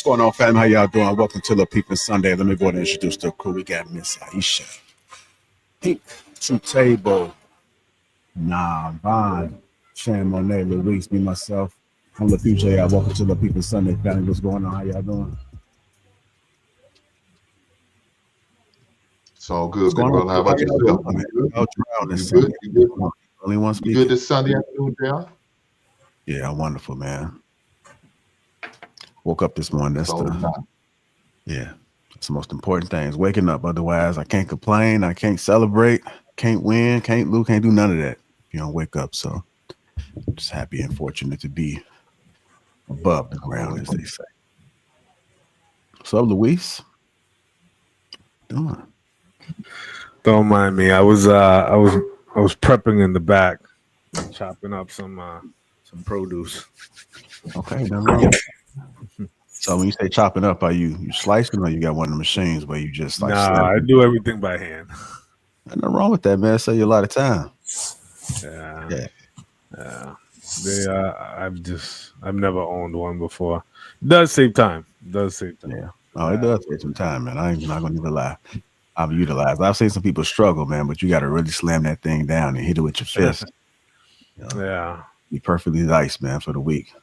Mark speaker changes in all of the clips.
Speaker 1: going on, fam? How y'all doing? Welcome to Lapeef Sunday. Let me go ahead and introduce the crew. We got Miss Aisha, Pink to Table, Von, Shan Monet, Luis, me, myself. I'm Lapeef JR. Welcome to Lapeef Sunday, family. What's going on? How y'all doing?
Speaker 2: It's all good, big brother. How about yourself?
Speaker 1: You good? Only one speaking.
Speaker 2: You good this Sunday afternoon, John?
Speaker 1: Yeah, I'm wonderful, man. Woke up this morning. That's the most important thing is waking up. Otherwise, I can't complain. I can't celebrate. Can't win. Can't lose. Can't do none of that if you don't wake up. So I'm just happy and fortunate to be above the ground, as they say. So, Luis, doing?
Speaker 3: Don't mind me. I was prepping in the back, chopping up some produce.
Speaker 1: Okay, so when you say chopping up, are you slicing, or you got one of the machines where you just like?
Speaker 3: Nah, I do everything by hand.
Speaker 1: Nothing wrong with that, man. Save you a lot of time.
Speaker 3: Yeah. I've never owned one before. It does save time.
Speaker 1: Yeah. Oh, it does take some time, man. I'm not gonna even lie. I've utilized. I've seen some people struggle, man, but you got to really slam that thing down and hit it with your fist.
Speaker 3: Yeah.
Speaker 1: Be perfectly nice, man, for the week.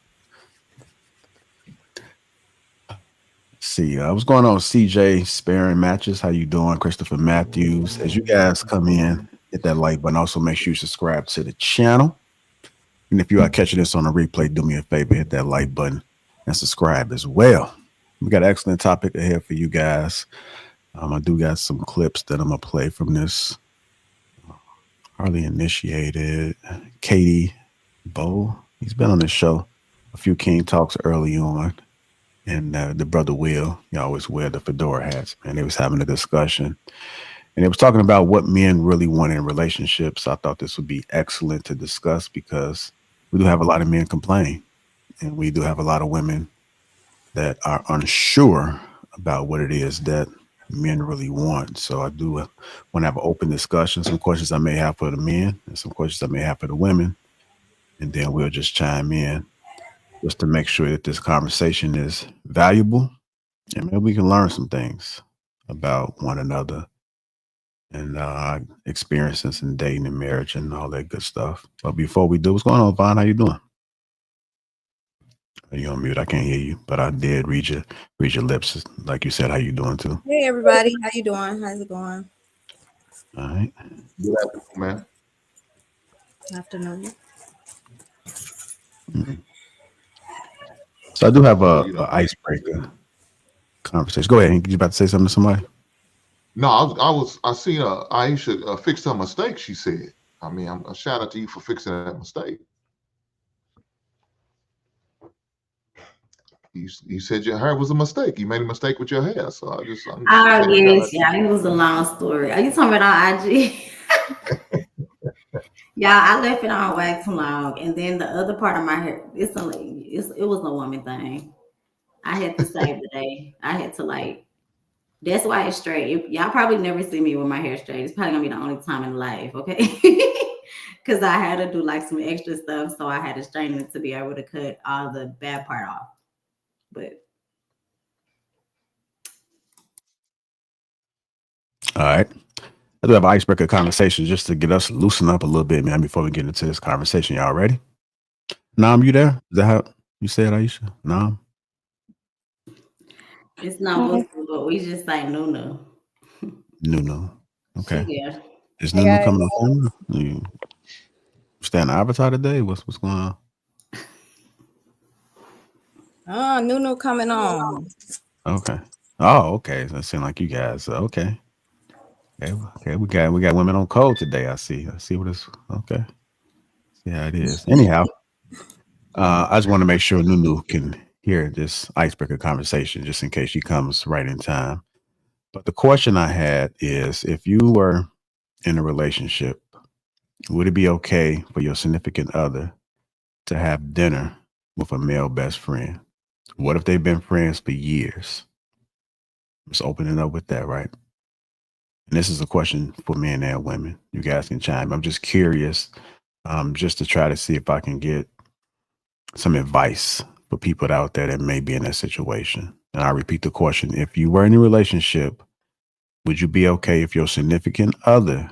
Speaker 1: See, what's going on, CJ Sparing Matches? How you doing? Christopher Matthews. As you guys come in, hit that like button. Also, make sure you subscribe to the channel. And if you are catching this on a replay, do me a favor, hit that like button and subscribe as well. We got an excellent topic ahead for you guys. I do got some clips that I'm gonna play from this. Hardly initiated. Katie Bow. He's been on this show. A few King Talks early on. And the brother Will, you always wear the fedora hats, man. They was having a discussion. And they was talking about what men really want in relationships. I thought this would be excellent to discuss because we do have a lot of men complain. And we do have a lot of women that are unsure about what it is that men really want. So I do want to have an open discussion, some questions I may have for the men and some questions I may have for the women. And then we'll just chime in just to make sure that this conversation is valuable and maybe we can learn some things about one another and experiences in dating and marriage and all that good stuff. But before we do, what's going on, Vaughn? How you doing? Are you on mute? I can't hear you, but I did read your lips. Like you said, how you doing too?
Speaker 4: Hey everybody, how you doing? How's it going?
Speaker 1: All right.
Speaker 2: Good afternoon, man.
Speaker 4: Afternoon.
Speaker 1: Mm-hmm. So I do have a icebreaker conversation. Go ahead. You about to say something to somebody?
Speaker 2: No, I seen Aisha fixed her mistake. She said. I mean, a shout out to you for fixing that mistake. You said your hair was a mistake. You made a mistake with your hair. So
Speaker 5: yes, yeah, it was a long story. Are you talking about on IG? Yeah, I left it on way too long, and then the other part of my hair, it was a woman thing. I had to save the day. I had to that's why it's straight. Y'all probably never see me with my hair straight. It's probably gonna be the only time in life, okay? Because I had to do some extra stuff, so I had to straighten it to be able to cut all the bad part off. But
Speaker 1: all right. I do have an icebreaker conversation just to get us loosened up a little bit, man, before we get into this conversation. Y'all ready? Nam, you there? Is that how you said, Aisha? Nam?
Speaker 5: It's not Muslim, but we just say Nunu.
Speaker 1: Nunu. Okay.
Speaker 5: Yeah.
Speaker 1: Is Nunu coming on? You staying on Avatar today? What's going on?
Speaker 4: Nunu coming on.
Speaker 1: Okay. Oh, okay. So it seems like you guys. Okay. Okay. We got women on code today. I see what it's. Okay. See how it is. Anyhow, I just want to make sure Nunu can hear this icebreaker conversation, just in case she comes right in time. But the question I had is, if you were in a relationship, would it be okay for your significant other to have dinner with a male best friend? What if they've been friends for years? Just opening up with that, right? And this is a question for men and women. You guys can chime. I'm just curious, just to try to see if I can get some advice for people out there that may be in that situation. And I repeat the question: if you were in a relationship, would you be okay if your significant other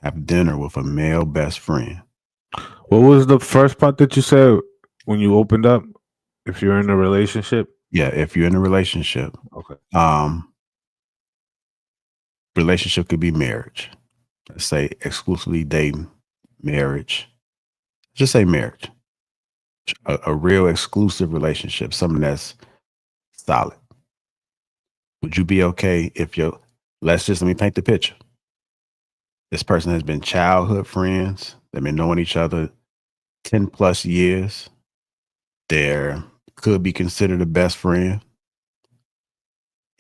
Speaker 1: have dinner with a male best friend?
Speaker 3: What was the first part that you said when you opened up? If you're in a relationship?
Speaker 1: Yeah, if you're in a relationship,
Speaker 3: Okay.
Speaker 1: relationship could be marriage. Let's say exclusively dating, marriage. Just say marriage. A real exclusive relationship, something that's solid. Would you be okay if let me paint the picture. This person has been childhood friends. They've been knowing each other 10 plus years. They could be considered a best friend.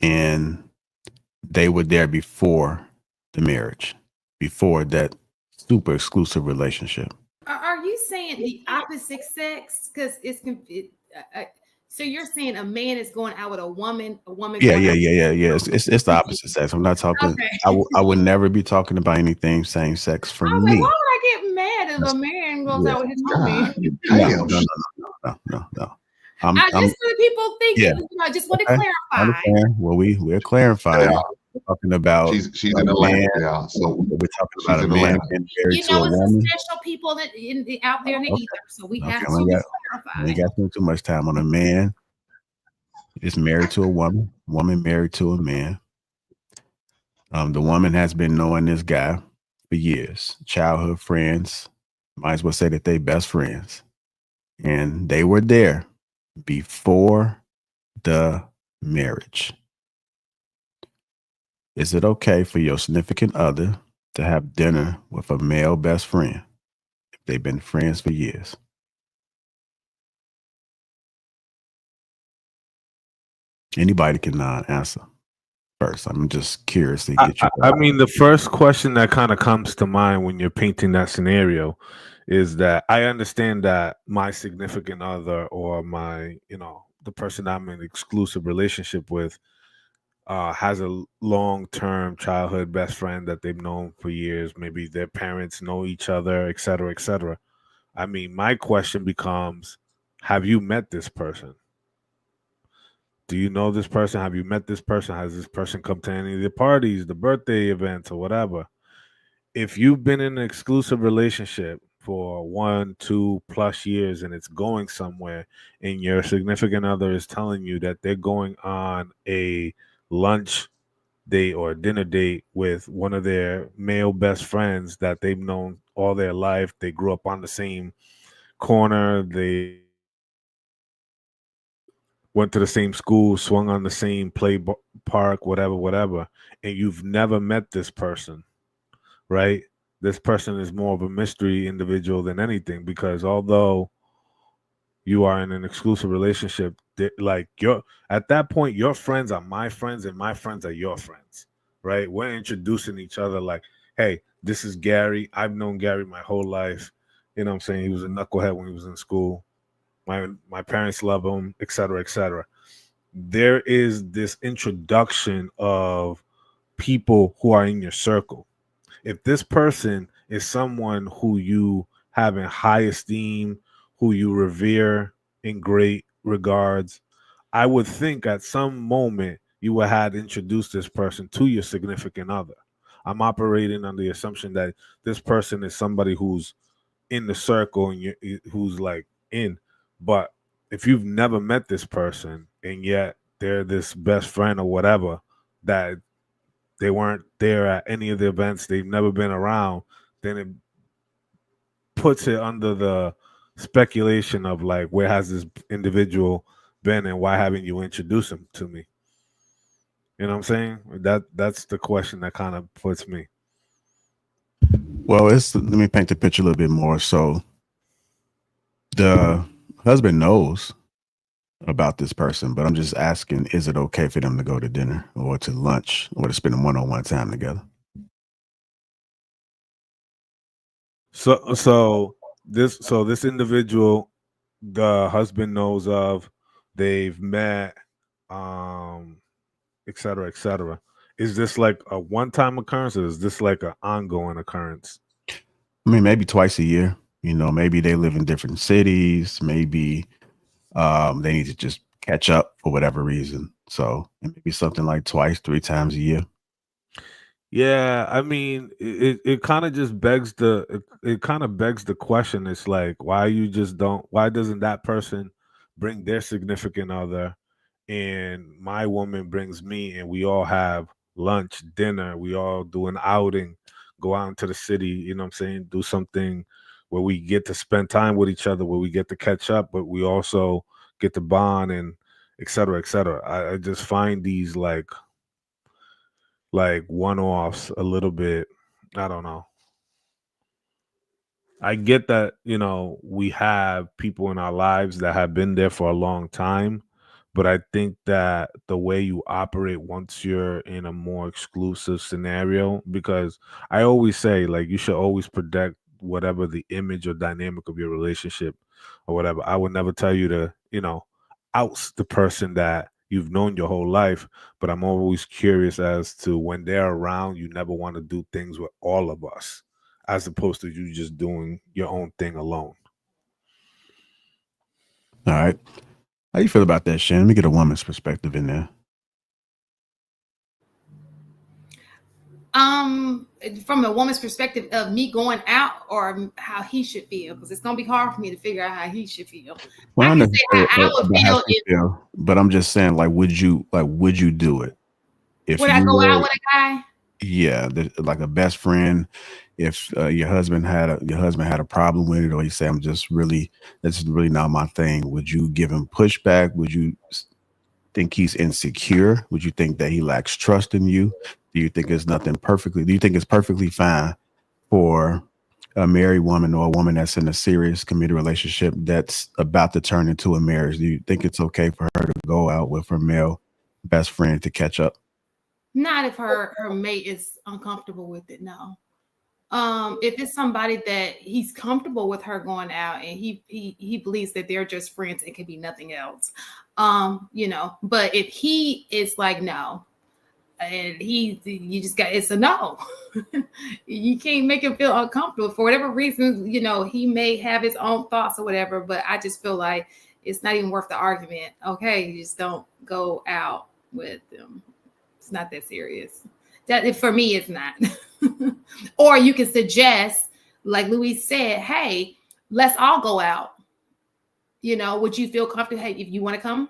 Speaker 1: And they were there before the marriage, before that super exclusive relationship.
Speaker 6: Are you saying the opposite sex? Because so you're saying a man is going out with a woman
Speaker 1: Yeah.
Speaker 6: going out
Speaker 1: It's the opposite sex. I'm not talking.
Speaker 6: Okay.
Speaker 1: I would never be talking about anything same sex for
Speaker 6: I was like,
Speaker 1: me.
Speaker 6: why would I get mad if a man goes out with his homie?
Speaker 2: Damn.
Speaker 1: No.
Speaker 6: I just so people think
Speaker 1: Yeah.
Speaker 6: I just want to
Speaker 1: Okay.
Speaker 6: clarify.
Speaker 1: Understand. Well, we're clarifying.
Speaker 2: Yeah.
Speaker 1: We're talking about
Speaker 2: She's
Speaker 1: a
Speaker 2: in Atlanta.
Speaker 1: man.
Speaker 2: Yeah. So
Speaker 1: We're talking
Speaker 2: she's
Speaker 1: about a
Speaker 2: in
Speaker 1: man
Speaker 2: Atlanta.
Speaker 1: being married
Speaker 6: You
Speaker 1: to
Speaker 6: know,
Speaker 1: a
Speaker 6: it's
Speaker 1: woman.
Speaker 6: some special people out there in the
Speaker 1: Okay.
Speaker 6: ether, so we
Speaker 1: Okay,
Speaker 6: have
Speaker 1: we
Speaker 6: to
Speaker 1: ain't
Speaker 6: clarify.
Speaker 1: got to spend too much time on a man is married to a woman married to a man. The woman has been knowing this guy for years, childhood friends. Might as well say that they best friends, and they were there before the marriage. Is it okay for your significant other to have dinner with a male best friend if they've been friends for years? Anybody can answer first. I'm just curious to get you.
Speaker 3: I mean, the first question that kind of comes to mind when you're painting that scenario is that I understand that my significant other or my, the person I'm in an exclusive relationship with has a long-term childhood best friend that they've known for years. Maybe their parents know each other, et cetera, et cetera. I mean, my question becomes, have you met this person? Do you know this person? Have you met this person? Has this person come to any of the parties, the birthday events, or whatever? If you've been in an exclusive relationship for 1, 2+ years and it's going somewhere, and your significant other is telling you that they're going on a lunch date or a dinner date with one of their male best friends that they've known all their life, they grew up on the same corner, they went to the same school, swung on the same park, whatever, and you've never met this person, right? This person is more of a mystery individual than anything, because although you are in an exclusive relationship, like at that point, your friends are my friends and my friends are your friends, right? We're introducing each other like, hey, this is Gary. I've known Gary my whole life. You know what I'm saying? He was a knucklehead when he was in school. My parents love him, et cetera, et cetera. There is this introduction of people who are in your circle. If this person is someone who you have in high esteem, who you revere in great regards, I would think at some moment you would have introduced this person to your significant other. I'm operating on the assumption that this person is somebody who's in the circle and who's like in. But if you've never met this person and yet they're this best friend or whatever, that they weren't there at any of the events, they've never been around, then it puts it under the speculation of like, where has this individual been and why haven't you introduced him to me? You know what I'm saying? That's the question that kind of puts me.
Speaker 1: Well, let me paint the picture a little bit more. So the husband knows about this person, but I'm just asking, is it okay for them to go to dinner or to lunch or to spend one-on-one time together?
Speaker 3: So this individual, the husband knows of, they've met, et cetera, et cetera. Is this like a one-time occurrence, or is this like an ongoing occurrence?
Speaker 1: I mean, maybe twice a year. Maybe they live in different cities. Maybe they need to just catch up for whatever reason. So it may be something like twice, 3 times a year.
Speaker 3: Yeah, I mean, it kind of just begs it kind of begs the question. It's like, why doesn't that person bring their significant other, and my woman brings me, and we all have lunch, dinner, we all do an outing, go out into the city, you know what I'm saying, do something where we get to spend time with each other, where we get to catch up, but we also get to bond and et cetera, et cetera. I just find these like one-offs a little bit. I don't know. I get that, we have people in our lives that have been there for a long time, but I think that the way you operate once you're in a more exclusive scenario, because I always say, like, you should always protect whatever the image or dynamic of your relationship or whatever. I would never tell you to, oust the person that you've known your whole life, but I'm always curious as to when they're around, you never want to do things with all of us as opposed to you just doing your own thing alone.
Speaker 1: All right. How you feel about that, Shannon? Let me get a woman's perspective in there.
Speaker 6: From a woman's perspective of me going out or how he should feel, because it's gonna be hard for me to figure out how he should feel.
Speaker 1: Well,
Speaker 6: I
Speaker 1: I
Speaker 6: can
Speaker 1: know
Speaker 6: say how I would
Speaker 1: about how
Speaker 6: feel
Speaker 1: she
Speaker 6: if
Speaker 1: feel, but I'm just saying, like, would you do it if
Speaker 6: would I
Speaker 1: you
Speaker 6: go out
Speaker 1: were,
Speaker 6: with a guy?
Speaker 1: yeah, like a best friend? If your husband had a problem with it, or you say, this is really not my thing. Would you give him pushback? Would you think he's insecure? Would you think that he lacks trust in you? Do you think do you think it's perfectly fine for a married woman or a woman that's in a serious committed relationship that's about to turn into a marriage? Do you think it's okay for her to go out with her male best friend to catch up?
Speaker 6: Not if her mate is uncomfortable with it. No. If it's somebody that he's comfortable with her going out and he believes that they're just friends, it could be nothing else. But if he is like no, and you just got, it's a no. You can't make him feel uncomfortable for whatever reason. He may have his own thoughts or whatever, but I just feel like it's not even worth the argument. Okay, you just don't go out with them. It's not that serious. That for me, it's not. Or you can suggest, like Louise said, hey, let's all go out. Would you feel comfortable? Hey, if you want to come,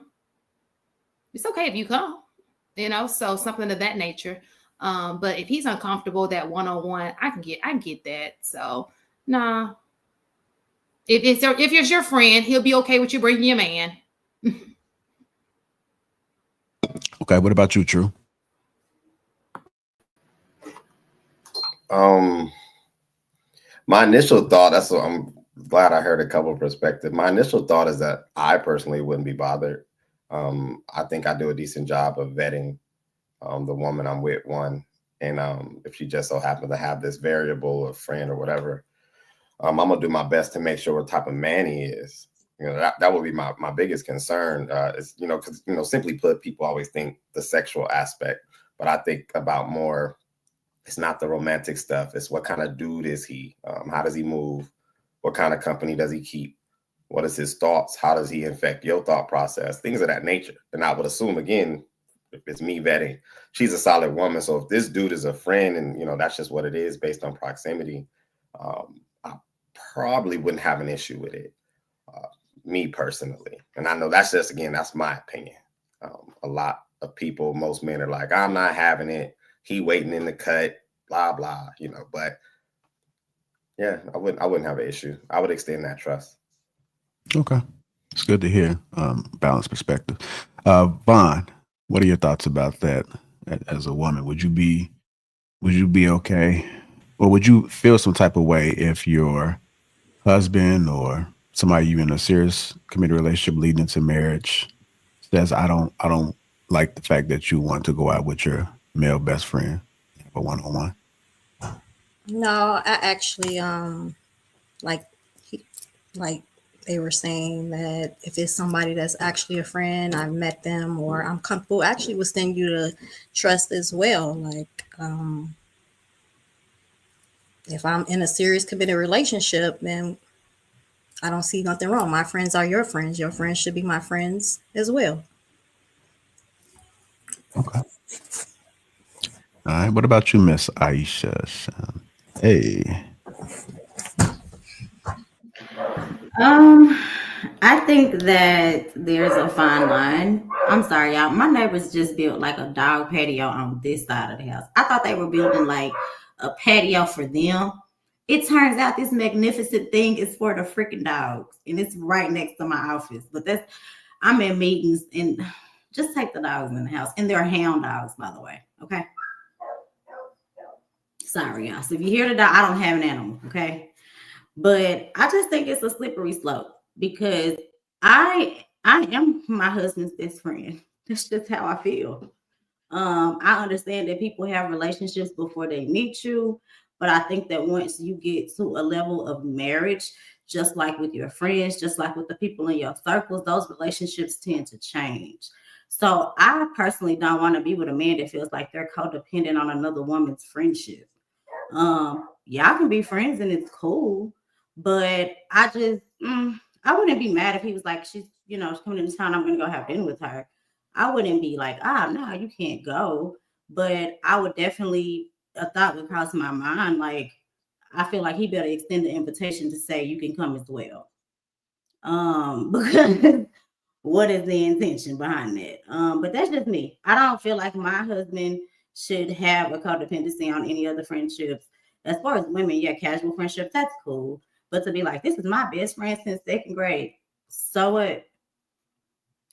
Speaker 6: it's okay if you come. So something of that nature. But if he's uncomfortable, that one-on-one, I can get that. So nah. If it's your friend, he'll be okay with you bringing your man.
Speaker 1: Okay, what about you, True?
Speaker 7: My initial thought, that's what I'm glad I heard a couple of perspectives. My initial thought is that I personally wouldn't be bothered. I think I do a decent job of vetting the woman I'm with, one. And if she just so happens to have this variable of friend or whatever, I'm gonna do my best to make sure what type of man he is. That would be my biggest concern. Is because simply put, people always think the sexual aspect, but I think about more. It's not the romantic stuff. It's what kind of dude is he? How does he move? What kind of company does he keep? What is his thoughts? How does he affect your thought process? Things of that nature. And I would assume, again, if it's me vetting, she's a solid woman. So if this dude is a friend and, that's just what it is based on proximity, I probably wouldn't have an issue with it, me personally. And I know that's my opinion. A lot of people, most men are like, I'm not having it. He waiting in the cut, blah, blah, but yeah, I wouldn't have an issue. I would extend that trust.
Speaker 1: Okay. It's good to hear. Balanced perspective. Vaughn, what are your thoughts about that as a woman? Would you be okay? Or would you feel some type of way if your husband or somebody you in a serious committed relationship leading into marriage says, I don't like the fact that you want to go out with your male best friend for one-on-one?
Speaker 4: No, I actually like like they were saying that if it's somebody that's actually a friend, I've met them or I'm comfortable, actually would send you to trust as well. Like if I'm in a serious committed relationship, then I don't see nothing wrong. My friends are your friends. Your friends should be my friends as well.
Speaker 1: Okay. All right. What about you, Miss Aisha? Hey.
Speaker 5: Um, I think that there's a fine line. I'm sorry, y'all. My neighbors just built like a dog patio on this side of the house. I thought they were building like a patio for them. It turns out this magnificent thing is for the freaking dogs, and it's right next to my office. But I'm in meetings and just take the dogs in the house, and they're hound dogs, by the way. Okay. Sorry, y'all. So if you hear the dog, I don't have an animal. Okay. But I just think it's a slippery slope because I am my husband's best friend. That's just how I feel. I understand that people have relationships before they meet you, but I think that once you get to a level of marriage, just like with your friends, just like with the people in your circles, those relationships tend to change. So I personally don't want to be with a man that feels like they're codependent on another woman's friendship. Y'all can be friends and it's cool, but I wouldn't be mad if he was like, she's coming into town, I'm gonna go have dinner with her. I wouldn't be like, no, you can't go. But I would definitely, a thought would cross my mind, like, I feel like he better extend the invitation to say you can come as well. Because what is the intention behind that? But that's just me. I don't feel like my husband should have a codependency on any other friendships. As far as women, yeah, casual friendships, that's cool. But to be like, this is my best friend since second grade. So what?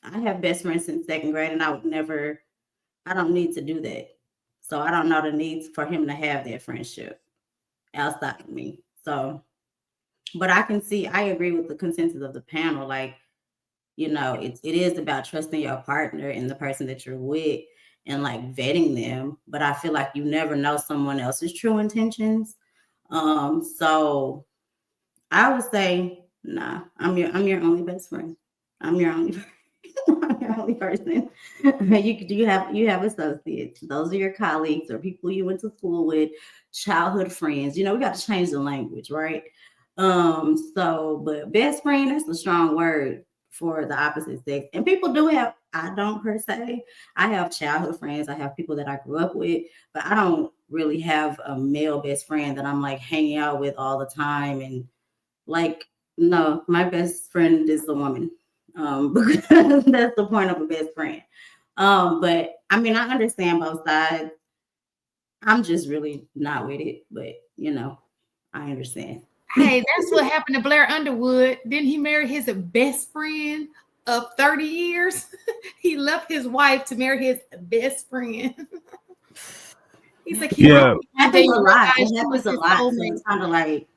Speaker 5: I have best friends since second grade, and I don't need to do that. So I don't know the needs for him to have that friendship outside of me. So, but I agree with the consensus of the panel. Like, it is about trusting your partner and the person that you're with and like vetting them. But I feel like you never know someone else's true intentions. So I would say, nah, I'm your only best friend. I'm your only I'm your only person. You have associates. Those are your colleagues or people you went to school with, childhood friends. We got to change the language, right? But best friend, that's a strong word for the opposite sex. And people do have, I don't per se. I have childhood friends. I have people that I grew up with, but I don't really have a male best friend that I'm like hanging out with all the time. And like, no, my best friend is a woman. Because that's the point of a best friend. But I mean, I understand both sides. I'm just really not with it, but I understand.
Speaker 6: Hey, that's what happened to Blair Underwood. Then he married his best friend of 30 years. He left his wife to marry his best friend. He's like,
Speaker 3: Yeah.
Speaker 5: Happens a lot. It happens a lot. So it's kind of like,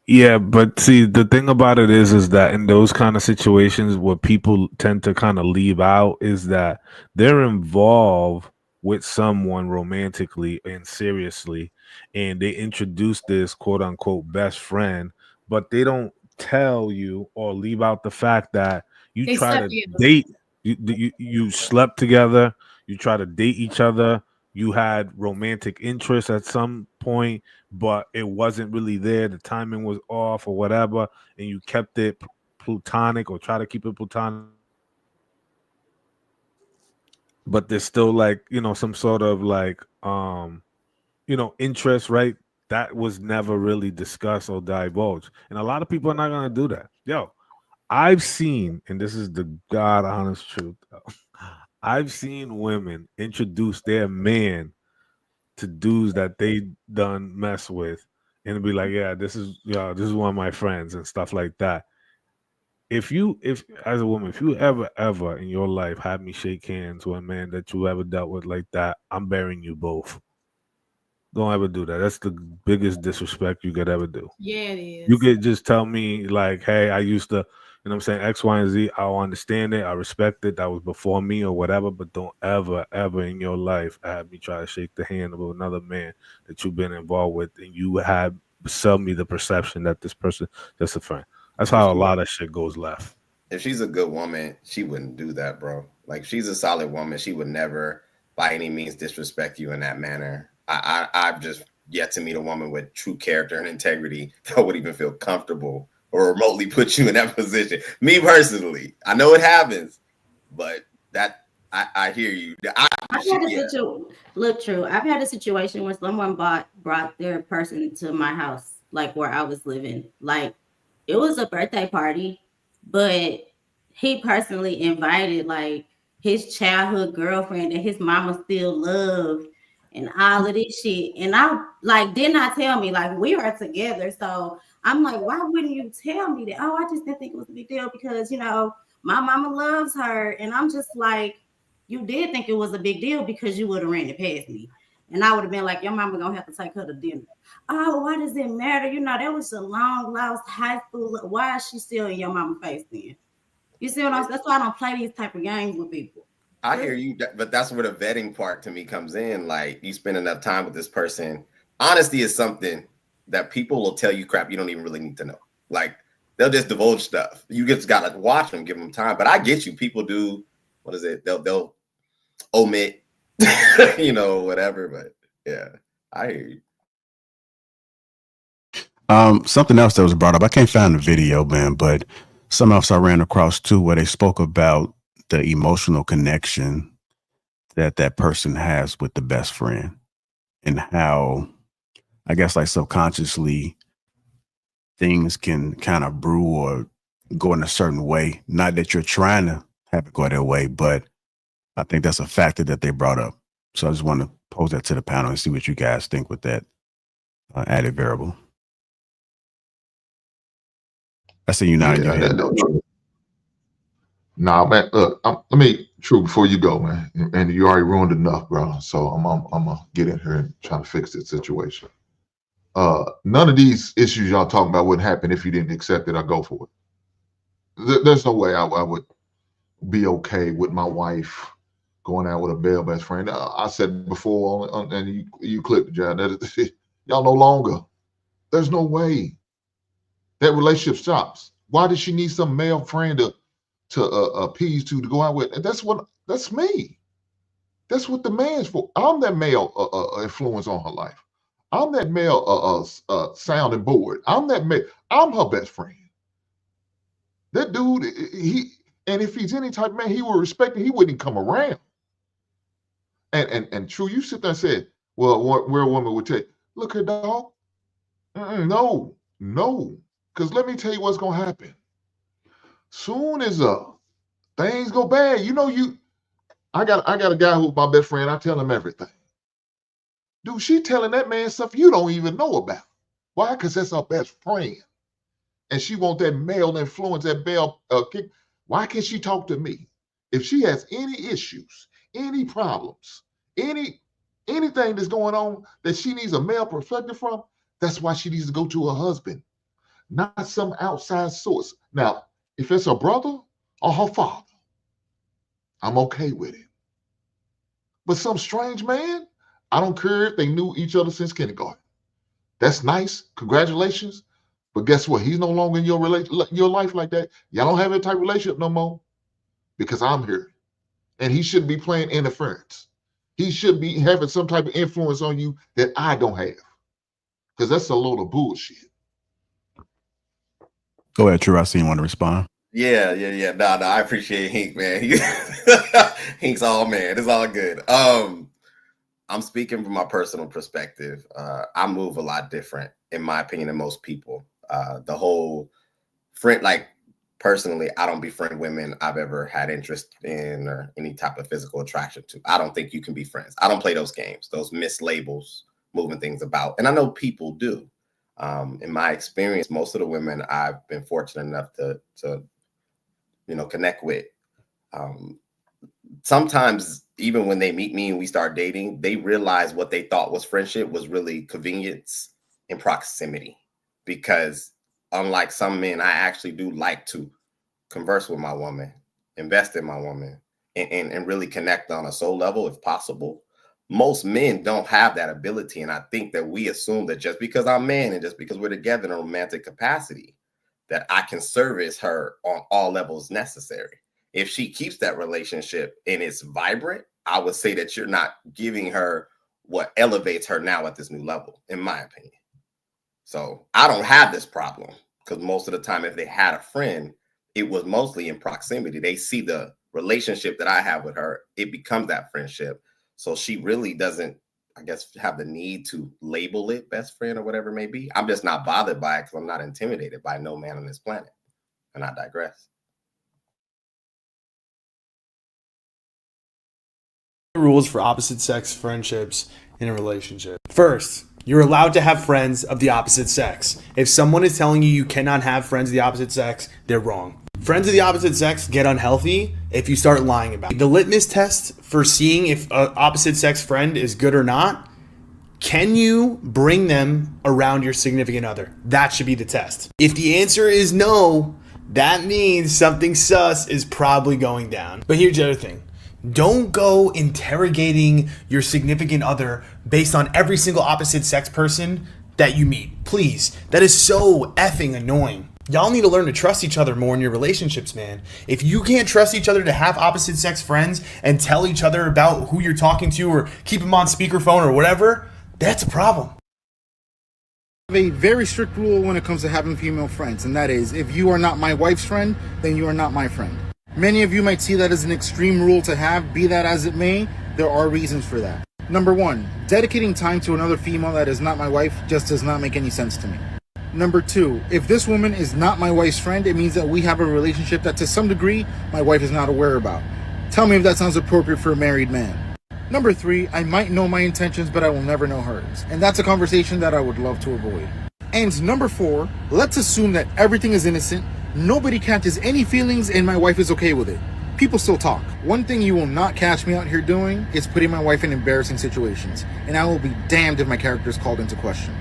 Speaker 3: Yeah, but see, the thing about it is that in those kind of situations, what people tend to kind of leave out is that they're involved with someone romantically and seriously, and they introduce this quote unquote best friend, but they don't tell you or leave out the fact that you
Speaker 6: They
Speaker 3: try
Speaker 6: slept
Speaker 3: to
Speaker 6: together.
Speaker 3: date, you slept together, you try to date each other, you had romantic interest at some point, but it wasn't really there. The timing was off or whatever, and you kept it platonic or try to keep it platonic. But there's still like, some sort of like, interest, right? That was never really discussed or divulged. And a lot of people are not going to do that. Yo, I've seen, and this is the God honest truth, I've seen women introduce their man to dudes that they done mess with and be like, yeah, this is one of my friends and stuff like that. If as a woman, if you ever in your life had me shake hands with a man that you ever dealt with like that, I'm burying you both. Don't ever do that. That's the biggest disrespect you could ever do.
Speaker 6: Yeah, it
Speaker 3: You
Speaker 6: is.
Speaker 3: could just tell me like, hey, I used to, I'm saying, X, Y, and Z. I'll understand it. I respect it. That was before me or whatever. But don't ever in your life have me try to shake the hand of another man that you've been involved with, and you have sell me the perception that this person just a friend. That's
Speaker 7: If
Speaker 3: how a
Speaker 7: she,
Speaker 3: lot of shit goes left.
Speaker 7: if she's a good woman, she wouldn't do that, bro. Like, if she's a solid woman, she would never, by any means, disrespect you in that manner. I've just yet to meet a woman with true character and integrity that would even feel comfortable or remotely put you in that position. Me personally, I know it happens, but that I hear you.
Speaker 5: I've had a situation. Look, true. I've had a situation where someone brought their person to my house, like where I was living. Like it was a birthday party, but he personally invited like his childhood girlfriend that his mama still loved and all of this shit. And I like did not tell me like we are together. So I'm like, why wouldn't you tell me that? Oh, I just didn't think it was a big deal because my mama loves her. And I'm just like, you did think it was a big deal because you would have ran it past me. And I would have been like, your mama gonna have to take her to dinner. Oh, why does it matter? That was a long lost high school. Why is she still in your mama face then? You see what I'm saying? That's why I don't play these type of games with people.
Speaker 7: I hear you, but that's where the vetting part to me comes in. Like you spend enough time with this person. Honesty is something that people will tell you crap you don't even really need to know. Like they'll just divulge stuff. You just gotta watch them, give them time. But I get you. People do. What is it? They'll omit, whatever. But yeah, I hear you.
Speaker 1: Something else that was brought up. I can't find the video, man, but something else I ran across too, where they spoke about the emotional connection that person has with the best friend, and how, I guess, like subconsciously things can kind of brew or go in a certain way. Not that you're trying to have it go their way, but I think that's a factor that they brought up. So I just want to pose that to the panel and see what you guys think with that added variable. I see you nodding your head.
Speaker 2: Nah, man. Look, let me True before you go, man. And you already ruined enough, bro. So I'm gonna get in here and try to fix this situation. None of these issues y'all talking about wouldn't happen if you didn't accept it or go for it. There's no way I would be okay with my wife going out with a male best friend. I said before, and you clipped it, John. Y'all no longer. There's no way that relationship stops. Why does she need some male friend to appease to go out with? And that's me. That's what the man's for. I'm that male influence on her life. I'm that male sounding board. I'm that male. I'm her best friend. That dude, and if he's any type of man, he would respect it. He wouldn't come around. And True, you sit there and say, well, where a woman would take, look here, dog. No. Because let me tell you what's gonna happen. Soon as things go bad, I got a guy who's my best friend. I tell him everything. Dude, she telling that man stuff you don't even know about. Why? Because that's her best friend. And she want that male influence, that male kick. Why can't she talk to me? If she has any issues, any problems, anything that's going on that she needs a male perspective from, that's why she needs to go to her husband, not some outside source. Now, if it's her brother or her father, I'm okay with it. But some strange man, I don't care if they knew each other since kindergarten. That's nice. Congratulations. But guess what? He's no longer in your life like that. Y'all don't have that type of relationship no more because I'm here. And he shouldn't be playing interference. He should be having some type of influence on you that I don't have. Because that's a load of bullshit.
Speaker 1: Go ahead, True. I see you want to respond.
Speaker 7: Yeah. No, I appreciate Hink, man. Hink's all man. It's all good. I'm speaking from my personal perspective. I move a lot different, in my opinion, than most people. The whole friend, like personally, I don't befriend women I've ever had interest in or any type of physical attraction to. I don't think you can be friends. I don't play those games, those mislabels, moving things about. And I know people do. In my experience, most of the women I've been fortunate enough to connect with, sometimes even when they meet me and we start dating, they realize what they thought was friendship was really convenience and proximity. Because unlike some men, I actually do like to converse with my woman, invest in my woman, and really connect on a soul level if possible. Most men don't have that ability. And I think that we assume that just because I'm a man and just because we're together in a romantic capacity, that I can service her on all levels necessary. If she keeps that relationship and it's vibrant, I would say that you're not giving her what elevates her now at this new level, in my opinion. So I don't have this problem. because most of the time, if they had a friend, it was mostly in proximity. They see the relationship that I have with her, it becomes that friendship. So she really doesn't, I guess, have the need to label it best friend or whatever it may be. I'm just not bothered by it because I'm not intimidated by no man on this planet. And I digress.
Speaker 8: Rules for opposite sex friendships in a relationship. First, you're allowed to have friends of the opposite sex. If someone is telling you you cannot have friends of the opposite sex, they're wrong. Friends of the opposite sex get unhealthy if you start lying about it. The litmus test for seeing if an opposite sex friend is good or not, can you bring them around your significant other? That should be the test. If the answer is no, that means something sus is probably going down. But here's the other thing. Don't go interrogating your significant other based on every single opposite sex person that you meet. Please, that is so effing annoying. Y'all need to learn to trust each other more in your relationships, man. If you can't trust each other to have opposite sex friends and tell each other about who you're talking to or keep them on speakerphone or whatever, that's a problem.
Speaker 9: I have a very strict rule when it comes to having female friends, and that is, if you are not my wife's friend, then you are not my friend. Many of you might see that as an extreme rule to have, be that as it may, there are reasons for that. Number one, dedicating time to another female that is not my wife just does not make any sense to me. Number two, if this woman is not my wife's friend, it means that we have a relationship that to some degree, my wife is not aware about. Tell me if that sounds appropriate for a married man. Number three, I might know my intentions, but I will never know hers. And that's a conversation that I would love to avoid. And number four, let's assume that everything is innocent, nobody catches any feelings, and my wife is okay with it. People still talk. One thing you will not catch me out here doing is putting my wife in embarrassing situations, and I will be damned if my character is called into question.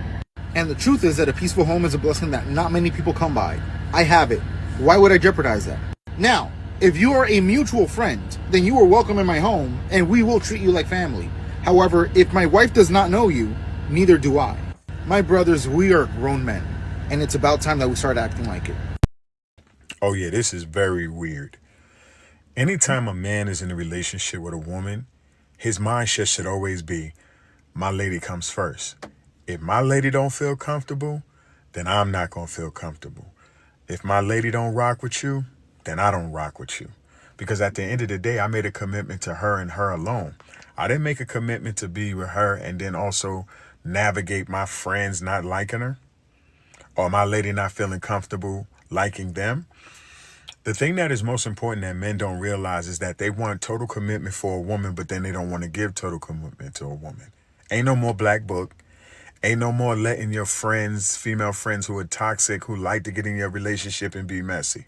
Speaker 9: And the truth is that a peaceful home is a blessing that not many people come by. I have it. Why would I jeopardize that? Now, if you are a mutual friend, then you are welcome in my home, and we will treat you like family. However, if my wife does not know you, neither do I. My brothers, we are grown men, and it's about time that we start acting like it.
Speaker 10: Oh yeah, this is very weird. Anytime a man is in a relationship with a woman, his mindset should always be, my lady comes first. If my lady don't feel comfortable, then I'm not going to feel comfortable. If my lady don't rock with you, then I don't rock with you. Because at the end of the day, I made a commitment to her and her alone. I didn't make a commitment to be with her and then also navigate my friends not liking her or my lady not feeling comfortable liking them. The thing that is most important that men don't realize is that they want total commitment for a woman, but then they don't want to give total commitment to a woman. Ain't no more black book. Ain't no more letting your friends, female friends who are toxic, who like to get in your relationship and be messy.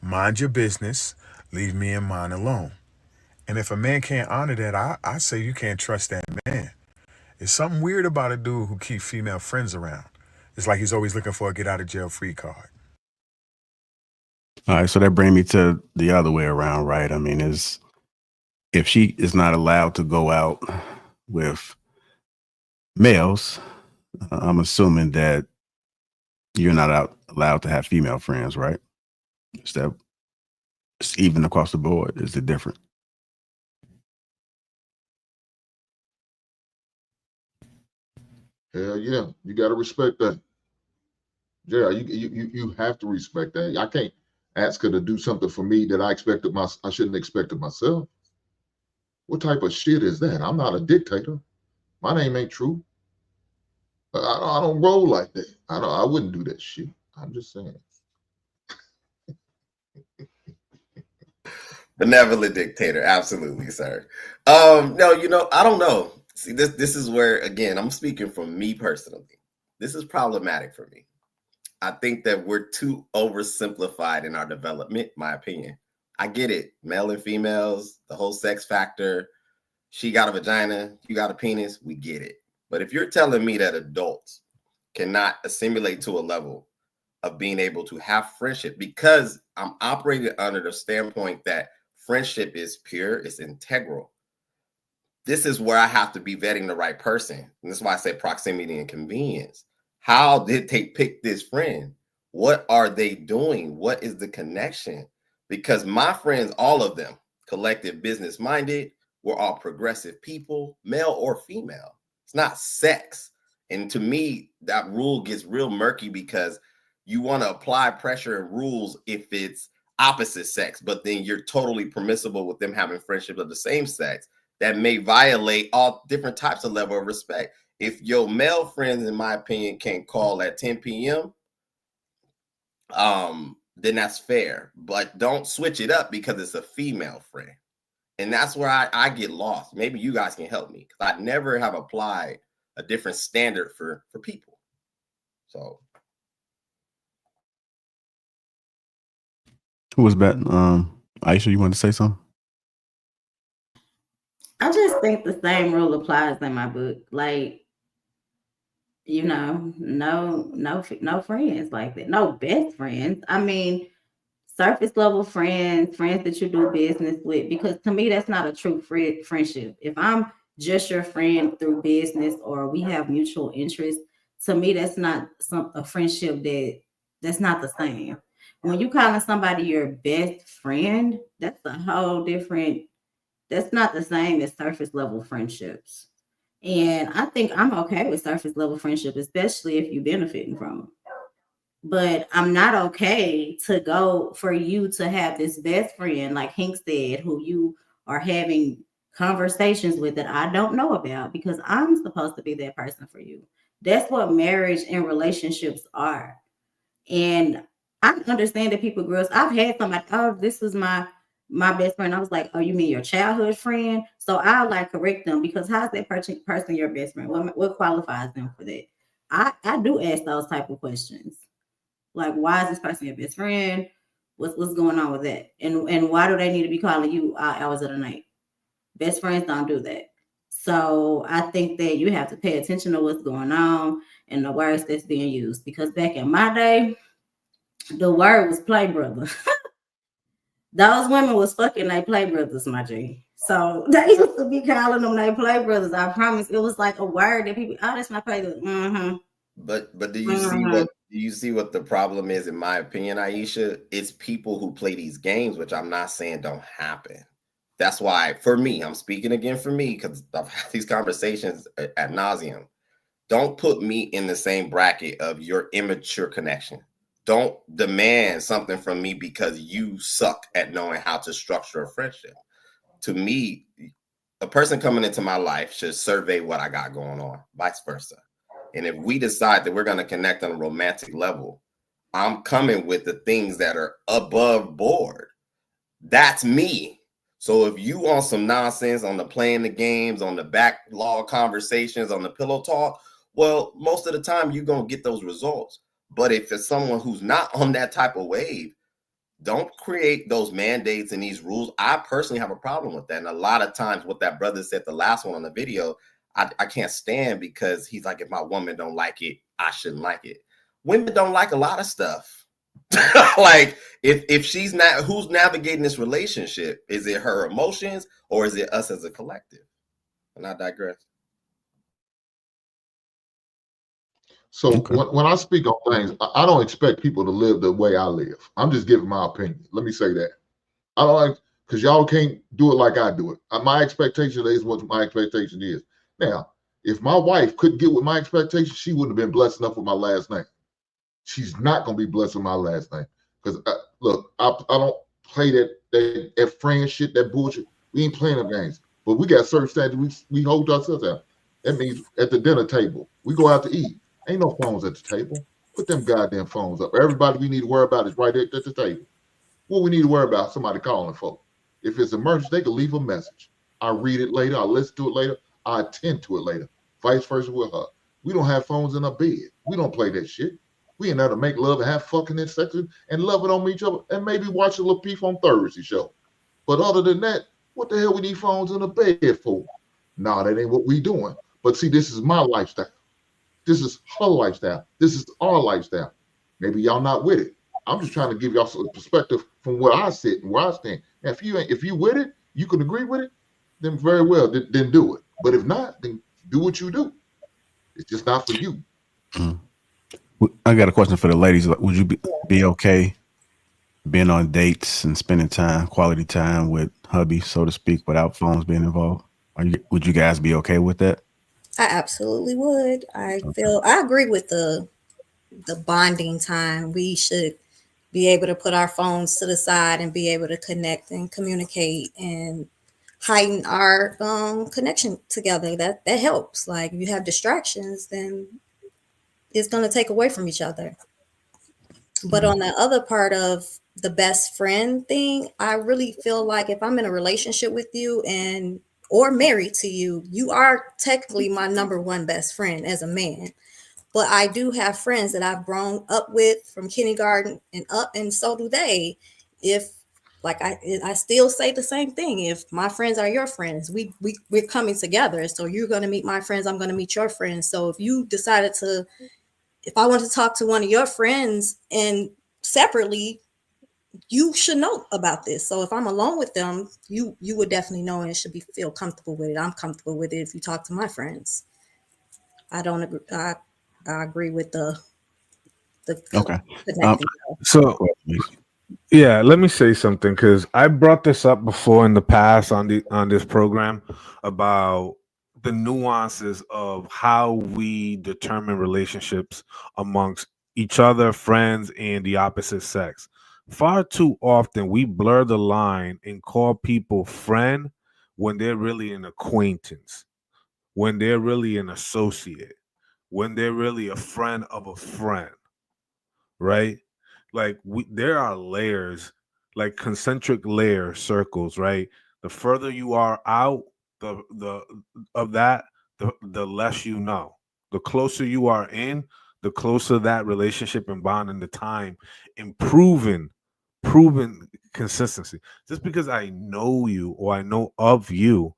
Speaker 10: Mind your business. Leave me and mine alone. And if a man can't honor that, I say you can't trust that man. There's something weird about a dude who keeps female friends around. It's like he's always looking for a get out of jail free card.
Speaker 1: All right, so that brings me to the other way around, right? I mean, if she is not allowed to go out with males, I'm assuming that you're not allowed to have female friends, right? It's even across the board. Is it different?
Speaker 2: Hell yeah, you got to respect that. Yeah, you have to respect that. I can't ask her to do something for me that I shouldn't expect of myself. What type of shit is that? I'm not a dictator. My name ain't True. I don't roll like that. I wouldn't do that shit. I'm just saying.
Speaker 7: Benevolent dictator, absolutely, sir. No, I don't know. See, this is where, again, I'm speaking from me personally. This is problematic for me. I think that we're too oversimplified in our development, my opinion. I get it. Male and females, the whole sex factor. She got a vagina, you got a penis, we get it. But if you're telling me that adults cannot assimilate to a level of being able to have friendship, because I'm operating under the standpoint that friendship is pure, it's integral. This is where I have to be vetting the right person. And this is why I say proximity and convenience. How did they pick this friend? What are they doing? What is the connection? Because my friends, all of them, collective business minded, we're all progressive people, male or female. It's not sex. And to me, that rule gets real murky because you want to apply pressure and rules if it's opposite sex, but then you're totally permissible with them having friendships of the same sex that may violate all different types of level of respect. If your male friends, in my opinion, can call at 10 p.m., then that's fair. But don't switch it up because it's a female friend. And that's where I get lost. Maybe you guys can help me, because I never have applied a different standard for people. So
Speaker 1: Who was that? Aisha, you want to say something?
Speaker 5: I just think the same rule applies in my book. Like, you know, no friends like that. No best friends. I mean, surface level friends, friends that you do business with, because to me, that's not a true friendship. If I'm just your friend through business or we have mutual interests, to me, that's not a friendship that's not the same. When you calling somebody your best friend, that's a whole different, that's not the same as surface level friendships. And I think I'm okay with surface level friendship, especially if you're benefiting from them. But I'm not okay to go for you to have this best friend, like Hank said, who you are having conversations with that I don't know about, because I'm supposed to be that person for you. That's what marriage and relationships are. And I understand that people, girls, I've had somebody, oh, this was my best friend. I was like, oh, you mean your childhood friend? So I'll like correct them, because how's that person your best friend? What qualifies them for that? I do ask those type of questions. Like, why is this person your best friend? What's going on with that? And why do they need to be calling you hours of the night? Best friends don't do that. So I think that you have to pay attention to what's going on and the words that's being used. Because back in my day, the word was play brother. Those women was fucking they play brothers, my G. So they used to be calling them they play brothers. I promise. It was like a word that people, oh, that's my play brother. Mm-hmm.
Speaker 7: But do you see what the problem is, in my opinion, Aisha? It's people who play these games, which I'm not saying don't happen. That's why, for me, I'm speaking again for me, because I've had these conversations ad nauseum. Don't put me in the same bracket of your immature connection. Don't demand something from me because you suck at knowing how to structure a friendship. To me, a person coming into my life should survey what I got going on, vice versa. And if we decide that we're going to connect on a romantic level, I'm coming with the things that are above board. That's me. So if you want some nonsense on the playing the games, on the backlog conversations, on the pillow talk, well, most of the time you're going to get those results. But if it's someone who's not on that type of wave, don't create those mandates and these rules. I personally have a problem with that. And a lot of times what that brother said, the last one on the video, I can't stand, because he's like, if my woman don't like it, I shouldn't like it. Women don't like a lot of stuff. Like if she's not, who's navigating this relationship? Is it her emotions or is it us as a collective? And I digress.
Speaker 2: So when I speak on things, I don't expect people to live the way I live. I'm just giving my opinion. Let me say that. I don't like, because y'all can't do it like I do it. My expectation is what my expectation is. Now, if my wife couldn't get with my expectations, she wouldn't have been blessed enough with my last name. She's not going to be blessed with my last name. Because, look, I don't play that friend shit, that bullshit. We ain't playing them games. But we got certain standards we hold ourselves out. That means at the dinner table, we go out to eat. Ain't no phones at the table. Put them goddamn phones up. Everybody we need to worry about is right at the table. What we need to worry about, somebody calling for. If it's emergency, they can leave a message. I'll read it later. I'll listen to it later. I'll attend to it later. Vice versa with her. We don't have phones in our bed. We don't play that shit. We in there to make love and have fucking and sex and love it on each other and maybe watch a Lapeef on Thursday show. But other than that, what the hell we need phones in the bed for? Nah, that ain't what we doing. But see, this is my lifestyle. This is her lifestyle. This is our lifestyle. Maybe y'all not with it. I'm just trying to give y'all some perspective from where I sit and where I stand. And if you with it, you can agree with it, then very well, then do it. But if not, then do what you do. It's just not for you.
Speaker 1: I got a question for the ladies. Would you be okay being on dates and spending quality time with hubby, so to speak, without phones being involved? Would you guys be okay with that?
Speaker 4: I absolutely would. I agree with the the bonding time. We should be able to put our phones to the side and be able to connect and communicate and heighten our connection together. That helps. Like if you have distractions, then it's going to take away from each other. But on the other part of the best friend thing, I really feel like if I'm in a relationship with you and or married to you, you are technically my number one best friend as a man. But I do have friends that I've grown up with from kindergarten and up, and so do they. If like I still say the same thing. If my friends are your friends, we're coming together. So you're gonna meet my friends, I'm gonna meet your friends. So if you decided to, if I want to talk to one of your friends and separately, you should know about this. So if I'm alone with them, you would definitely know and should be feel comfortable with it. I'm comfortable with it if you talk to my friends. I don't agree. I agree with the
Speaker 1: Okay.
Speaker 4: connecting.
Speaker 3: So yeah, let me say something because I brought this up before in the past on this program about the nuances of how we determine relationships amongst each other, friends, and the opposite sex. Far too often we blur the line and call people friend when they're really an acquaintance, when they're really an associate, when they're really a friend of a friend, right? Like there are layers, like concentric layer circles, right? The further you are out the of that, the less you know. The closer you are in, the closer that relationship and bond and the time improving, proven consistency. Just because I know you or I know of you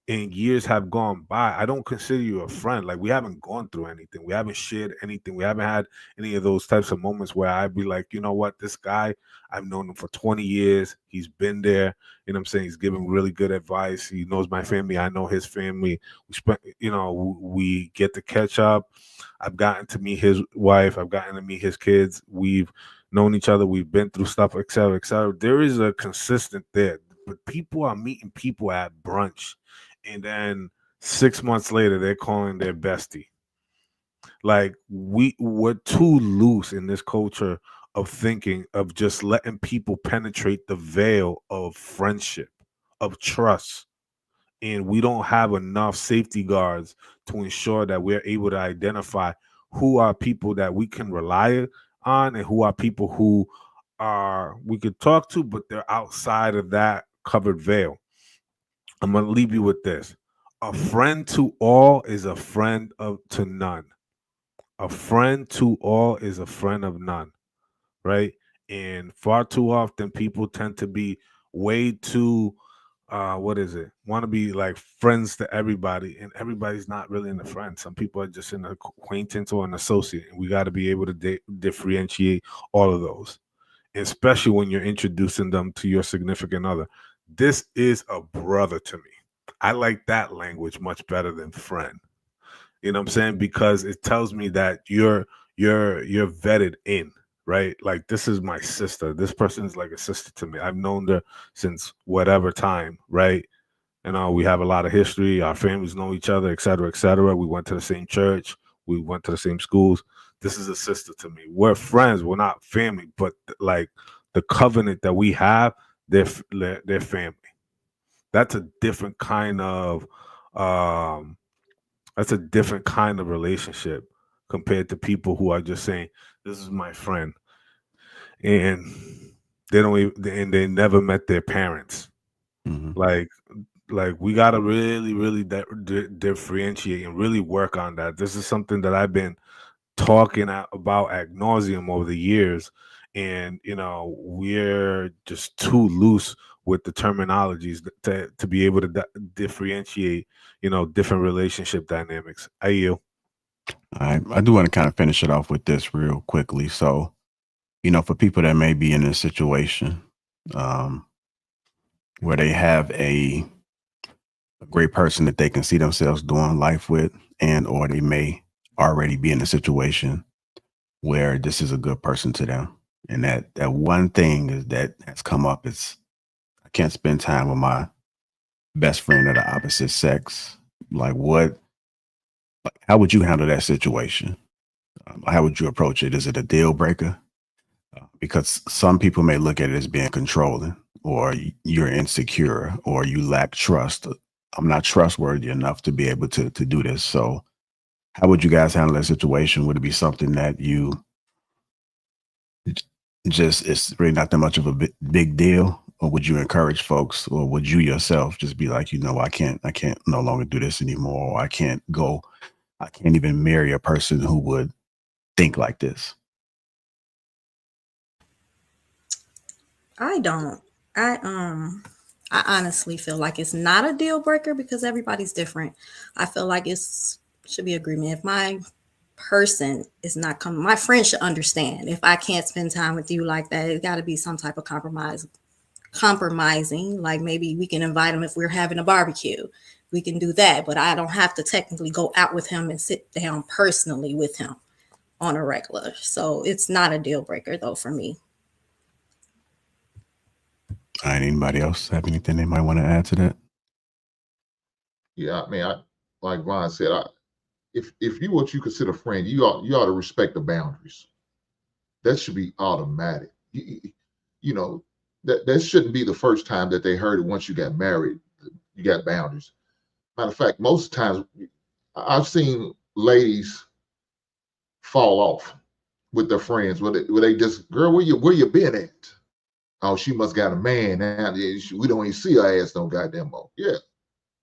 Speaker 3: and years have gone by, I don't consider you a friend. Like we haven't gone through anything. We haven't shared anything. We haven't had any of those types of moments where I'd be like, you know what, this guy, I've known him for 20 years. He's been there. You know what I'm saying? He's giving really good advice. He knows my family. I know his family. We spent, we get to catch up. I've gotten to meet his wife. I've gotten to meet his kids. We've known each other. We've been through stuff, et cetera, et cetera. There is a consistent there. But people are meeting people at brunch and then 6 months later they're calling their bestie. Like we're too loose in this culture of thinking of just letting people penetrate the veil of friendship, of trust, and we don't have enough safety guards to ensure that we're able to identify who are people that we can rely on and who are people who are we could talk to but they're outside of that covered veil. I'm gonna leave you with this. A friend to all is a friend of to none. A friend to all is a friend of none, right? And far too often people tend to be way too what is it? Want to be like friends to everybody, and everybody's not really in a friend. Some people are just an acquaintance or an associate, and we got to be able to differentiate all of those, especially when you're introducing them to your significant other. This is a brother to me. I like that language much better than friend. You know what I'm saying? Because it tells me that you're vetted in, right? Like this is my sister. This person is like a sister to me. I've known her since whatever time, right? We have a lot of history. Our families know each other, et cetera, et cetera. We went to the same church. We went to the same schools. This is a sister to me. We're friends. We're not family, but like the covenant that we have, they're family. That's a different kind of um that's a different kind of relationship compared to people who are just saying, "This is my friend," and they don't even, and they never met their parents.
Speaker 1: Mhm.
Speaker 3: Like we gotta really, really differentiate and really work on that. This is something that I've been talking about ad nauseum over the years, and we're just too loose with the terminologies to be able to differentiate different relationship dynamics. You
Speaker 1: I do want to kind of finish it off with this real quickly. So, for people that may be in a situation um, where they have a great person that they can see themselves doing life with, and or they may already be in a situation where this is a good person to them. And that one thing is that has come up is I can't spend time with my best friend of the opposite sex. Like how would you handle that situation? How would you approach it? Is it a deal breaker? Because some people may look at it as being controlling, or you're insecure, or you lack trust. I'm not trustworthy enough to be able to do this. So how would you guys handle that situation? Would it be something that you just, it's really not that much of a big deal, or would you encourage folks, or would you yourself just be like, I can't no longer do this anymore, or I can't even marry a person who would think like this?
Speaker 4: I don't. I honestly feel like it's not a deal breaker because everybody's different. I feel like it's should be agreement. If my person is not coming, my friend should understand. If I can't spend time with you like that, it got to be some type of compromising. Like maybe we can invite him if we're having a barbecue. We can do that, but I don't have to technically go out with him and sit down personally with him on a regular. So it's not a deal breaker though for me.
Speaker 1: All right, anybody else have anything they might want to add to that?
Speaker 2: Yeah, I mean, like Ron said, if you what you consider friend, you ought to respect the boundaries. That should be automatic. You know, that shouldn't be the first time that they heard it. Once you got married, you got boundaries. Matter of fact, most times I've seen ladies fall off with their friends where they just, girl, where you been at? Oh, she must got a man now. We don't even see her ass no goddamn more. Yeah,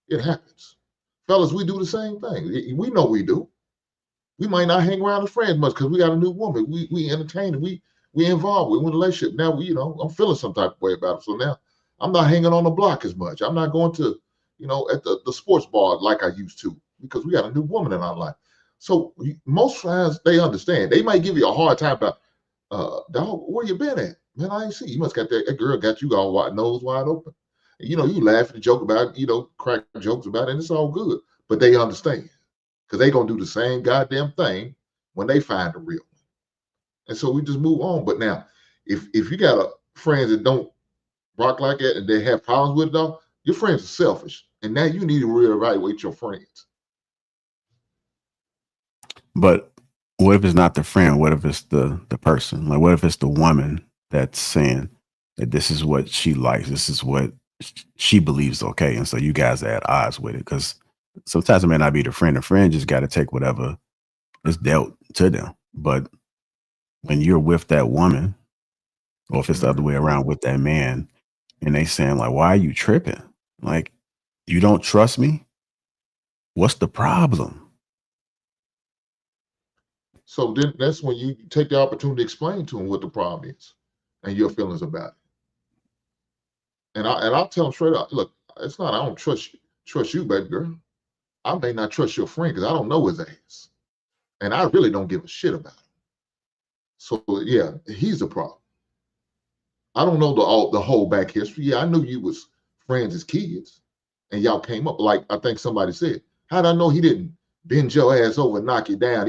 Speaker 2: it happens. Fellas, we do the same thing. We know we do. We might not hang around as friends much because we got a new woman. We entertain and we involved. We in a relationship. Now I'm feeling some type of way about it. So now I'm not hanging on the block as much. I'm not going to, at the sports bar like I used to because we got a new woman in our life. So most friends, they understand. They might give you a hard time about, dog, where you been at? Man, I ain't see. You must got that girl got you all nose wide open. You laugh and joke about it, crack jokes about it, and it's all good. But they understand because they gonna do the same goddamn thing when they find the real one. And so we just move on. But now, if you got friends that don't rock like that and they have problems with it, though, your friends are selfish, and now you need to reevaluate your friends.
Speaker 1: But what if it's not the friend? What if it's the person? Like, what if it's the woman that's saying that this is what she likes, this is what she believes okay, and so you guys are at odds with it? Because sometimes it may not be the friend. The friend just got to take whatever is dealt to them. But when you're with that woman, or if it's the other way around with that man, and they saying like, "Why are you tripping? Like, you don't trust me? What's the problem?"
Speaker 2: So then that's when you take the opportunity to explain to them what the problem is and your feelings about it. And I'll tell them straight up, look, it's not I don't trust you, baby girl. I may not trust your friend because I don't know his ass. And I really don't give a shit about him. So yeah, he's the problem. I don't know the whole back history. Yeah, I knew you was friends as kids and y'all came up. Like I think somebody said, how'd I know he didn't bend your ass over and knock you down?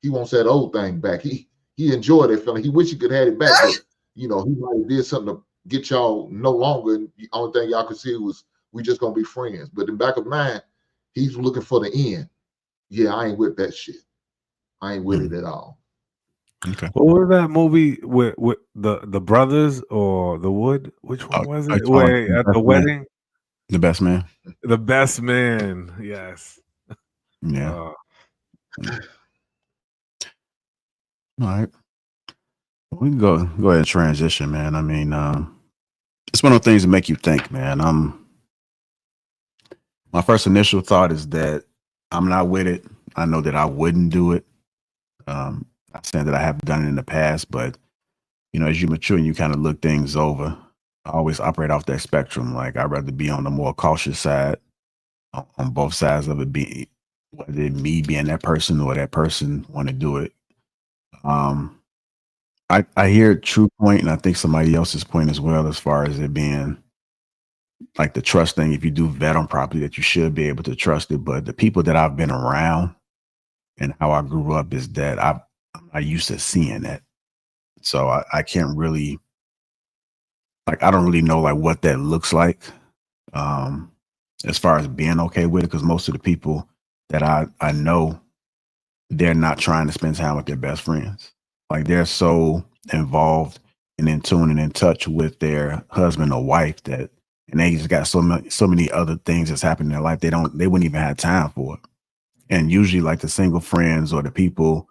Speaker 2: He wants that old thing back. He enjoyed that feeling. He wish he could have it back, but he might have did something to get y'all no longer. And the only thing y'all could see was we just gonna be friends. But in back of mind, he's looking for the end. Yeah, I ain't with that shit. I ain't with it at all.
Speaker 1: Okay.
Speaker 3: What was that movie with the brothers or the Wood? Which one was it? Where at the wedding?
Speaker 1: The Best Man.
Speaker 3: The Best Man. Yes.
Speaker 1: Yeah. All right. We can go ahead and transition, man. I mean, it's one of those things that make you think, man. My first initial thought is that I'm not with it. I know that I wouldn't do it. Not saying that I haven't done it in the past, but as you mature and you kind of look things over, I always operate off that spectrum. Like I'd rather be on the more cautious side, on both sides of it, being whether it me being that person or that person want to do it. I hear True point, and I think somebody else's point as well, as far as it being like the trust thing. If you do vet on property, that you should be able to trust it. But the people that I've been around and how I grew up is that I'm not used to seeing that. So I can't really, like, I don't really know like what that looks like as far as being okay with it. Because most of the people that I know they're not trying to spend time with their best friends. Like they're so involved and in tune and in touch with their husband or wife that, and they just got so many other things that's happening in their life. They wouldn't even have time for it. And usually like the single friends or the people,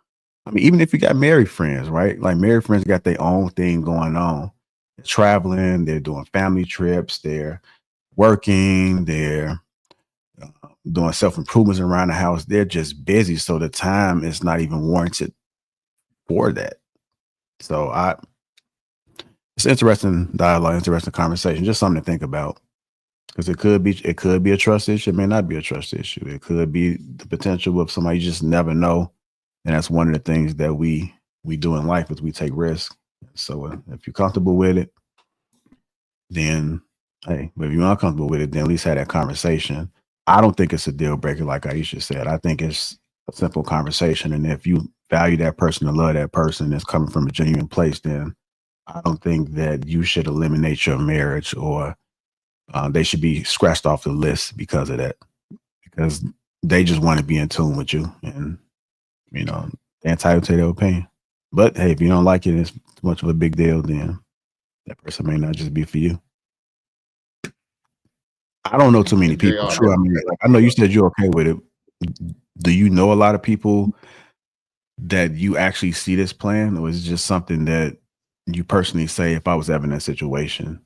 Speaker 1: I mean, even if you got married friends, right? Like married friends got their own thing going on. They're traveling, they're doing family trips, they're working, they're doing self improvements around the house. They're just busy, so the time is not even warranted for that. So it's interesting dialogue, interesting conversation, just something to think about. Because it could be a trust issue, it may not be a trust issue. It could be the potential of somebody you just never know. And that's one of the things that we do in life is we take risks. So if you're comfortable with it, then hey, but if you're uncomfortable with it, then at least have that conversation. I don't think it's a deal breaker, like Aisha said. I think it's a simple conversation. And if you value that person and love that person that's coming from a genuine place, then I don't think that you should eliminate your marriage or they should be scratched off the list because of that. Because they just want to be in tune with you. And, you know, they're entitled to their opinion. But hey, if you don't like it, it's too much of a big deal, then that person may not just be for you. I don't know too many
Speaker 2: And JR,
Speaker 1: people. True. I mean, like, I know you said you're okay with it. Do you know a lot of people that you actually see this plan, or is it just something that you personally say, if I was ever in that situation,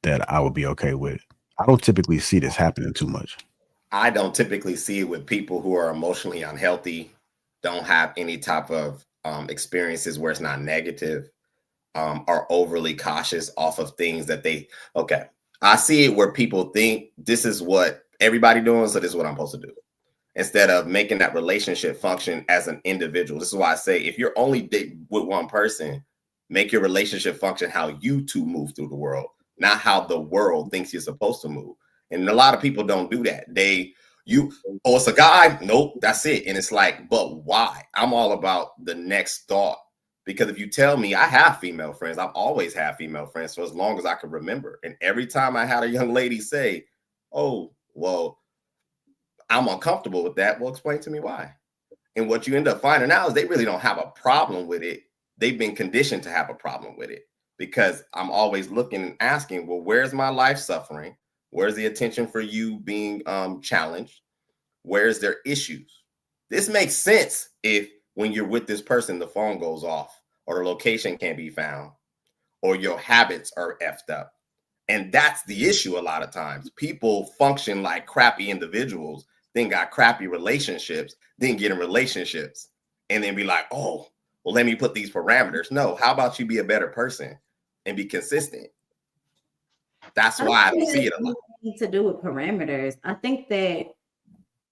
Speaker 1: that I would be okay with? I don't typically see this happening too much.
Speaker 7: I don't typically see it with people who are emotionally unhealthy, don't have any type of experiences where it's not negative, are overly cautious off of things that okay. I see it where people think this is what everybody doing, so this is what I'm supposed to do, instead of making that relationship function as an individual. This is why I say, if you're only dating with one person, make your relationship function how you two move through the world, not how the world thinks you're supposed to move. And a lot of people don't do that. It's a guy. Nope, that's it. And it's like, but why? I'm all about the next thought. Because if you tell me, I have female friends, I've always had female friends for as long as I can remember. And every time I had a young lady say, oh, well, I'm uncomfortable with that, well, explain to me why. And what you end up finding out is they really don't have a problem with it. They've been conditioned to have a problem with it, because I'm always looking and asking, well, where's my life suffering? Where's the attention for you being challenged? Where's their issues? This makes sense if when you're with this person, the phone goes off or the location can't be found or your habits are effed up. And that's the issue a lot of times. People function like crappy individuals, then got crappy relationships, then get in relationships, and then be like, oh, well, let me put these parameters. No, how about you be a better person and be consistent? That's why I don't see it a lot.
Speaker 5: To do with parameters. I think that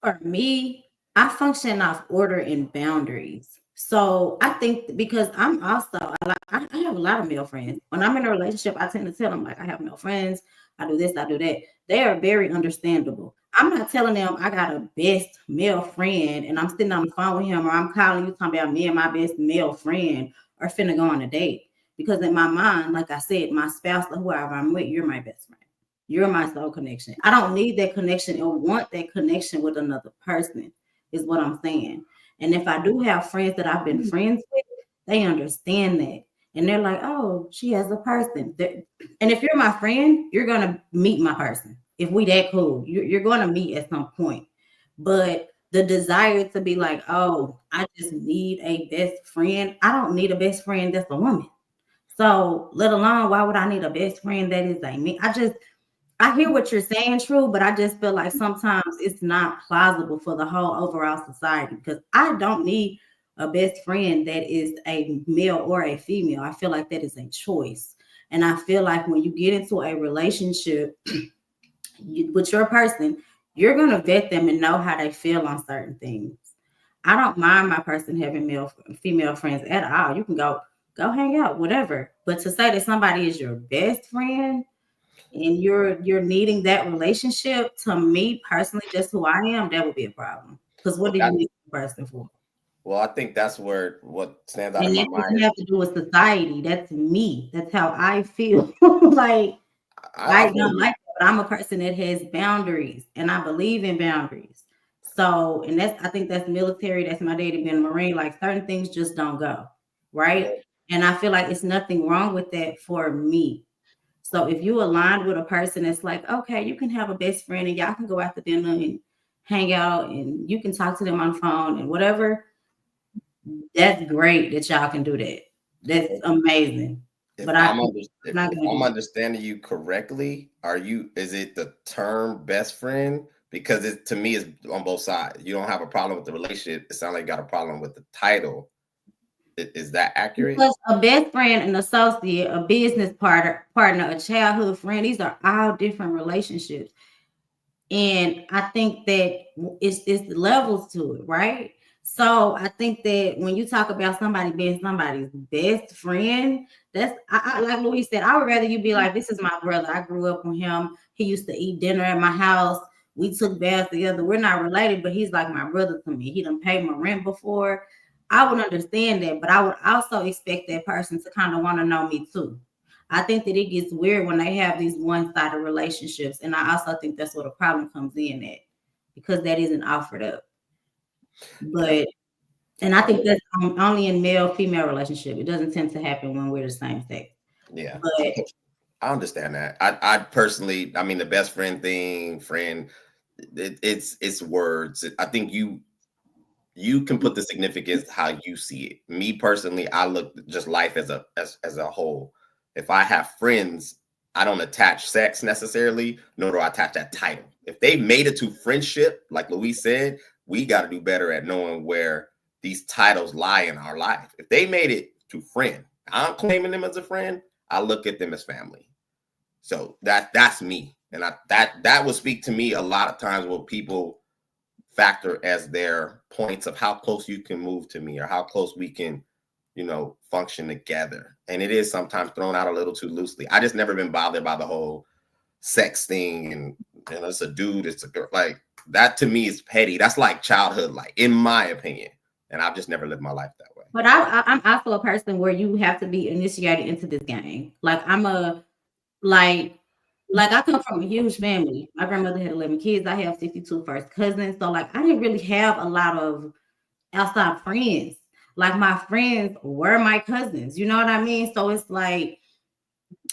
Speaker 5: for me, I function off order and boundaries. So I think because I'm also I have a lot of male friends. When I'm in a relationship, I tend to tell them, like, I have male friends, I do this, I do that. They are very understandable. I'm not telling them I got a best male friend and I'm sitting on the phone with him, or I'm calling you talking about me and my best male friend are finna go on a date. Because in my mind, like I said, my spouse or whoever I'm with, you're my best friend. You're my soul connection. I don't need that connection or want that connection with another person, is what I'm saying. And if I do have friends that I've been friends with, they understand that. And they're like, oh, she has a person. And if you're my friend, you're going to meet my person. If we that cool, you're going to meet at some point. But the desire to be like, oh, I just need a best friend. I don't need a best friend that's a woman. So let alone, why would I need a best friend that is a me? I hear what you're saying, True, but I just feel like sometimes it's not plausible for the whole overall society, because I don't need a best friend that is a male or a female. I feel like that is a choice. And I feel like when you get into a relationship with your person, you're going to vet them and know how they feel on certain things. I don't mind my person having female friends at all. You can go hang out, whatever. But to say that somebody is your best friend, and you're needing that relationship, to me personally, just who I am, that would be a problem. Because what do you need a person for?
Speaker 7: Well, I think that's where what stands out
Speaker 5: And
Speaker 7: in
Speaker 5: it
Speaker 7: my
Speaker 5: doesn't
Speaker 7: mind.
Speaker 5: have to do with society. That's me. That's how I feel. Like I don't like that, but I'm a person that has boundaries, and I believe in boundaries. So, and I think that's military. That's my daddy being a Marine. Like certain things just don't go right. And I feel like it's nothing wrong with that for me. So if you align with a person that's like, okay, you can have a best friend and y'all can go out to dinner and hang out and you can talk to them on the phone and whatever, that's great that y'all can do that. That's amazing.
Speaker 7: If
Speaker 5: But
Speaker 7: I'm,
Speaker 5: I'm not gonna do it.
Speaker 7: understanding you correctly, is it the term best friend? Because it to me is on both sides. You don't have a problem with the relationship. It sounds like you got a problem with the title. Is that accurate?
Speaker 5: Because a best friend, an associate, a business partner, a childhood friend, these are all different relationships. And I think that it's levels to it, right? So I think that when you talk about somebody being somebody's best friend, that's I like Louis said, I would rather you be like, this is my brother. I grew up with him. He used to eat dinner at my house. We took baths together. We're not related, but he's like my brother to me. He done paid my rent before. I would understand that, but I would also expect that person to kind of want to know me too. I think that it gets weird when they have these one-sided relationships. And I also think that's where the problem comes in at, because that isn't offered up. But, and I think that's only in male-female relationship. It doesn't tend to happen when we're the same sex.
Speaker 7: Yeah.
Speaker 5: But
Speaker 7: I understand that. I personally, I mean, the best friend thing, it's words. I think you can put the significance how you see it. Me personally, I look just life as a whole. If I have friends, I don't attach sex necessarily, nor do I attach that title. If they made it to friendship, like Louise said, we got to do better at knowing where these titles lie in our life. If they made it to friend, I'm claiming them as a friend. I look at them as family. So that's me, and that would speak to me a lot of times what people factor as their points of how close you can move to me or how close we can, function together. And it is sometimes thrown out a little too loosely. I just never been bothered by the whole sex thing and it's a dude, it's a girl. Like that to me is petty. That's like childhood, like in my opinion. And I've just never lived my life that way.
Speaker 5: But I'm also a person where you have to be initiated into this game. Like like I come from a huge family. My grandmother had 11 kids. I have 62 first cousins. So like I didn't really have a lot of outside friends. Like my friends were my cousins. You know what I mean? So it's like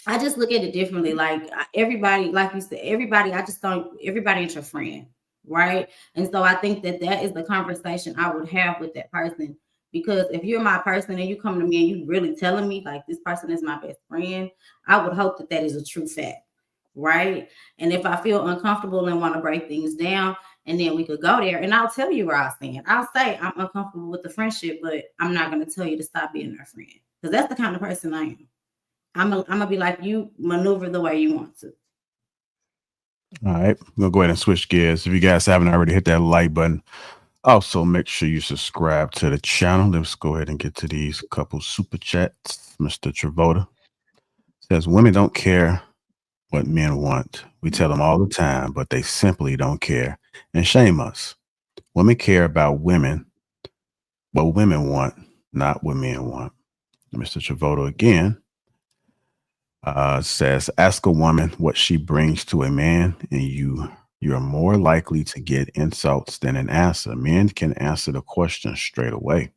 Speaker 5: I just look at it differently. Like everybody, like you said, everybody ain't your friend, right? And so I think that is the conversation I would have with that person. Because if you're my person and you come to me and you really telling me like this person is my best friend, I would hope that is a true fact, right? And if I feel uncomfortable and want to break things down, and then we could go there, and I'll tell you where I stand. I'll say I'm uncomfortable with the friendship, but I'm not going to tell you to stop being our friend, because that's the kind of person I am. I'm gonna be like, you maneuver the way you want to.
Speaker 1: All right, we'll go ahead and switch gears. If you guys haven't already, hit that like button. Also, make sure you subscribe to the channel. Let's go ahead and get to these couple super chats. Mr. Travolta says, women don't care what men want. We tell them all the time, but they simply don't care and shame us. Women care about women, what women want, not what men want. Mr. Travolta again says, ask a woman what she brings to a man, and you're more likely to get insults than an answer. Men can answer the question straight away.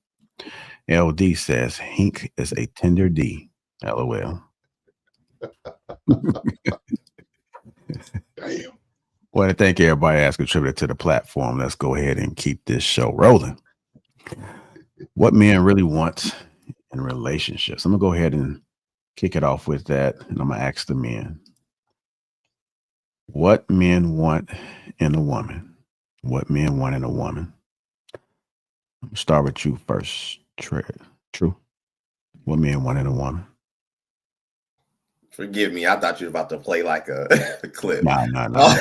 Speaker 1: LD says, Hink is a tender D. LOL.
Speaker 2: Damn.
Speaker 1: Well, I thank everybody that's contributed to the platform. Let's go ahead and keep this show rolling. What men really want in relationships. I'm going to go ahead and kick it off with that, and I'm going to ask the men. What men want in a woman? What men want in a woman? I'm going to start with you first, True. What men want in a woman?
Speaker 7: Forgive me. I thought you were about to play like a clip.
Speaker 1: No.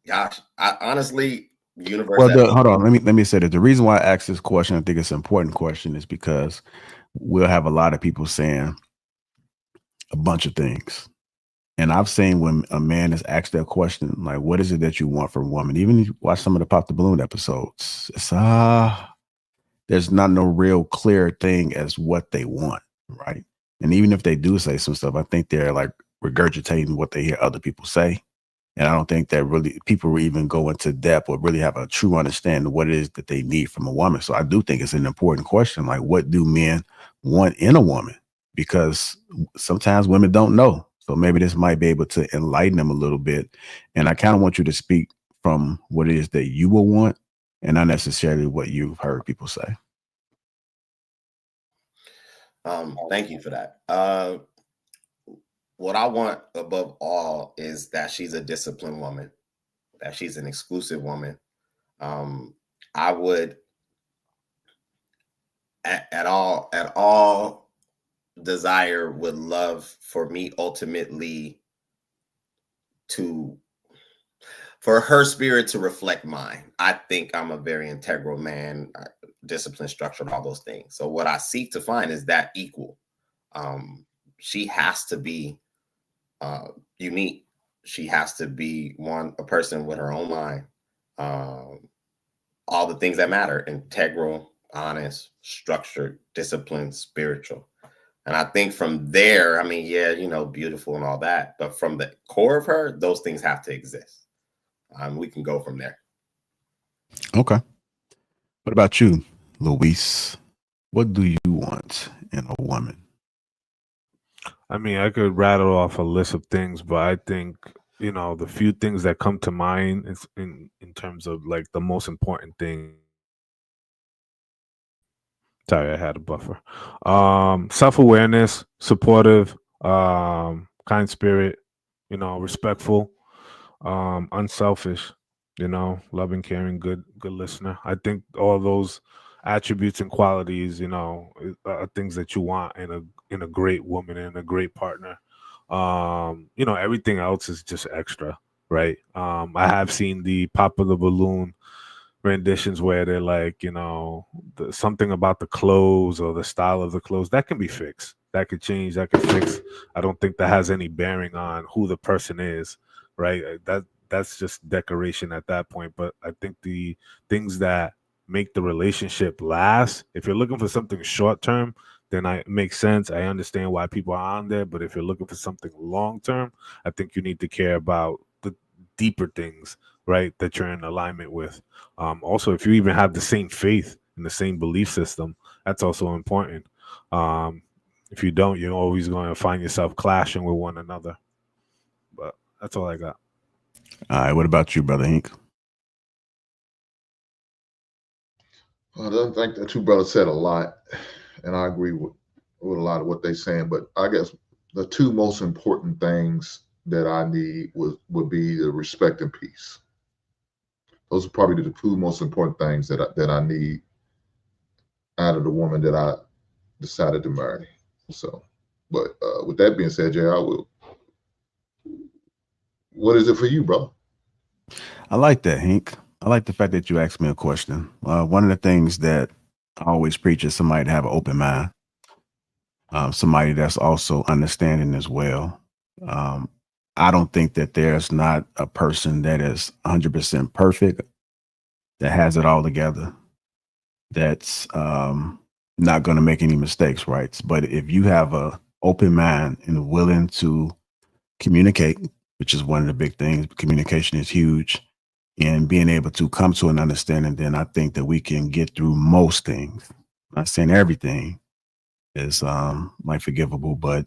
Speaker 7: Gosh, I honestly, universe.
Speaker 1: Well, hold on. Let me say that the reason why I asked this question, I think it's an important question, is because we'll have a lot of people saying a bunch of things. And I've seen when a man is asked that question, like, what is it that you want from a woman? Even if you watch some of the Pop the Balloon episodes, it's there's not no real clear thing as what they want, right? And even if they do say some stuff, I think they're like regurgitating what they hear other people say. And I don't think that really people will even go into depth or really have a true understanding of what it is that they need from a woman. So I do think it's an important question. Like, what do men want in a woman? Because sometimes women don't know. So maybe this might be able to enlighten them a little bit. And I kind of want you to speak from what it is that you will want and not necessarily what you've heard people say.
Speaker 7: Thank you for that. What I want above all is that she's a disciplined woman, that she's an exclusive woman. I would at all desire would love for me ultimately for her spirit to reflect mine. I think I'm a very integral man, discipline, structured, all those things. So what I seek to find is that equal. She has to be unique. She has to be a person with her own mind. All the things that matter: integral, honest, structured, disciplined, spiritual. And I think from there, I mean, yeah, beautiful and all that, but from the core of her, those things have to exist. We can go from there.
Speaker 1: Okay. What about you, Luis? What do you want in a woman?
Speaker 3: I mean, I could rattle off a list of things, but I think, the few things that come to mind is in terms of like the most important thing. Sorry, I had a buffer. Self-awareness, supportive, kind spirit, respectful, unselfish, loving, caring, good listener. I think all those attributes and qualities, are things that you want in a great woman and a great partner. Everything else is just extra, right? I have seen the pop of the balloon renditions where they're like, something about the clothes or the style of the clothes that can be fixed, that could change, that could fix. I don't think that has any bearing on who the person is, right? That's just decoration at that point. But I think the things that make the relationship last, if you're looking for something short term, then it makes sense. I understand why people are on there. But if you're looking for something long term, I think you need to care about the deeper things, right, that you're in alignment with. Also, if you even have the same faith and the same belief system, that's also important. If you don't, you're always going to find yourself clashing with one another. But that's all I got.
Speaker 1: All right. What about you, Brother Hink?
Speaker 2: I don't think the two brothers said a lot, and I agree with a lot of what they're saying. But I guess the two most important things that I need would be the respect and peace. Those are probably the two most important things that I need out of the woman that I decided to marry. So, but with that being said, JR, what is it for you, bro?
Speaker 1: I like that, Hink. I like the fact that you asked me a question. One of the things that I always preach is somebody to have an open mind, somebody that's also understanding as well. I don't think that there's not a person that is 100% perfect, that has it all together, that's not going to make any mistakes, right? But if you have a open mind and willing to communicate, which is one of the big things, communication is huge, and being able to come to an understanding, then I think that we can get through most things. I'm not saying everything is like forgivable, but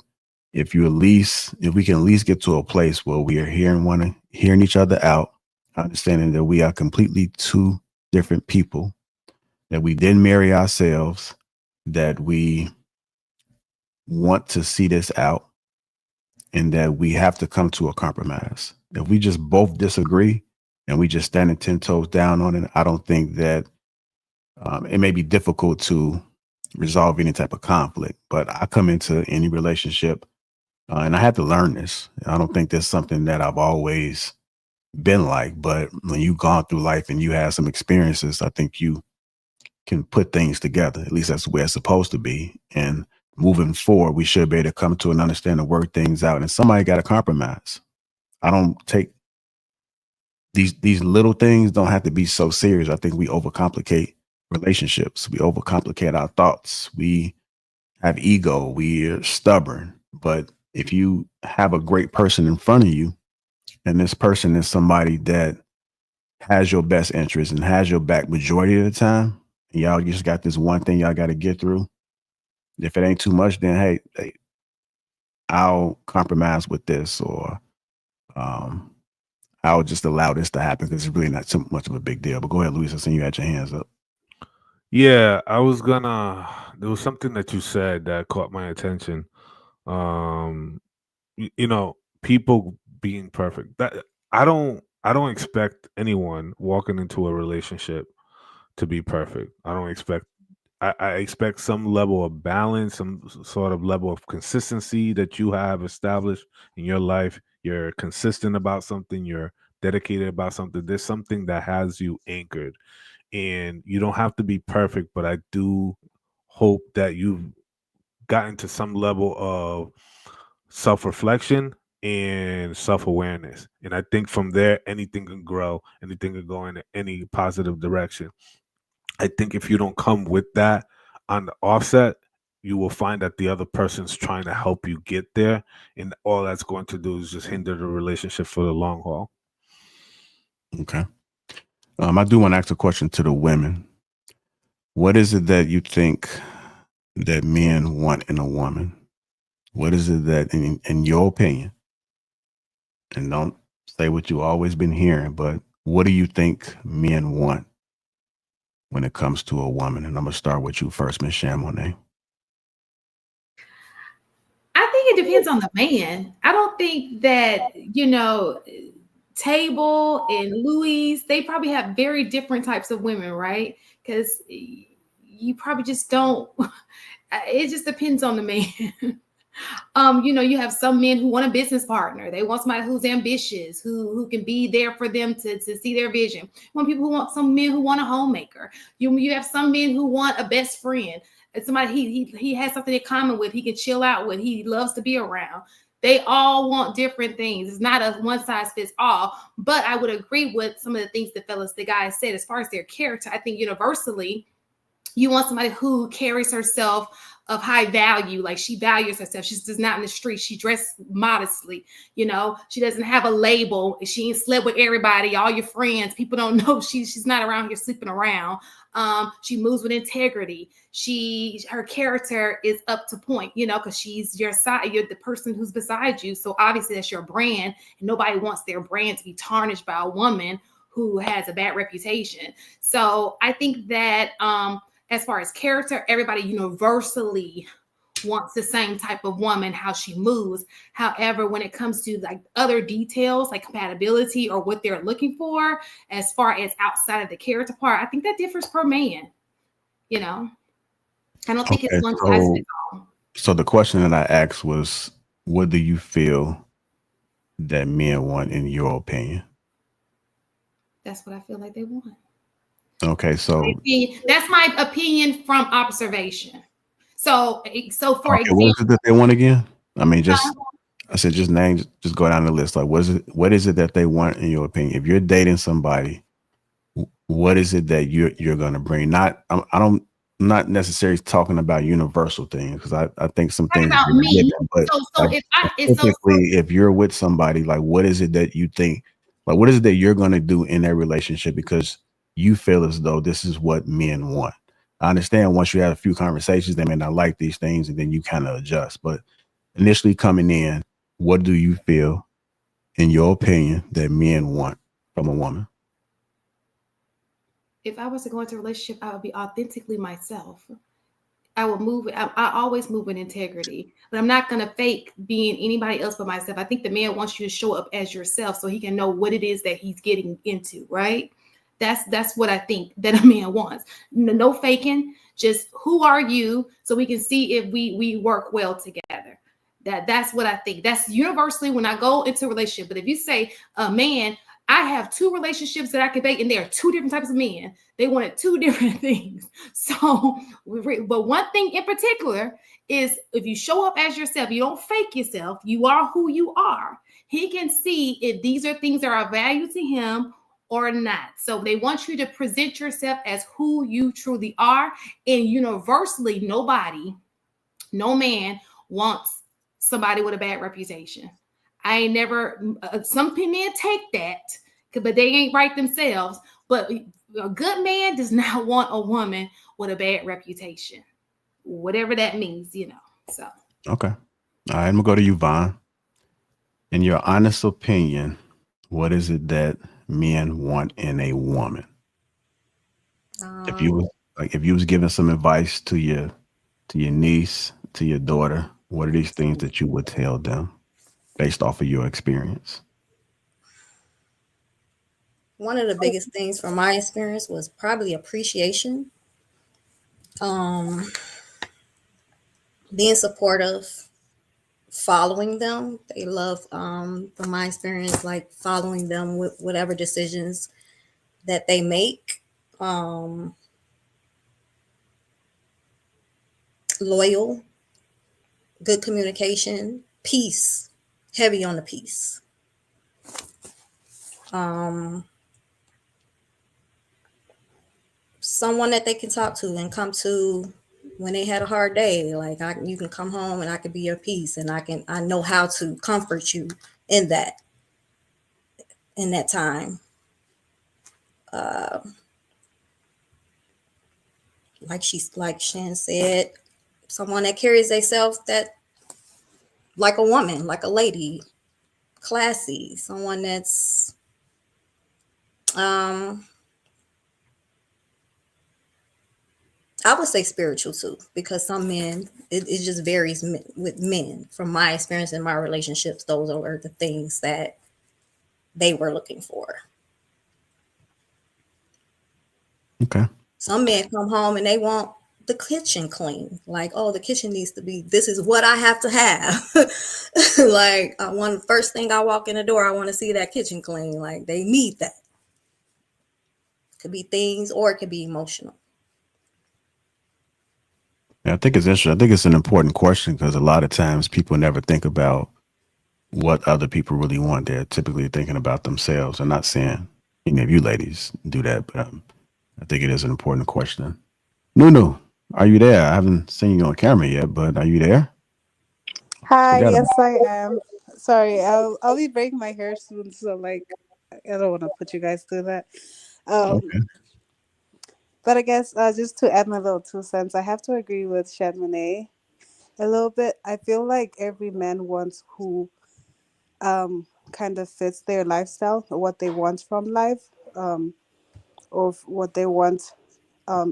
Speaker 1: if we can at least get to a place where we are hearing each other out, understanding that we are completely two different people, that we didn't marry ourselves, that we want to see this out, and that we have to come to a compromise. If we just both disagree and we just standing 10 toes down on it, I don't think that it may be difficult to resolve any type of conflict. But I come into any relationship and I had to learn this. I don't think that's something that I've always been like, but when you've gone through life and you have some experiences, I think you can put things together. At least that's the way it's supposed to be. And moving forward, we should be able to come to an understanding, work things out, and somebody got to compromise. I don't take these little things don't have to be so serious. I think we overcomplicate relationships. We overcomplicate our thoughts. We have ego. We're stubborn. But if you have a great person in front of you and this person is somebody that has your best interest and has your back majority of the time, and y'all just got this one thing y'all got to get through. If it ain't too much, then hey, I'll compromise with this, or um, I'll just allow this to happen because it's really not too much of a big deal. But go ahead, Luis. I see you had your hands up.
Speaker 3: Yeah, I was gonna. There was something that you said that caught my attention. Um, people being perfect. That I don't expect anyone walking into a relationship to be perfect. I don't expect. I expect some level of balance, some sort of level of consistency that you have established in your life. You're consistent about something. You're dedicated about something. There's something that has you anchored, and you don't have to be perfect. But I do hope that you've gotten to some level of self-reflection and self-awareness, and I think from there anything can grow, anything can go in any positive direction. I think if you don't come with that on the offset, you will find that the other person's trying to help you get there, and all that's going to do is just hinder the relationship for the long haul.
Speaker 1: Okay. I do want to ask a question to the women. What is it that you think that men want in a woman? What is it that, in your opinion, and don't say what you always been hearing, but what do you think men want when it comes to a woman? And I'm gonna start with you first, Miss Chamonix.
Speaker 6: I think it depends on the man. I don't think that, Table and Louise, they probably have very different types of women, right? Because you probably just don't, it just depends on the man. You have some men who want a business partner. They want somebody who's ambitious, who can be there for them to see their vision. Some men who want a homemaker. You have some men who want a best friend. It's somebody he has something in common with, he can chill out with, he loves to be around. They all want different things. It's not a one size fits all. But I would agree with some of the things the guys said as far as their character. I think universally, you want somebody who carries herself of high value, like she values herself. She's just not in the street. She dressed modestly, she doesn't have a label. She ain't slept with everybody, all your friends. People don't know she's not around here sleeping around. She moves with integrity. Her character is up to point, because she's your side, you're the person who's beside you. So obviously that's your brand, and nobody wants their brand to be tarnished by a woman who has a bad reputation. So I think that as far as character, everybody universally wants the same type of woman, how she moves. However, when it comes to like other details, like compatibility or what they're looking for, as far as outside of the character part, I think that differs per man. I don't think it's one size fits all.
Speaker 1: So the question that I asked was, what do you feel that men want in your opinion?
Speaker 6: That's what I feel like they want.
Speaker 1: Okay, so
Speaker 6: that's my opinion from observation. So for example,
Speaker 1: what is it that they want again? I mean, just name, just go down the list. Like, what is it that they want in your opinion? If you're dating somebody, what is it that you're gonna bring? I'm not necessarily talking about universal things, because I think some things
Speaker 6: about me.
Speaker 1: Given, but if you're with somebody, like, what is it that you think? Like, what is it that you're gonna do in that relationship because you feel as though this is what men want? I understand once you have a few conversations, they may not like these things, and then you kind of adjust. But initially coming in, what do you feel, in your opinion, that men want from a woman?
Speaker 6: If I was to go into a relationship, I would be authentically myself. I would move. I always move with integrity, but I'm not going to fake being anybody else but myself. I think the man wants you to show up as yourself so he can know what it is that he's getting into, right? That's what I think that a man wants. No faking, just who are you, so we can see if we work well together. That's what I think. That's universally when I go into a relationship. But if you say a man, I have two relationships that I can date, and there are two different types of men. They wanted two different things. So, but one thing in particular is if you show up as yourself, you don't fake yourself, you are who you are. He can see if these are things that are of value to him or not. So they want you to present yourself as who you truly are. And universally, no man wants somebody with a bad reputation. I ain't never. Some men take that, but they ain't right themselves. But a good man does not want a woman with a bad reputation, whatever that means, So
Speaker 1: Okay. All right, I'm gonna go to you, Vaughn. In your honest opinion, what is it that men want in a woman? If you
Speaker 4: Um,
Speaker 1: was if you was giving some advice to your niece, to your daughter, what are these things that you would tell them based off of your experience?
Speaker 4: one of the biggest things from my experience was probably appreciation, um, being supportive, following them. They love, from my experience, like following them with whatever decisions that they make. Um, Loyal, good communication, peace, heavy on the peace. Um, Someone that they can talk to and come to when they had a hard day. Like you can come home and I could be your peace, and I know how to comfort you in that time. Uh, like Shan said, someone that carries themselves that like a woman, like a lady, classy, someone that's um I would say spiritual too, because some men, it just varies with men. From my experience in my relationships, those are the things that they were looking for.
Speaker 1: Okay.
Speaker 4: Some men come home and they want the kitchen clean. Like, oh, the kitchen needs to be, this is what I have to have. Like, I want, first thing I walk in the door, I want to see that kitchen clean. Like, they need that. Could be things or it could be emotional.
Speaker 1: Yeah, I think it's interesting. I think it's an important question because a lot of times people never think about what other people really want. They're typically thinking about themselves. I'm not saying any of you ladies do that, but I think it is an important question. Nunu, are you there? I haven't seen you on camera yet, but are you there?
Speaker 11: Hi,
Speaker 1: Forgot
Speaker 11: yes
Speaker 1: about.
Speaker 11: I am. Sorry, I'll be breaking my hair soon, so like I don't want to put you guys through that. Um,
Speaker 1: Okay.
Speaker 11: but I guess just to add my little 2 cents, I have to agree with Shadmane a little bit. I feel like every man wants who kind of fits their lifestyle or what they want from life, or what they want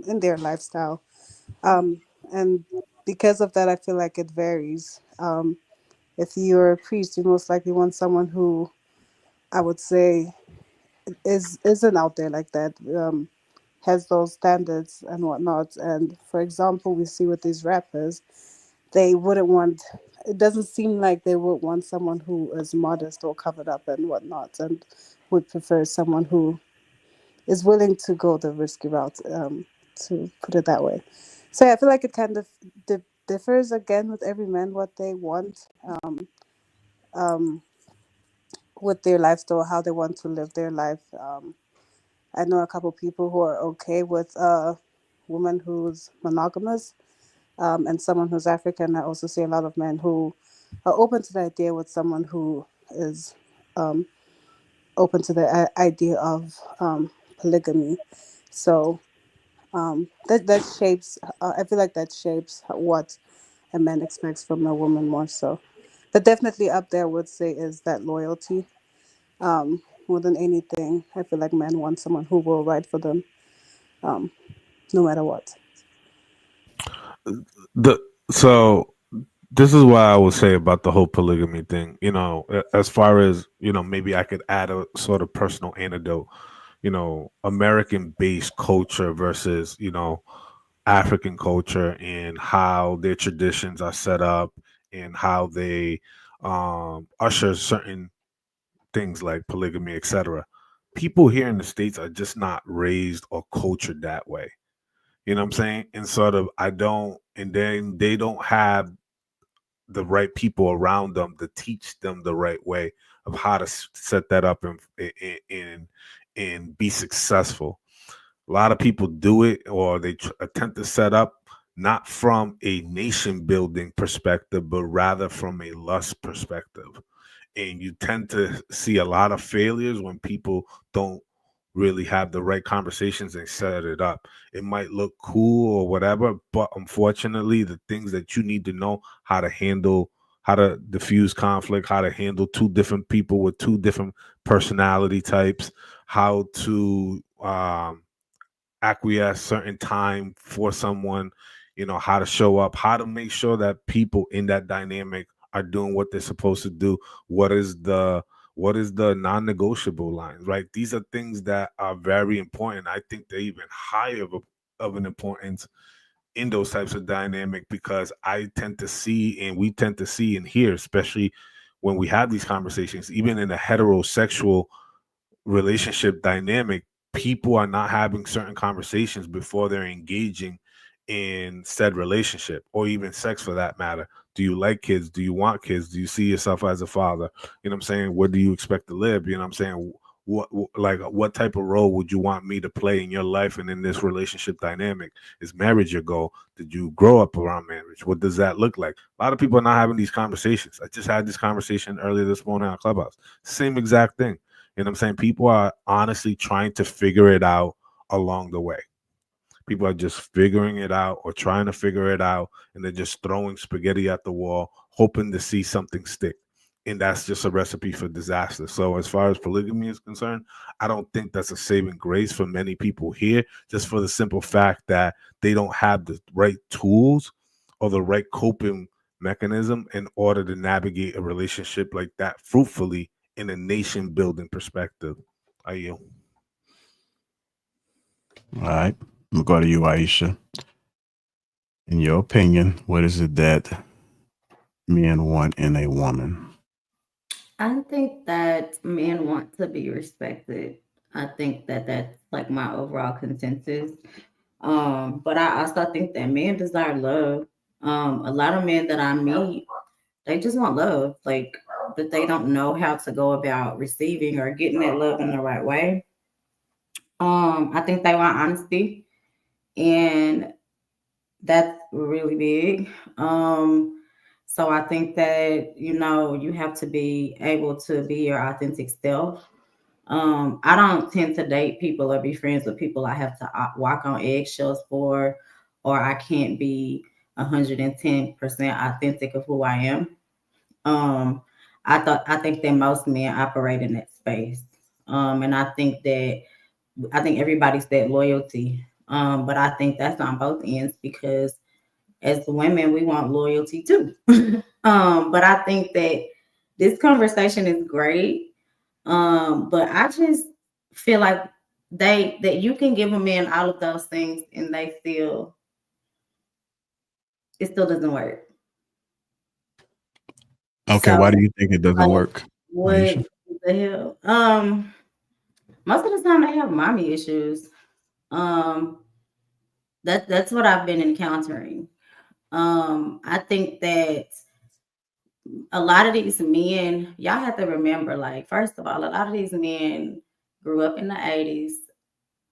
Speaker 11: in their lifestyle. Um, and because of that, I feel like it varies. If you're a priest, you most likely want someone who I would say isn't out there like that, has those standards and whatnot. And for example, we see with these rappers, they wouldn't want. It doesn't seem like they would want someone who is modest or covered up and whatnot, and would prefer someone who is willing to go the risky route. To put it that way. So yeah, I feel like it kind of differs again with every man what they want. Um, with their lifestyle, how they want to live their life. I know a couple people who are okay with a woman who's monogamous, and someone who's African. I also see a lot of men who are open to the idea with someone who is um, open to the idea of polygamy. So that shapes. I feel like that shapes what a man expects from a woman more so. But definitely up there, I would say is that loyalty. More than anything, I feel like men want someone who will ride for them, um, no matter what.
Speaker 3: The so this is what I would say about the whole polygamy thing. As far as maybe I could add a sort of personal anecdote. American based culture versus African culture and how their traditions are set up and how they usher certain things like polygamy, etc. People here in the States are just not raised or cultured that way. You know what I'm saying? And sort of I don't and then they don't have the right people around them to teach them the right way of how to set that up and be successful. A lot of people do it or they attempt to set up not from a nation building perspective, but rather from a lust perspective. And you tend to see a lot of failures when people don't really have the right conversations and set it up. It might look cool or whatever, but unfortunately, the things that you need to know how to handle, how to diffuse conflict, how to handle two different people with two different personality types, how to acquiesce certain time for someone, how to show up, how to make sure that people in that dynamic are doing what they're supposed to do. What is the non-negotiable lines, right? These are things that are very important. I think they're even higher of an importance in those types of dynamic, because I tend to see, and we tend to see and hear, especially when we have these conversations, even in a heterosexual relationship dynamic, people are not having certain conversations before they're engaging in said relationship, or even sex for that matter. Do you like kids? Do you want kids? Do you see yourself as a father? You know what I'm saying? Where do you expect to live? You know what I'm saying? What type of role would you want me to play in your life and in this relationship dynamic? Is marriage your goal? Did you grow up around marriage? What does that look like? A lot of people are not having these conversations. I just had this conversation earlier this morning on Clubhouse. Same exact thing. You know what I'm saying? People are honestly trying to figure it out along the way. People are just figuring it out or trying to figure it out, and they're just throwing spaghetti at the wall, hoping to see something stick. And that's just a recipe for disaster. So, as far as polygamy is concerned, I don't think that's a saving grace for many people here, just for the simple fact that they don't have the right tools or the right coping mechanism in order to navigate a relationship like that fruitfully in a nation building perspective. Are you?
Speaker 1: All right. I'm going to go to you, Aisha. In your opinion, what is it that men want in a woman?
Speaker 5: I think that men want to be respected. I think that that's like my overall consensus. But I also think that men desire love. A lot of men that I meet, they just want love, like, but they don't know how to go about receiving or getting that love in the right way. I think they want honesty, and that's really big. So I think that you have to be able to be your authentic self. I don't tend to date people or be friends with people I have to walk on eggshells for, or I can't be 110% authentic of who I am. Um, I think that most men operate in that space, and I think everybody's that loyalty. But I think that's on both ends, because as women, we want loyalty too. But I think that this conversation is great. But I just feel like that you can give a man all of those things and it still doesn't work.
Speaker 1: Okay,
Speaker 5: So
Speaker 1: why do you think it doesn't
Speaker 5: like,
Speaker 1: work,
Speaker 5: what
Speaker 1: Aisha?
Speaker 5: the hell? Most of the time they have mommy issues. Um, that's what I've been encountering. I think that a lot of these men, y'all have to remember, like, first of all, a lot of these men grew up in the 80s,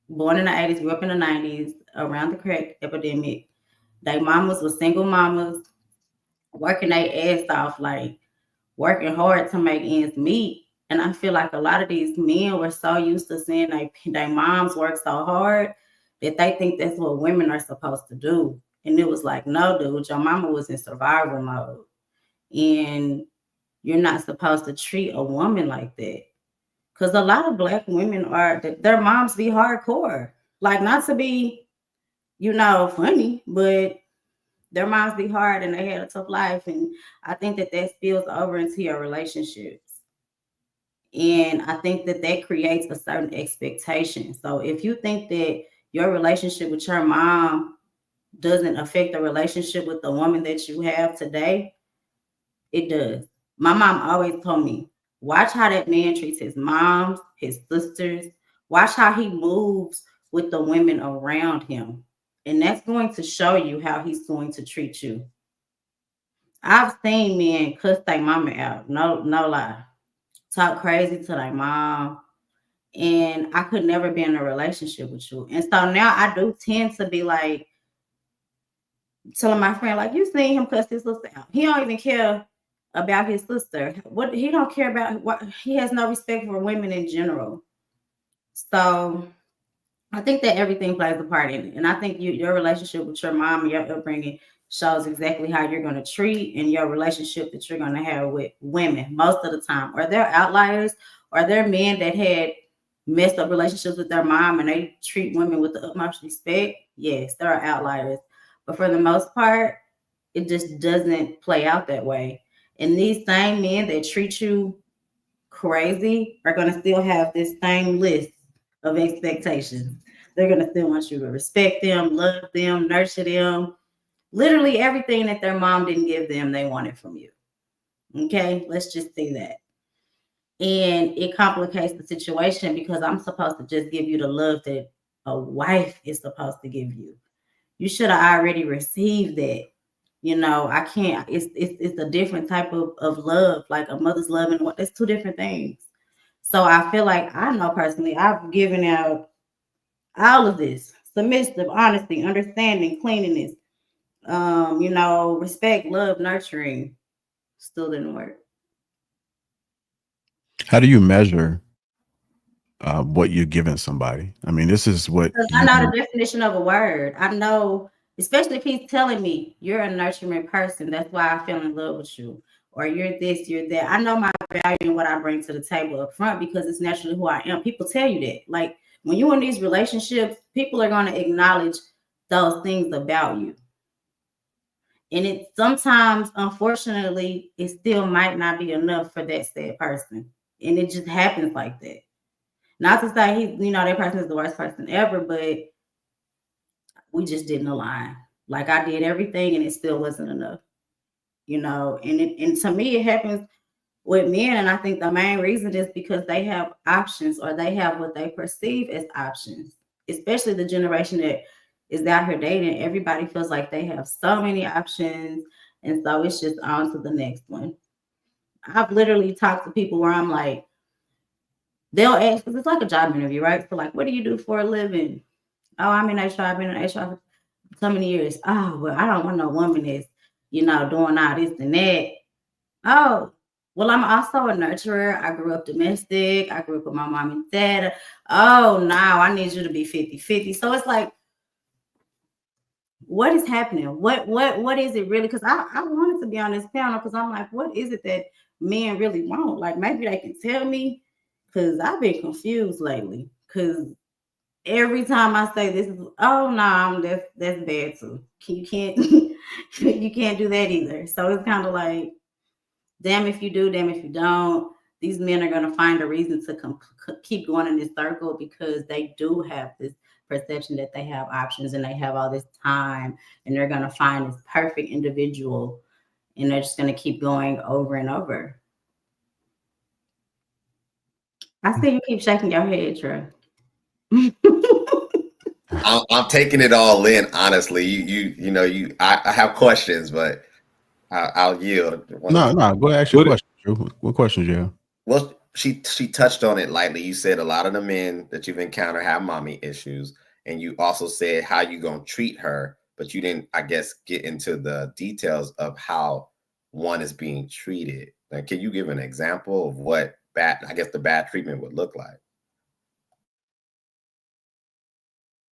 Speaker 5: born in the 80s, grew up in the 90s, around the crack epidemic. They mamas were single mamas, working their ass off, like working hard to make ends meet. And I feel like a lot of these men were so used to seeing their moms work so hard that they think that's what women are supposed to do. And it was like, no, dude, your mama was in survival mode. And you're not supposed to treat a woman like that. Because a lot of Black women their moms be hardcore. Like, not to be, funny, but their moms be hard and they had a tough life. And I think that spills over into your relationships. And I think that creates a certain expectation. So if you think that your relationship with your mom doesn't affect the relationship with the woman that you have today, it does. My mom always told me, watch how that man treats his moms, his sisters. Watch how he moves with the women around him. And that's going to show you how he's going to treat you. I've seen men cuss their mama out. No, no lie. Talk crazy to their mom. And I could never be in a relationship with you. And so now I do tend to be like, telling my friend, like, you seen him cuss his sister out. He don't even care about his sister. What he don't care about, what he has no respect for women in general. So I think that everything plays a part in it. And I think your relationship with your mom and your upbringing shows exactly how you're going to treat in your relationship that you're going to have with women most of the time. Are there outliers? Are there men that had messed up relationships with their mom and they treat women with the utmost respect? Yes, there are outliers. But for the most part, it just doesn't play out that way. And these same men that treat you crazy are going to still have this same list of expectations. They're going to still want you to respect them, love them, nurture them. Literally everything that their mom didn't give them, they wanted from you. Okay, let's just say that. And it complicates the situation because I'm supposed to just give you the love that a wife is supposed to give you. You should have already received that. You know, I can't, it's a different type of love, like a mother's love, and what, it's two different things. So I feel like, I know personally, I've given out all of this: submissive, honesty, understanding, cleanliness, you know, respect, love, nurturing. Still didn't work.
Speaker 1: How do you measure what you're giving somebody? I mean, this is what
Speaker 5: Because I know the definition of a word. I know, especially if he's telling me you're a nurturing person, that's why I fell in love with you, or you're this, you're that. I know my value and what I bring to the table up front because it's naturally who I am. People tell you that. Like when you're in these relationships, people are going to acknowledge those things about you. And it sometimes, unfortunately, it still might not be enough for that said person. And it just happens like that. Not to say he, you know, that person is the worst person ever, but we just didn't align. Like I did everything and it still wasn't enough, you know. And to me, it happens with men. And I think the main reason is because they have options, or they have what they perceive as options, especially the generation that is out here dating. Everybody feels like they have so many options. And so it's just on to the next one. I've literally talked to people where I'm like, they'll ask, because it's like a job interview, right? So like, what do you do for a living? Oh, I'm in HR. I've been in HR for so many years. Oh, well, I don't want no woman that's, you know, doing all this and that. Oh, well, I'm also a nurturer. I grew up domestic. I grew up with my mom and dad. Oh, now I need you to be 50-50. So it's like, what is happening? What is it really? Because I wanted to be on this panel because I'm like, what is it that men really want? Like maybe they can tell me, because I've been confused lately. Because every time I say this is, oh no, that's bad too. You can't you can't do that either. So it's kind of like, damn if you do, damn if you don't. These men are going to find a reason to keep going in this circle because they do have this perception that they have options and they have all this time, and they're going to find this perfect individual, and they're just going to keep going over and over. I see you keep shaking your head, Trey.
Speaker 7: I'm taking it all in, honestly. I have questions, but I'll yield.
Speaker 1: No, go ahead, ask your question, Drew. What questions you have?
Speaker 7: Well, she touched on it lightly. You said a lot of the men that you've encountered have mommy issues, and you also said how you gonna treat her, but you didn't, I guess, get into the details of how one is being treated. Like, can you give an example of what the bad treatment would look like?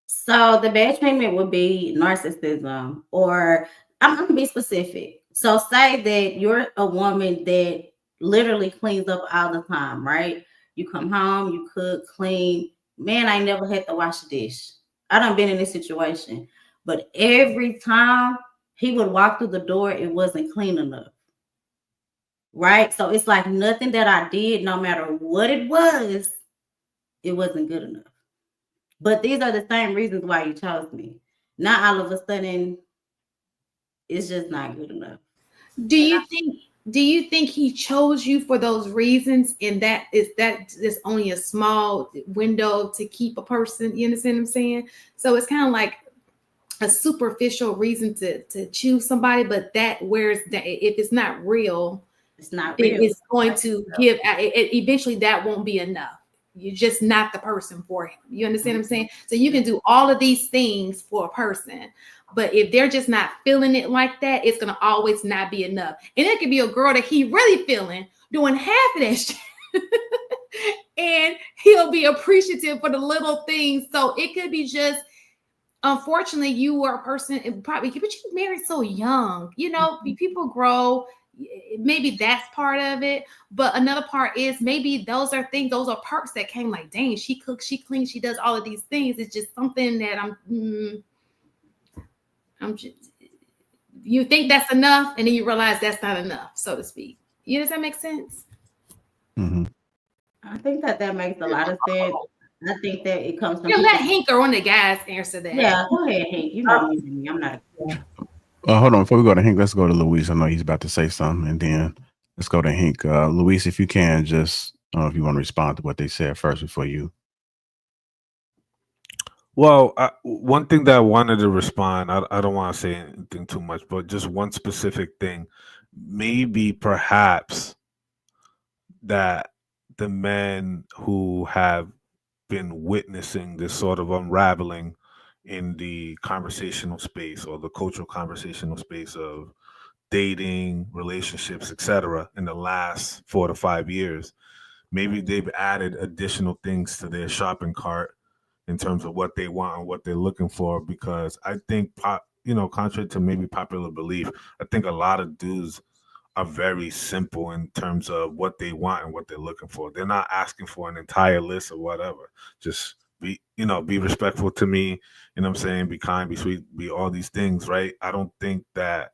Speaker 5: So the bad treatment would be narcissism, or I'm going to be specific. So say that you're a woman that literally cleans up all the time, right? You come home, you cook, clean. Man, I never had to wash a dish. I done been in this situation. But every time he would walk through the door, it wasn't clean enough. Right? So it's like nothing that I did, no matter what it wasn't good enough. But these are the same reasons why you chose me. Not all of a sudden, it's just not good enough.
Speaker 6: Do you think he chose you for those reasons, and that is only a small window to keep a person? You understand what I'm saying? So it's kind of like a superficial reason to choose somebody, but that wears that if it's not real,
Speaker 5: it's not real.
Speaker 6: It's going to give eventually that won't be enough. You're just not the person for him. You understand what I'm saying? So you can do all of these things for a person, But if they're just not feeling it like that, it's gonna always not be enough. And it could be a girl that he really feeling doing half of that shit. And he'll be appreciative for the little things. So it could be just, unfortunately, you were a person, probably, but you married so young. You know, people grow. Maybe that's part of it. But another part is maybe those are perks that came like, dang, she cooks, she cleans, she does all of these things. It's just something that I'm just, you think that's enough, and then you realize that's not enough, so to speak. Does that make sense?
Speaker 1: Mm-hmm.
Speaker 5: I think that makes a lot of sense. I think that it comes from
Speaker 6: let Hank or one of the guys answer that.
Speaker 5: Yeah, go ahead, Hank. You know me. I'm not.
Speaker 1: Hold on, before we go to Hank, let's go to Luis. I know he's about to say something, and then let's go to Hank. Luis, if you can, just I don't know if you want to respond to what they said first before you.
Speaker 3: Well, one thing that I wanted to respond, I don't want to say anything too much, but just one specific thing. Maybe perhaps that the men who have been witnessing this sort of unraveling in the conversational space or the cultural conversational space of dating, relationships, etc., in the last 4 to 5 years, maybe they've added additional things to their shopping cart in terms of what they want and what they're looking for. Because I think, contrary to maybe popular belief, I think a lot of dudes are very simple in terms of what they want and what they're looking for. They're not asking for an entire list or whatever. Just be respectful to me, you know what I'm saying? Be kind, be sweet, be all these things, right? I don't think that,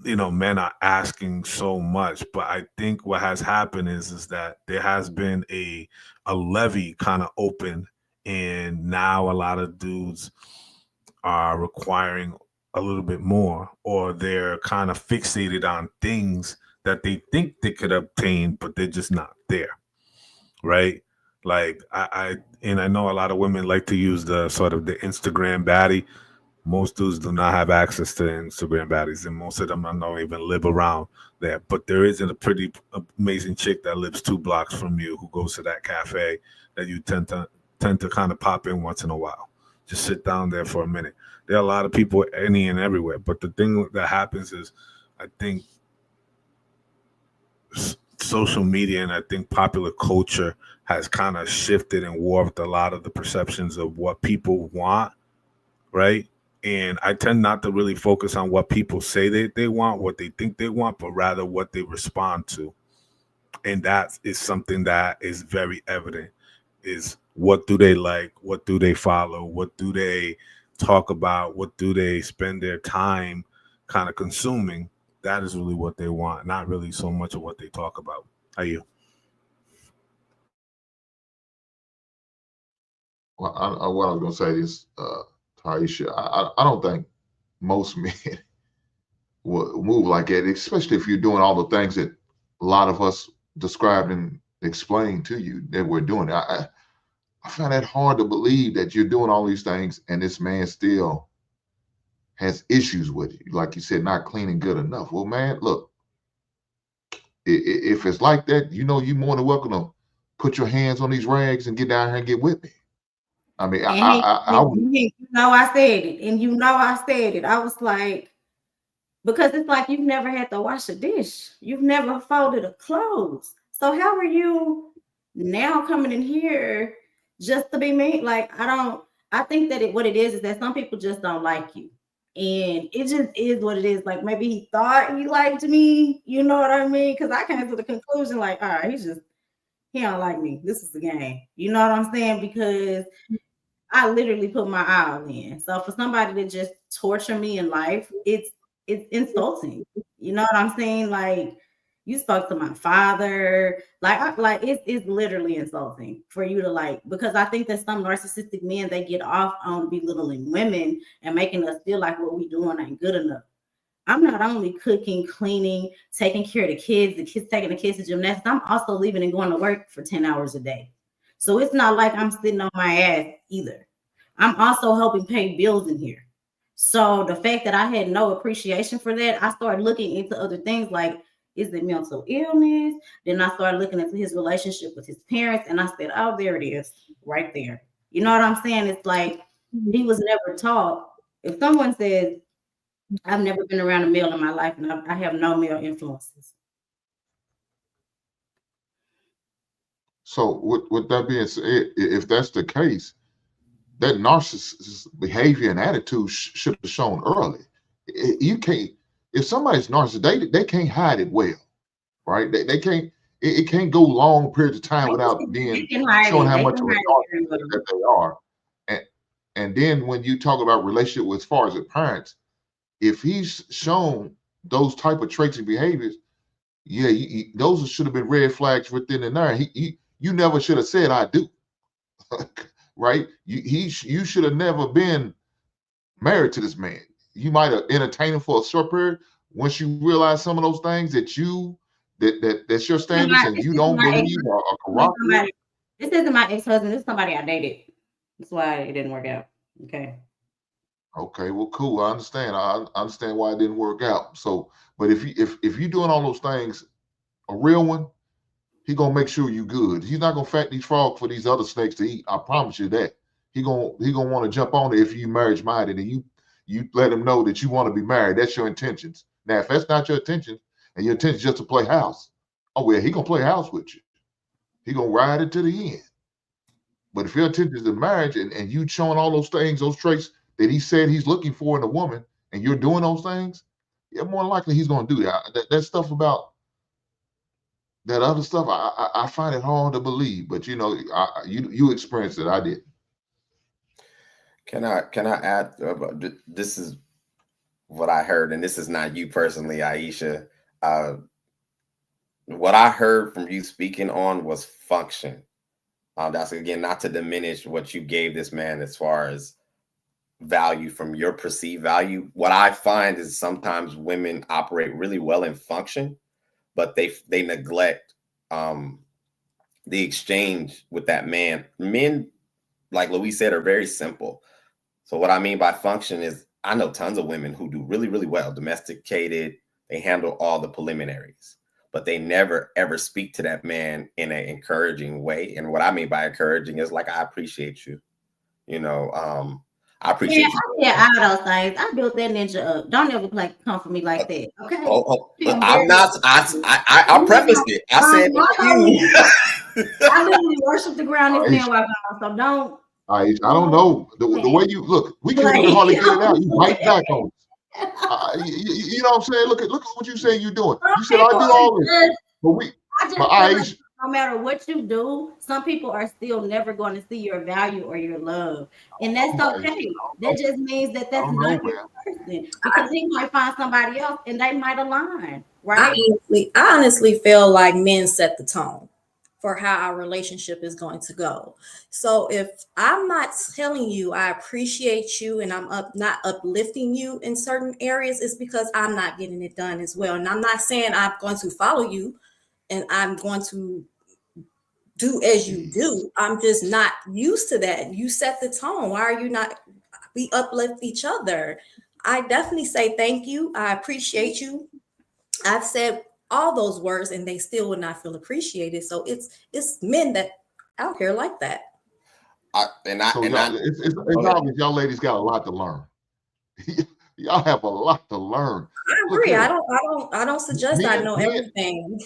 Speaker 3: men are asking so much, but I think what has happened is that there has been a levee kind of open, and now a lot of dudes are requiring a little bit more, or they're kind of fixated on things that they think they could obtain, but they're just not there, right? Like I know a lot of women like to use the sort of the Instagram baddie. Most dudes do not have access to Instagram baddies, and most of them don't even live around there. But there is a pretty amazing chick that lives 2 blocks from you who goes to that cafe that you tend to kind of pop in once in a while. Just sit down there for a minute. There are a lot of people any and everywhere. But the thing that happens is, I think social media and I think popular culture has kind of shifted and warped a lot of the perceptions of what people want, right? And I tend not to really focus on what people say they want, what they think they want, but rather what they respond to. And that is something that is very evident, is what do they like? What do they follow? What do they talk about? What do they spend their time kind of consuming? That is really what they want, not really so much of what they talk about. How are you?
Speaker 2: Well, what I was going to say is, Taisha, I don't think most men will move like that, especially if you're doing all the things that a lot of us described and explained to you that we're doing. I find that hard to believe that you're doing all these things and this man still has issues with you. Like you said, not cleaning good enough. Well, man, look, if it's like that, you're more than welcome to put your hands on these rags and get down here and get with me. I mean, I would.
Speaker 5: I said it, and I said it. I was like, because it's like you've never had to wash a dish, you've never folded a clothes. So how are you now coming in here just to be mean? Like, I think that what it is that some people just don't like you, and it just is what it is. Like, maybe he thought he liked me, you know what I mean? Because I came to the conclusion, like, all right, he don't like me. This is the game. You know what I'm saying? Because I literally put my all in. So for somebody to just torture me in life, it's insulting. You know what I'm saying? Like, you spoke to my father. Like it's literally insulting for you to because I think that some narcissistic men, they get off on belittling women and making us feel like what we doing ain't good enough. I'm not only cooking, cleaning, taking care of the kids taking the kids to gymnastics, I'm also leaving and going to work for 10 hours a day. So it's not like I'm sitting on my ass either. I'm also helping pay bills in here. So the fact that I had no appreciation for that, I started looking into other things like, is it mental illness? Then I started looking into his relationship with his parents, and I said, oh, there it is, right there. You know what I'm saying? It's like he was never taught If someone says, I've never been around a male in my life and I have no male influences.
Speaker 2: So with that being said, if that's the case, that narcissist behavior and attitude should have shown early. You can't, if somebody's narcissist, they can't hide it well, right? They can't, it can't go long periods of time without being showing how much of a narcissist that they are. And then when you talk about relationship as far as the parents, if he's shown those type of traits and behaviors, yeah, those should have been red flags within and there. You never should have said I do, right? You should have never been married to this man. You might have entertained him for a short period. Once you realize some of those things that's your standards and you don't believe are corroborated.
Speaker 5: This isn't my ex-husband. This is somebody I dated. That's why it didn't work out. Okay.
Speaker 2: Okay, well, cool. I understand. I understand why it didn't work out. So, but if you're doing all those things, a real one, he gonna make sure you good. He's not gonna fat these frogs for these other snakes to eat. I promise you that. He gonna want to jump on it if you marriage minded and you let him know that you want to be married. That's your intentions. Now, if that's not your intention and your intention is just to play house, oh well, he gonna play house with you. He gonna ride it to the end. But if your intention is in marriage and you showing all those things, those traits that he said he's looking for in a woman, and you're doing those things, yeah, more than likely he's gonna do that. That stuff about that other stuff, I find it hard to believe. But you know, you experienced it. I didn't.
Speaker 7: Can I add? This is what I heard, and this is not you personally, Aisha. What I heard from you speaking on was function. That's again not to diminish what you gave this man as far as value from your perceived value. What I find is sometimes women operate really well in function, but they neglect the exchange with that man. Men, like Louise said, are very simple. So what I mean by function is I know tons of women who do really, really well, domesticated. They handle all the preliminaries, but they never, ever speak to that man in an encouraging way. And what I mean by encouraging is like, I appreciate you. You know, I appreciate you.
Speaker 5: Yeah, all those things. I built that ninja up. Don't ever come for me like that. Okay.
Speaker 7: I'm not. I prefaced it. I said you.
Speaker 5: I literally worship the ground this man walks on. So don't.
Speaker 2: I don't know the way you look. We can't even hardly get it out. You bite back on us. You know what I'm saying? Look at what you say you're doing. You said I do all this, but
Speaker 5: no matter what you do, some people are still never going to see your value or your love, and that's okay. That just means that's not your person, because he might find somebody else and they might align. Right?
Speaker 4: I honestly feel like men set the tone for how our relationship is going to go. So if I'm not telling you I appreciate you and I'm not uplifting you in certain areas, it's because I'm not getting it done as well. And I'm not saying I'm going to follow you and I'm going to do as you do. I'm just not used to that. You set the tone. Why are you not? We uplift each other. I definitely say thank you. I appreciate you. I've said all those words and they still would not feel appreciated. So it's men that out here like that.
Speaker 2: It's obvious y'all ladies got a lot to learn. Y'all have a lot to learn.
Speaker 4: I agree. I don't suggest I know everything.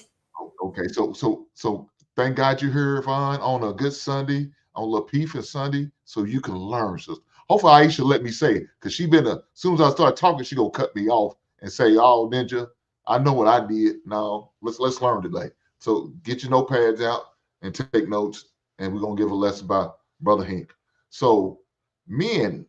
Speaker 2: Okay, so thank God you're here, Yvonne, on a good Sunday, on Lapeef and Sunday, so you can learn, sister. Hopefully Aisha let me say it, because as soon as I start talking, she gonna cut me off and say, "Oh, Ninja, I know what I did." No, let's learn today. So get your notepads out and take notes, and we're gonna give a lesson by Brother Hink. So men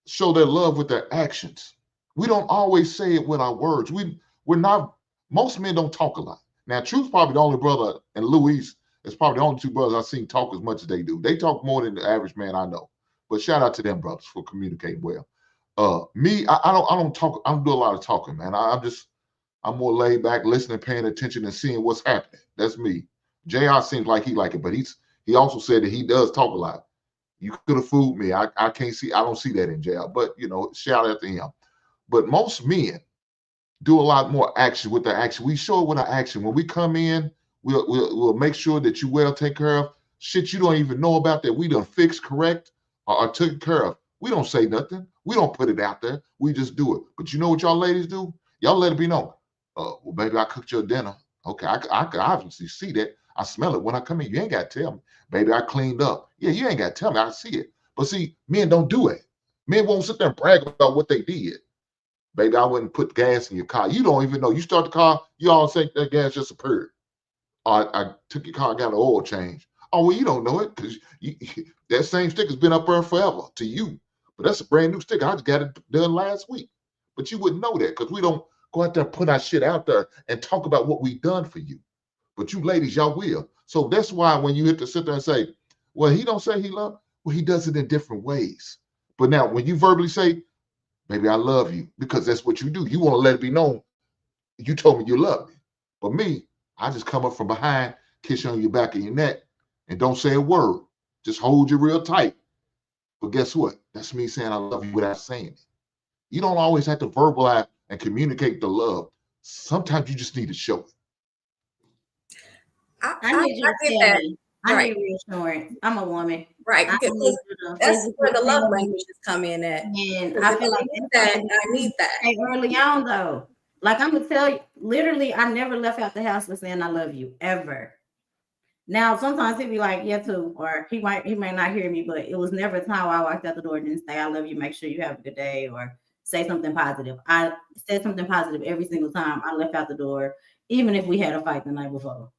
Speaker 2: show their love with their actions. We don't always say it with our words. We're not. Most men don't talk a lot. Now, Truth's probably the only brother, and Luis is probably the only two brothers I've seen talk as much as they do. They talk more than the average man I know. But shout out to them brothers for communicating well. Me, I don't talk. I don't do a lot of talking, man. I'm more laid back, listening, paying attention, and seeing what's happening. That's me. JR seems like he like it, but he also said that he does talk a lot. You could have fooled me. I can't see. I don't see that in JR. But shout out to him. But most men do a lot more action with their action. We show it with our action. When we come in, we'll make sure that you well taken care of. Shit you don't even know about that we done fixed, correct, or took care of. We don't say nothing. We don't put it out there. We just do it. But you know what y'all ladies do? Y'all let it be known. Well, baby, I cooked your dinner. Okay, I can obviously see that. I smell it when I come in. You ain't got to tell me. Baby, I cleaned up. Yeah, you ain't got to tell me. I see it. But see, men don't do it. Men won't sit there and brag about what they did. Baby, I wouldn't put gas in your car. You don't even know. You start the car, you all think that gas just appeared. I took your car, got an oil change. Oh, well, you don't know it because that same sticker's been up there forever to you. But that's a brand new sticker. I just got it done last week. But you wouldn't know that because we don't go out there and put our shit out there and talk about what we've done for you. But you ladies, y'all will. So that's why when you hit to sit there and say, well, he don't say he love, well, he does it in different ways. But now when you verbally say, baby, I love you, because that's what you do. You want to let it be known. You told me you love me. But me, I just come up from behind, kiss you on your back of your neck, and don't say a word. Just hold you real tight. But guess what? That's me saying I love you without saying it. You don't always have to verbalize and communicate the love. Sometimes you just need to show it.
Speaker 5: I need you to
Speaker 4: get
Speaker 5: tell
Speaker 4: that.
Speaker 5: me. I
Speaker 4: Right.
Speaker 5: need reassurance. I'm a woman.
Speaker 4: Right.
Speaker 5: I
Speaker 4: Because
Speaker 5: need you to
Speaker 4: that's where the
Speaker 5: physically
Speaker 4: love
Speaker 5: tell me.
Speaker 4: languages come in at.
Speaker 5: And
Speaker 4: Because
Speaker 5: I
Speaker 4: if
Speaker 5: feel
Speaker 4: I
Speaker 5: like
Speaker 4: need
Speaker 5: that's
Speaker 4: that,
Speaker 5: something
Speaker 4: I need that.
Speaker 5: say early on though. Like I'm gonna tell you, literally, I never left out the house with saying I love you ever. Now sometimes he'd be like, yeah, too, or he may not hear me, but it was never a time where I walked out the door and didn't say I love you, make sure you have a good day, or say something positive. I said something positive every single time I left out the door, even if we had a fight the night before.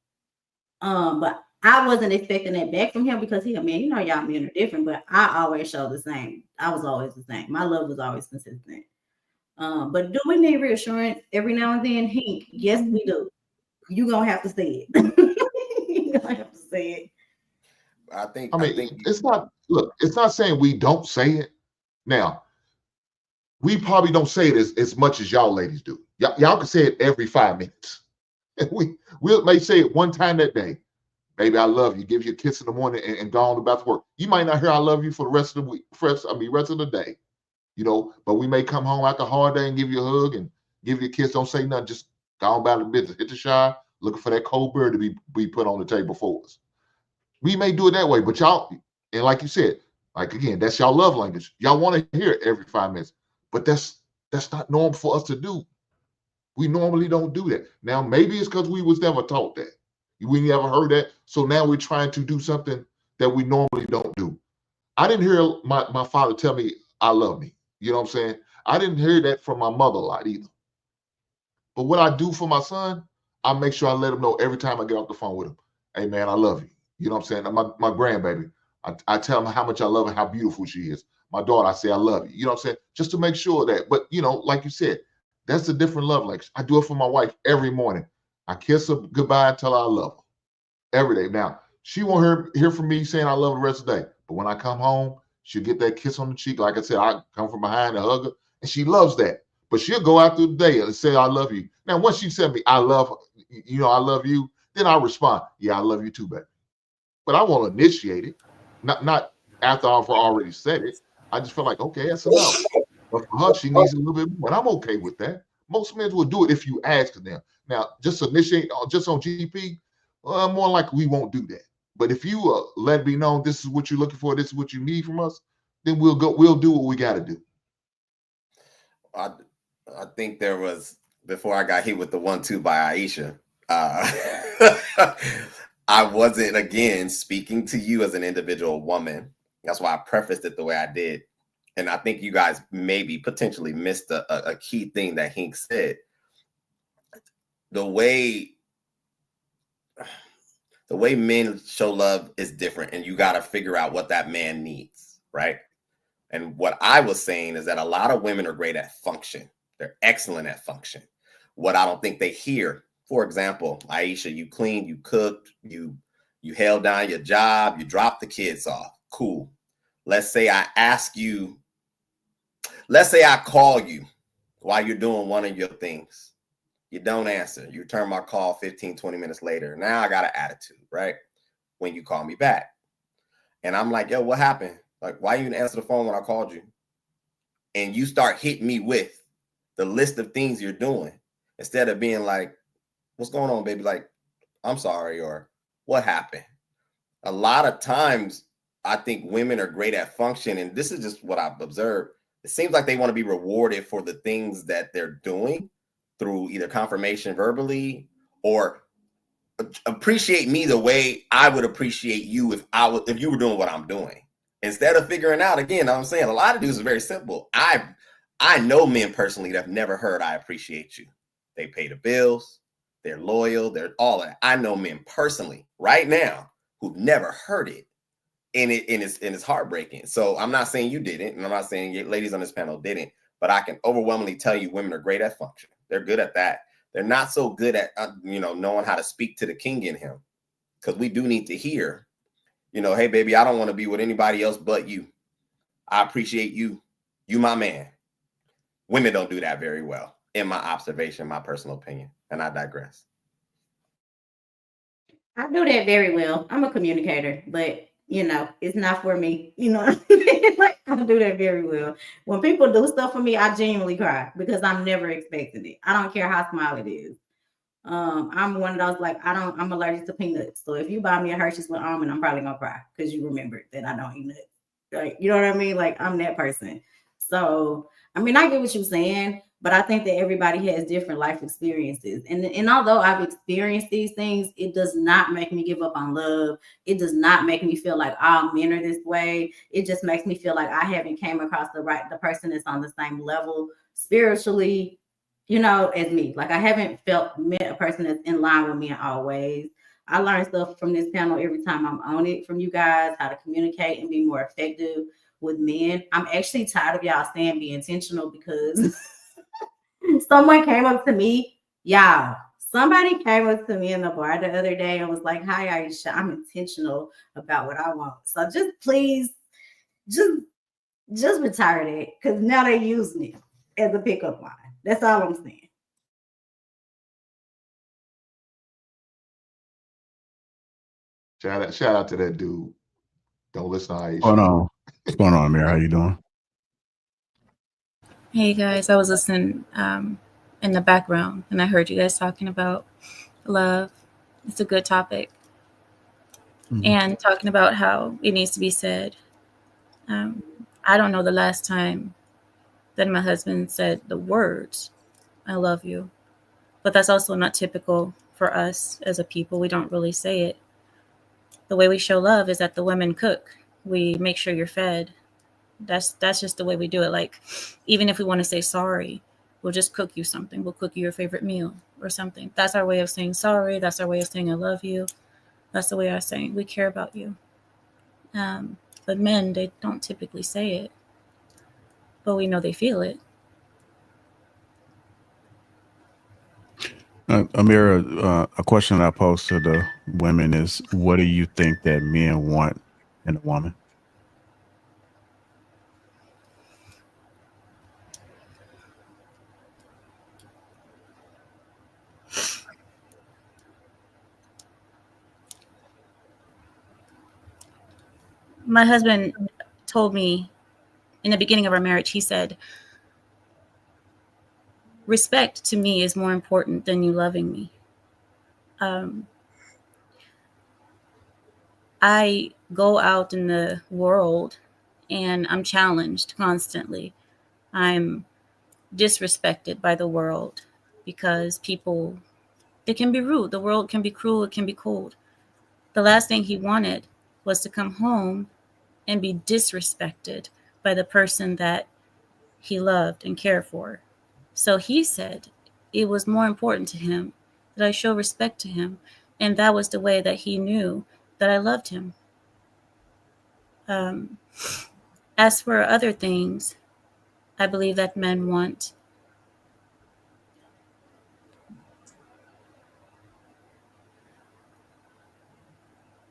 Speaker 5: But I wasn't expecting that back from him because he a man, you know, y'all men are different, but I always show the same. I was always the same. My love was always consistent. But do we need reassurance every now and then? Yes, we do. You gonna have to say it. You gonna have to say it.
Speaker 7: I think
Speaker 2: It's not, look, it's not saying we don't say it. Now, we probably don't say it as much as y'all ladies do. Y'all can say it every 5 minutes. We may say it one time that day. Baby, I love you. Give you a kiss in the morning and go on about to work. You might not hear I love you for the rest of the week, rest of the day. You know, but we may come home after a hard day and give you a hug and give you a kiss. Don't say nothing. Just go on about the business. Hit the shower, looking for that cold beer to be put on the table for us. We may do it that way, but y'all, and like you said, like again, that's y'all love language. Y'all want to hear it every 5 minutes, but that's not normal for us to do. We normally don't do that. Now, maybe it's because we was never taught that. We never heard that. So now we're trying to do something that we normally don't do. I didn't hear my father tell me I love me. You know what I'm saying? I didn't hear that from my mother a lot either. But what I do for my son, I make sure I let him know every time I get off the phone with him. Hey man, I love you. You know what I'm saying? My grandbaby, I tell him how much I love her, how beautiful she is. My daughter, I say I love you. You know what I'm saying? Just to make sure that. But you know, like you said, that's a different love language. I do it for my wife every morning. I kiss her goodbye and tell her I love her every day. Now, she won't hear from me saying I love her the rest of the day. But when I come home, she'll get that kiss on the cheek. Like I said, I come from behind and hug her, and she loves that. But she'll go out through the day and say, I love you. Now, once she said me, I love you, then I respond, yeah, I love you too, baby. But I won't initiate it. Not after I've already said it. I just feel like, okay, that's enough. But for her, she needs a little bit more. And I'm okay with that. Most men will do it if you ask them. Now, just initiate, just on GP, more like we won't do that. But if you let it be known, this is what you're looking for, this is what you need from us, then we'll do what we got to do.
Speaker 7: I think there was, before I got hit with the 1-2 by Aisha, I wasn't, again, speaking to you as an individual woman. That's why I prefaced it the way I did. And I think you guys maybe potentially missed a key thing that Hink said. The way men show love is different, and you got to figure out what that man needs, right? And what I was saying is that a lot of women are great at function. They're excellent at function. What I don't think they hear, for example, Aisha, you cleaned, you cooked, you held down your job, you dropped the kids off. Cool. Let's say I call you while you're doing one of your things. You don't answer. You return my call 15, 20 minutes later. Now I got an attitude, right? When you call me back. And I'm like, yo, what happened? Like, why you didn't answer the phone when I called you? And you start hitting me with the list of things you're doing instead of being like, what's going on, baby? Like, I'm sorry, or what happened? A lot of times I think women are great at function, and this is just what I've observed. It seems like they want to be rewarded for the things that they're doing through either confirmation verbally or appreciate me the way I would appreciate you if you were doing what I'm doing. Instead of figuring out, again, I'm saying a lot of dudes are very simple. I know men personally that have never heard I appreciate you. They pay the bills, they're loyal, they're all that. I know men personally right now who've never heard it. And it's heartbreaking. So I'm not saying you didn't, and I'm not saying ladies on this panel didn't, but I can overwhelmingly tell you women are great at function. They're good at that. They're not so good at knowing how to speak to the king in him, because we do need to hear, hey baby, I don't want to be with anybody else but you. I appreciate you. You my man. Women don't do that very well, in my observation, my personal opinion, and I digress.
Speaker 5: I do that very well. I'm a communicator, but it's not for me. Like I do that very well. When people do stuff for me, I genuinely cry because I'm never expecting it. I don't care how small it is. I'm one of those, like, I'm allergic to peanuts. So if you buy me a Hershey's with almond, I'm probably gonna cry because you remembered that I don't eat nuts. Like, you know what I mean? Like, I'm that person. So I mean, I get what you're saying, but I think that everybody has different life experiences. And although I've experienced these things, it does not make me give up on love. It does not make me feel like all men are this way. It just makes me feel like I haven't came across the person that's on the same level spiritually, as me. Like I haven't met a person that's in line with me in all ways. I learn stuff from this panel every time I'm on it from you guys, how to communicate and be more effective with men. I'm actually tired of y'all saying be intentional because someone came up to me, somebody came up to me in the bar the other day and was like, "Hi, Aisha, I'm intentional about what I want." So just please, just retire that, because now they're using it as a pickup line. That's all I'm saying.
Speaker 2: Shout out to that dude. Don't listen to Aisha.
Speaker 1: What's going on, Amir? How you doing?
Speaker 12: Hey guys, I was listening in the background and I heard you guys talking about love. It's a good topic. And talking about how it needs to be said. I don't know the last time that my husband said the words, "I love you." But that's also not typical for us as a people. We don't really say it. The way we show love is that the women cook. We make sure you're fed. That's just the way we do it. Like, even if we want to say sorry, we'll just cook you something. We'll cook you your favorite meal or something. That's our way of saying sorry. That's our way of saying I love you. That's the way I'm saying we care about you. But men, they don't typically say it. But we know they feel it.
Speaker 1: Amira, a question I pose to the women is, what do you think that men want in a woman?
Speaker 12: My husband told me in the beginning of our marriage, he said, respect to me is more important than you loving me. I go out in the world and I'm challenged constantly. I'm disrespected by the world because people, it can be rude. The world can be cruel. It can be cold. The last thing he wanted was to come home and be disrespected by the person that he loved and cared for. So he said it was more important to him that I show respect to him. And that was the way that he knew that I loved him. As for other things, I believe that men want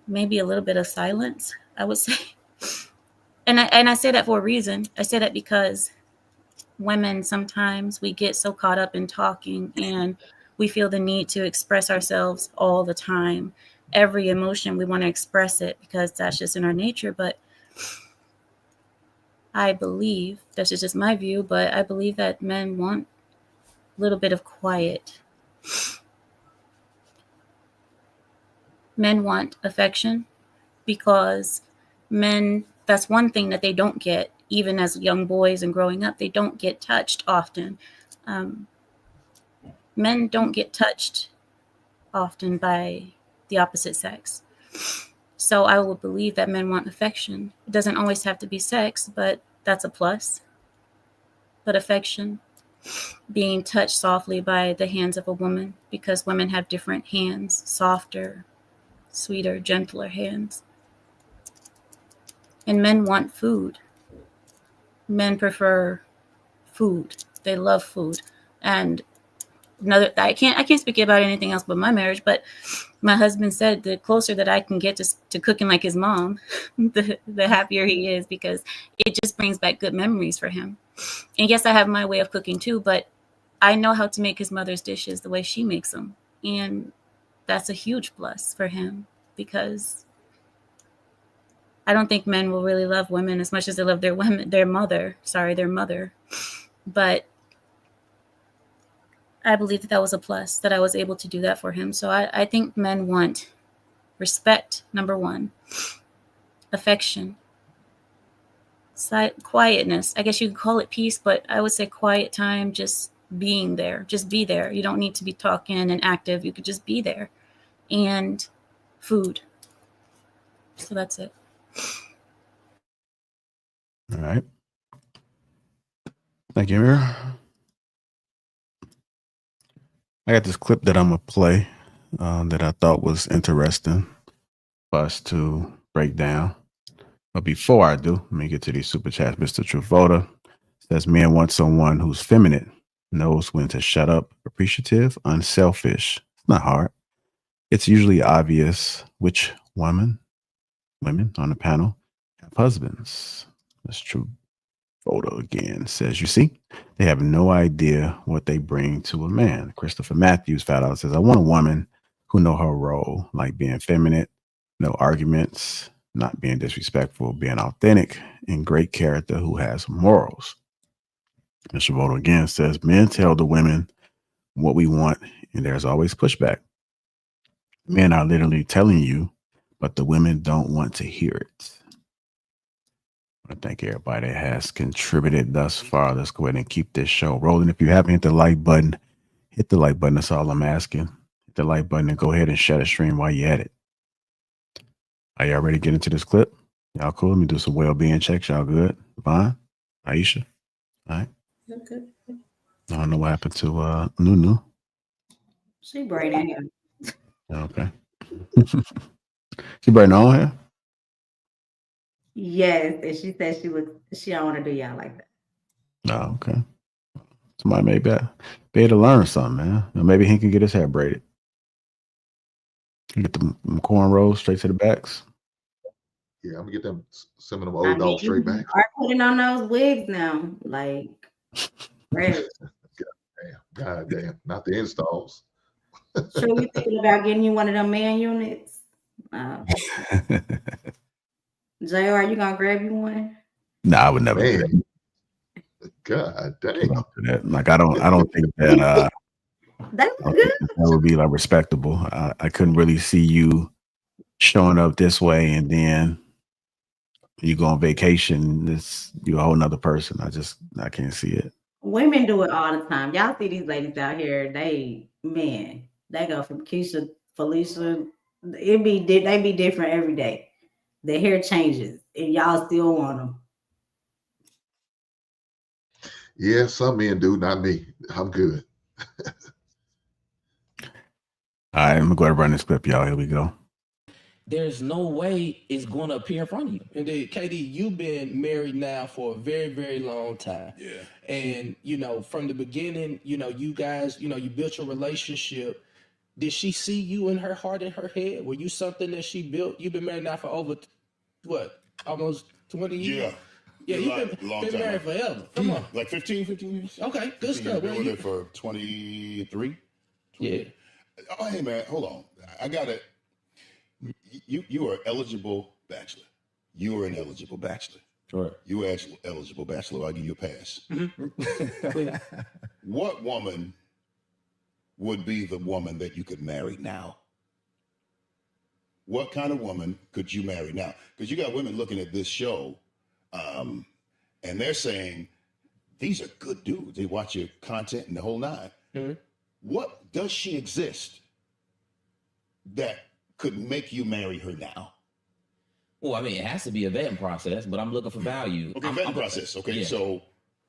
Speaker 12: maybe a little bit of silence, I would say. And I say that for a reason. I say that because women, sometimes we get so caught up in talking and we feel the need to express ourselves all the time. Every emotion, we want to express it because that's just in our nature. But I believe, that's just my view, but I believe that men want a little bit of quiet. Men want affection because Men, that's one thing that they don't get, even as young boys and growing up, they don't get touched often. Men don't get touched often by the opposite sex. So I would believe that men want affection. It doesn't always have to be sex, but that's a plus. But affection, being touched softly by the hands of a woman, because women have different hands, softer, sweeter, gentler hands. And men want food. Men prefer food. They love food. And I can't speak about anything else but my marriage, but my husband said the closer that I can get to cooking like his mom, the happier he is, because it just brings back good memories for him. And yes, I have my way of cooking too, but I know how to make his mother's dishes the way she makes them. And that's a huge plus for him, because I don't think men will really love women as much as they love their mother. But I believe that was a plus, that I was able to do that for him. So I think men want respect, number one, affection, quietness. I guess you could call it peace, but I would say quiet time, just being there. Just be there. You don't need to be talking and active. You could just be there. And food. So that's it.
Speaker 1: All right. Thank you, Amir. I got this clip that I'm going to play that I thought was interesting for us to break down. But before I do, let me get to these super chats. Mr. Travoda says, men want someone who's feminine, knows when to shut up, appreciative, unselfish. It's not hard. It's usually obvious which women on the panel have husbands. That's true. Photo again says, you see, they have no idea what they bring to a man. Christopher Matthews found out, says, I want a woman who know her role, like being feminine, no arguments, not being disrespectful, being authentic, and great character who has morals. Mr. Voto again says, men tell the women what we want, and there's always pushback. Men are literally telling you, but the women don't want to hear it. I thank everybody that has contributed thus far. Let's go ahead and keep this show rolling. If you haven't hit the like button, hit the like button. That's all I'm asking. Hit the like button and go ahead and share the stream while you're at it. Are y'all ready to get into this clip? Y'all cool? Let me do some well-being checks. Y'all good? Fine? Aisha? All right.
Speaker 4: Okay.
Speaker 1: I don't know what happened to Nunu.
Speaker 5: She braiding hair.
Speaker 1: Okay. She braiding her own hair?
Speaker 5: Yes, and she said she don't want to do y'all like that.
Speaker 1: Oh, okay. Somebody may be able to learn something, man. Maybe he can get his hair braided. Get them cornrows straight to the backs.
Speaker 2: Yeah, I'm gonna get some of them old dogs straight back.
Speaker 5: Are putting on those wigs now, like, really?
Speaker 2: God damn, not the installs.
Speaker 5: Sure, you thinking about getting you one of them man units? JR, you gonna grab you one?
Speaker 1: No, I would never do
Speaker 2: that. God damn.
Speaker 1: Like I don't think that
Speaker 5: That's good.
Speaker 1: that would be like respectable. I couldn't really see you showing up this way and then you go on vacation. You're a whole nother person. I can't see it.
Speaker 5: Women do it all the time. Y'all see these ladies out here, they go from Keisha, Felicia. They be different every day. The hair changes and y'all still want them.
Speaker 2: Yeah, some men do, not me. I'm good.
Speaker 1: All right, I'm gonna go ahead and run this clip, y'all. Here we go.
Speaker 13: There's no way it's going to appear in front of you. And then, KD, you've been married now for a very, very long time. Yeah. And, from the beginning, you guys, you built your relationship. Did she see you in her heart and her head? Were you something that she built? You've been married now for over, almost 20 years? Yeah, you've been married forever. Come on.
Speaker 14: Like 15 years.
Speaker 13: Okay, good stuff.
Speaker 14: Been with her for 23.
Speaker 13: Yeah.
Speaker 14: Oh, hey, man, hold on. I got it. You are eligible bachelor. You are an eligible bachelor.
Speaker 13: Sure.
Speaker 14: You are eligible bachelor. I'll give you a pass.
Speaker 13: Mm-hmm.
Speaker 14: What woman would be the woman that you could marry now? what kind of woman could you marry now? Because you got women looking at this show, and they're saying, these are good dudes. They watch your content and the whole nine.
Speaker 13: Mm-hmm.
Speaker 14: What does she exist that could make you marry her now?
Speaker 15: Well, I mean, it has to be a vetting process, but I'm looking for value.
Speaker 14: Okay, vetting process. Okay,
Speaker 15: yeah.
Speaker 14: So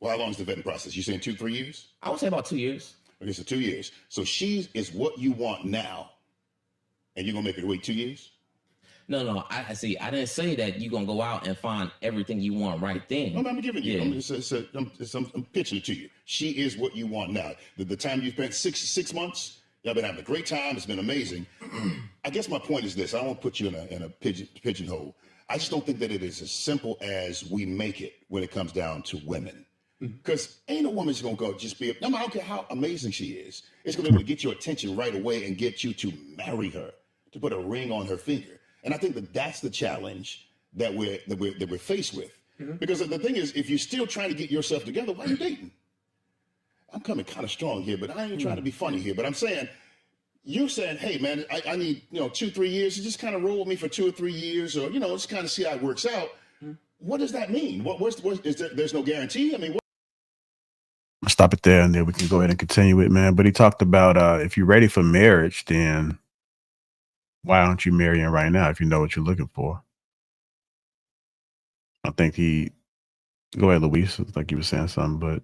Speaker 14: how long is the vetting process? You saying 2-3 years?
Speaker 15: I would say about 2 years.
Speaker 14: Okay, so 2 years. So she is what you want now, and you're gonna make her wait 2 years?
Speaker 15: No. I see. I didn't say that you're gonna go out and find everything you want right then.
Speaker 14: No, I'm giving you.
Speaker 15: Yeah.
Speaker 14: I'm pitching it to you. She is what you want now. The time you spent six months, y'all been having a great time. It's been amazing. I guess my point is this: I don't want to put you in a pigeonhole. I just don't think that it is as simple as we make it when it comes down to women. Because ain't a woman's gonna go just be. I don't care how amazing she is. It's gonna be able to get your attention right away and get you to marry her, to put a ring on her finger. And I think that that's the challenge that we're faced with. Because the thing is, if you're still trying to get yourself together, why are you dating? I'm coming kind of strong here, but I ain't trying to be funny here. But I'm saying, you're saying, hey man, I need 2-3 years to just kind of roll with me for 2 or 3 years, or just kind of see how it works out. What does that mean? There's no guarantee. I mean, what?
Speaker 1: Stop it there, and then we can go ahead and continue it, man. But he talked about if you're ready for marriage, then why aren't you marrying right now if you know what you're looking for? I think go ahead, Luis. Like you were saying something, but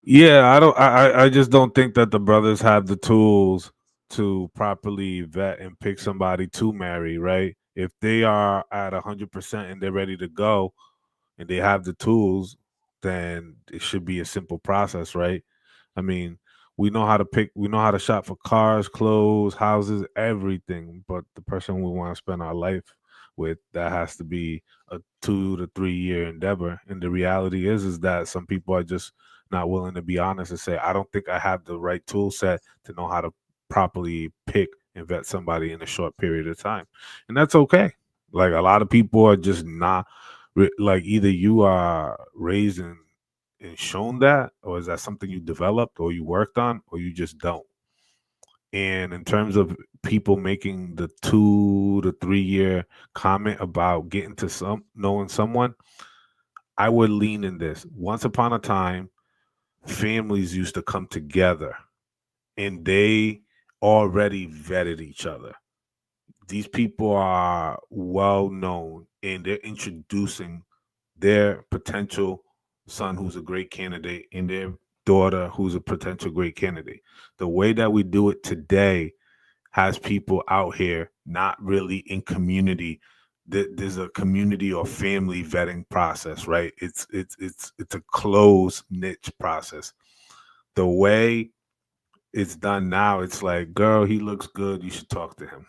Speaker 3: yeah, I just don't think that the brothers have the tools to properly vet and pick somebody to marry, right? If they are at 100% and they're ready to go and they have the tools, then it should be a simple process, right? I mean, we know how to pick, we know how to shop for cars, clothes, houses, everything. But the person we want to spend our life with, that has to be a 2 to 3 year endeavor. And the reality is that some people are just not willing to be honest and say, I don't think I have the right tool set to know how to properly pick and vet somebody in a short period of time. And that's okay. Like, a lot of people are just not, like, either you are raised and shown that, or is that something you developed or you worked on, or you just don't. And in terms of people making the 2 to 3 year comment about getting to knowing someone, I would lean in this. Once upon a time, families used to come together and they already vetted each other. These people are well known and they're introducing their potential son who's a great candidate and their daughter who's a potential great candidate. The way that we do it today has people out here not really in community. There's a community or family vetting process, right? It's a closed niche process. The way it's done now, it's like, girl, he looks good, you should talk to him.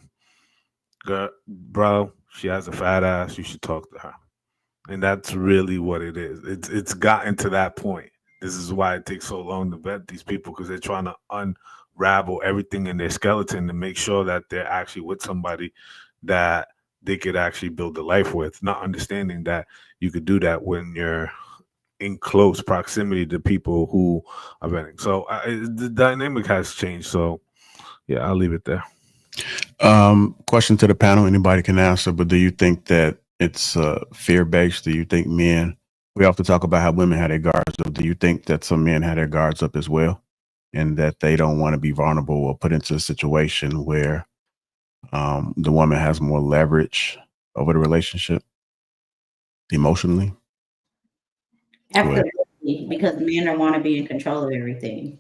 Speaker 3: Girl, bro, she has a fat ass, you should talk to her. And that's really what it is. It's gotten to that point. This is why it takes so long to vet these people, because they're trying to unravel everything in their skeleton to make sure that they're actually with somebody that they could actually build a life with, not understanding that you could do that when you're in close proximity to people who are vetting. So the dynamic has changed. So yeah, I'll leave it there.
Speaker 1: Question to the panel. Anybody can answer, but do you think that it's fear-based? Do you think men, we often talk about how women have their guards up. Do you think that some men have their guards up as well, and that they don't want to be vulnerable or put into a situation where the woman has more leverage over the relationship emotionally?
Speaker 5: Absolutely, because men don't want to be in control of everything.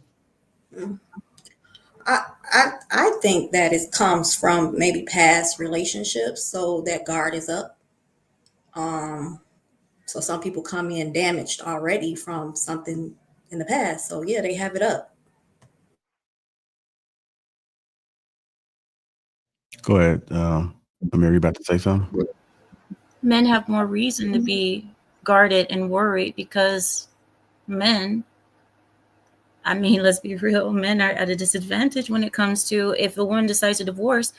Speaker 4: I think that it comes from maybe past relationships, so that guard is up. So some people come in damaged already from something in the past. So yeah, they have it up.
Speaker 1: Go ahead. Amir, you about to say something?
Speaker 12: Men have more reason to be guarded and worried because men, I mean, let's be real, men are at a disadvantage when it comes to, if a woman decides to divorce,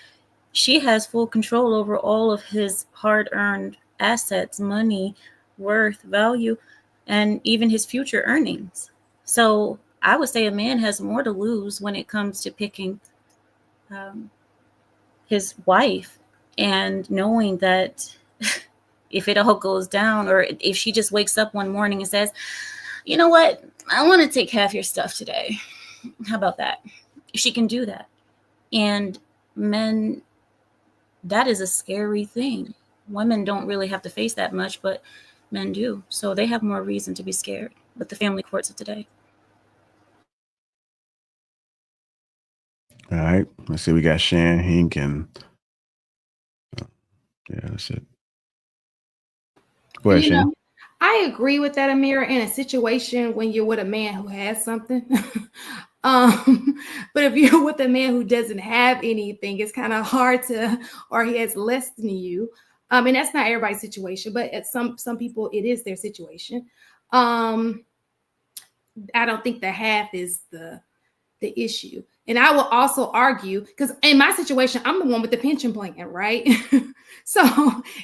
Speaker 12: she has full control over all of his hard-earned assets, money, worth, value, and even his future earnings. So I would say a man has more to lose when it comes to picking his wife and knowing that if it all goes down, or if she just wakes up one morning and says, you know what, I want to take half your stuff today. How about that? She can do that. And men, that is a scary thing. Women don't really have to face that much, but men do. So they have more reason to be scared with the family courts of today.
Speaker 1: All right. Let's see. We got Shan, Hink, and yeah, that's it. Go ahead,
Speaker 6: You
Speaker 1: Shan.
Speaker 6: know, I agree with that, Amira, in a situation when you're with a man who has something. But if you're with a man who doesn't have anything, it's kind of hard to, or he has less than you. And that's not everybody's situation, but at some people, it is their situation. I don't think the half is the issue. And I will also argue, because in my situation, I'm the one with the pension plan, right? So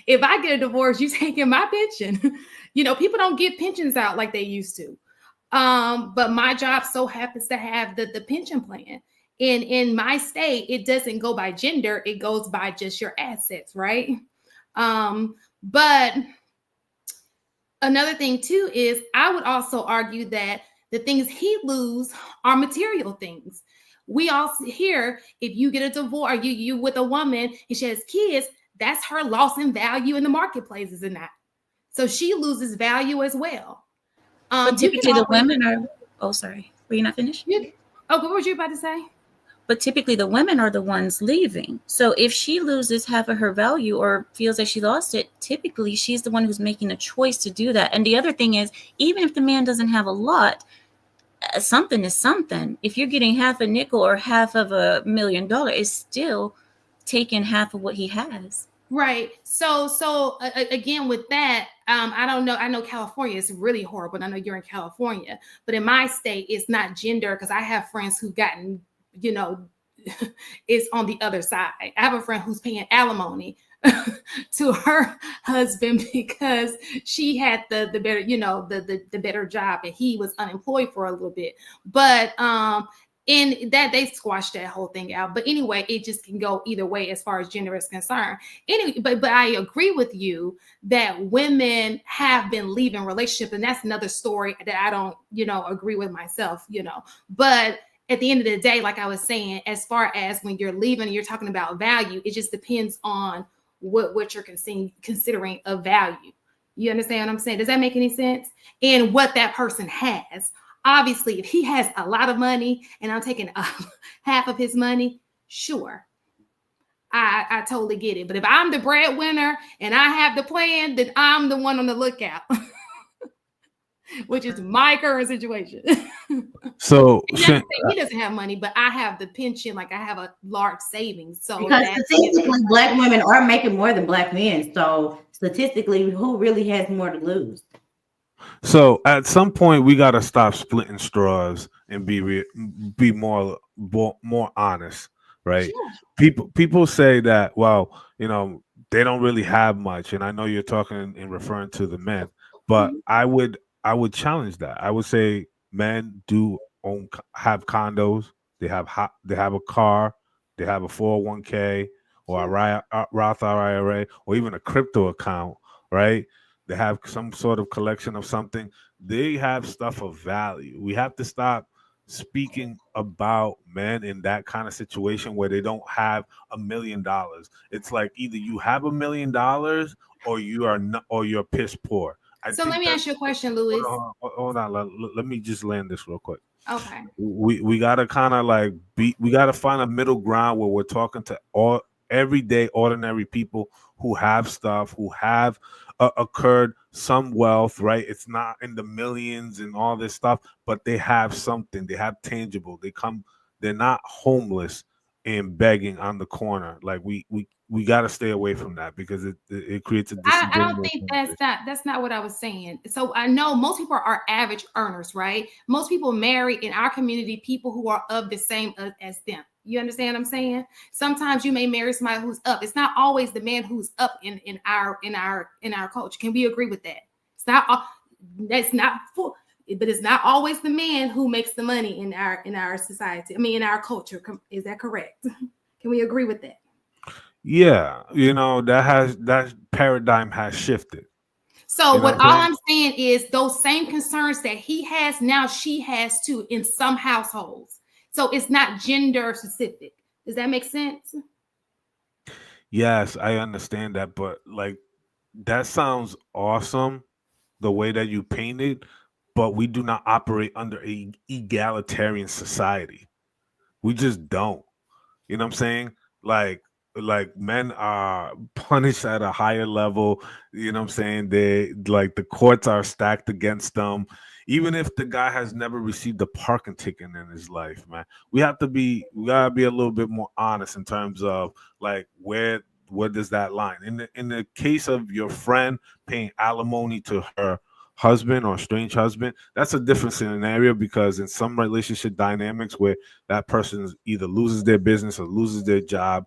Speaker 6: if I get a divorce, you taking my pension. You know, people don't give pensions out like they used to. But my job so happens to have the pension plan. And in my state, it doesn't go by gender, it goes by just your assets, right? But another thing too is I would also argue that the things he lose are material things. We also hear if you get a divorce, or you with a woman and she has kids, that's her loss in value in the marketplace, is it not? So she loses value as well.
Speaker 12: But typically the women are, oh, sorry. Were you not finished?
Speaker 6: Oh, what were you about to say?
Speaker 12: But typically the women are the ones leaving. So if she loses half of her value or feels like she lost it, typically she's the one who's making a choice to do that. And the other thing is, even if the man doesn't have a lot, something is something. If you're getting half a nickel or half of $1 million, it's still taking half of what he has.
Speaker 6: Right. So again, with that, I don't know. I know California is really horrible. I know you're in California, but in my state, it's not gender, because I have friends who've gotten, you know, it's on the other side. I have a friend who's paying alimony to her husband because she had the better, you know, the better job, and he was unemployed for a little bit. But in that, they squashed that whole thing out. But anyway, it just can go either way as far as gender is concerned. Anyway, but I agree with you that women have been leaving relationships, and that's another story that I don't, you know, agree with myself, you know. But at the end of the day, like I was saying, as far as when you're leaving and you're talking about value, it just depends on what you're considering of value. You understand what I'm saying? Does that make any sense? And what that person has. Obviously, if he has a lot of money and I'm taking half of his money, sure, I totally get it. But if I'm the breadwinner and I have the plan, then I'm the one on the lookout, which is my current situation.
Speaker 3: So
Speaker 6: he doesn't have money, but I have the pension, like I have a large savings. So
Speaker 5: because statistically, black women are making more than black men. So statistically, who really has more to lose?
Speaker 3: So at some point, we got to stop splitting straws and be more honest, right?
Speaker 6: Sure.
Speaker 3: People say that, well, you know, they don't really have much, and I know you're talking and referring to the men, but I would challenge that. I would say men do have condos, they have a car, they have a 401k or a Roth IRA or even a crypto account, right? They have some sort of collection of something. They have stuff of value. We have to stop speaking about men in that kind of situation where they don't have $1 million. It's like either you have $1 million or you are not, or you're piss poor.
Speaker 6: So let me ask you a question, Louis.
Speaker 3: Hold on. Let me just land this real quick.
Speaker 6: Okay.
Speaker 3: We gotta kind of like we gotta find a middle ground where we're talking to all everyday ordinary people who have stuff, who have occurred some wealth, right? It's not in the millions and all this stuff, but they have something. They have tangible. They're not homeless and begging on the corner. Like we got to stay away from that because it creates a
Speaker 6: I don't think that's not what I was saying. So I know most people are average earners, right? Most people marry in our community people who are of the same as them. You understand what I'm saying? Sometimes you may marry somebody who's up. It's not always the man who's up in our culture. Can we agree with that? It's not. That's not full. But it's not always the man who makes the money in our society. I mean, in our culture. Is that correct? Can we agree with that?
Speaker 3: Yeah, that paradigm has shifted.
Speaker 6: So
Speaker 3: You know
Speaker 6: what
Speaker 3: what I'm
Speaker 6: all
Speaker 3: saying?
Speaker 6: I'm saying is those same concerns that he has now, she has too in some households. So it's not gender specific. Does that make sense?
Speaker 3: Yes, I understand that, but like that sounds awesome the way that you painted, but we do not operate under a egalitarian society. We just don't. You know what I'm saying? Like men are punished at a higher level. You know what I'm saying? They like the courts are stacked against them. Even if the guy has never received a parking ticket in his life, man, we gotta be a little bit more honest in terms of like where does that line? In the case of your friend paying alimony to her husband or strange husband, that's a different scenario because in some relationship dynamics where that person either loses their business or loses their job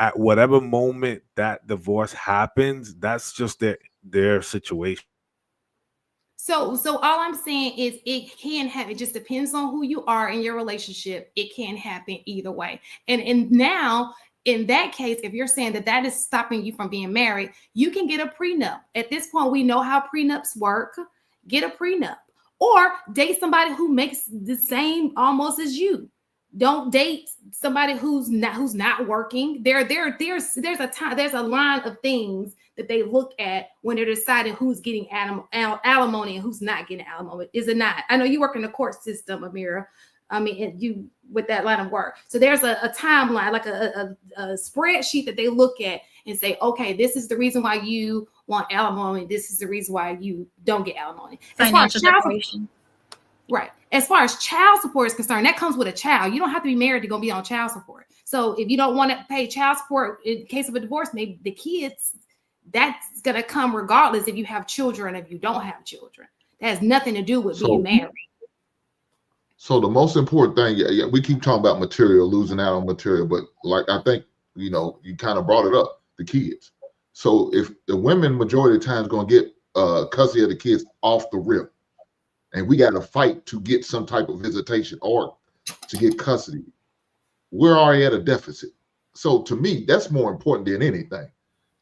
Speaker 3: at whatever moment that divorce happens, that's just their situation.
Speaker 6: So all I'm saying is it can happen. It just depends on who you are in your relationship. It can happen either way. And now in that case, if you're saying that that is stopping you from being married, you can get a prenup. At this point, we know how prenups work. Get a prenup or date somebody who makes the same almost as you. Don't date somebody who's not working. There's a line of things that they look at when they're deciding who's getting alimony and who's not getting alimony. Is it not? I know you work in the court system, Amira. I mean, you with that line of work. So there's a timeline, like a spreadsheet that they look at and say, okay, this is the reason why you want alimony. This is the reason why you don't get alimony.
Speaker 12: Financial separation.
Speaker 6: Right. As far as child support is concerned, that comes with a child. You don't have to be married to go be on child support. So if you don't want to pay child support in case of a divorce, maybe the kids, that's going to come regardless if you have children, if you don't have children. That has nothing to do with being married.
Speaker 2: So the most important thing, we keep talking about material, losing out on material, but like I think, you kind of brought it up, the kids. So if the women majority of the time is going to get custody of the kids off the rip, and we got to fight to get some type of visitation or to get custody, we're already at a deficit. So to me, that's more important than anything.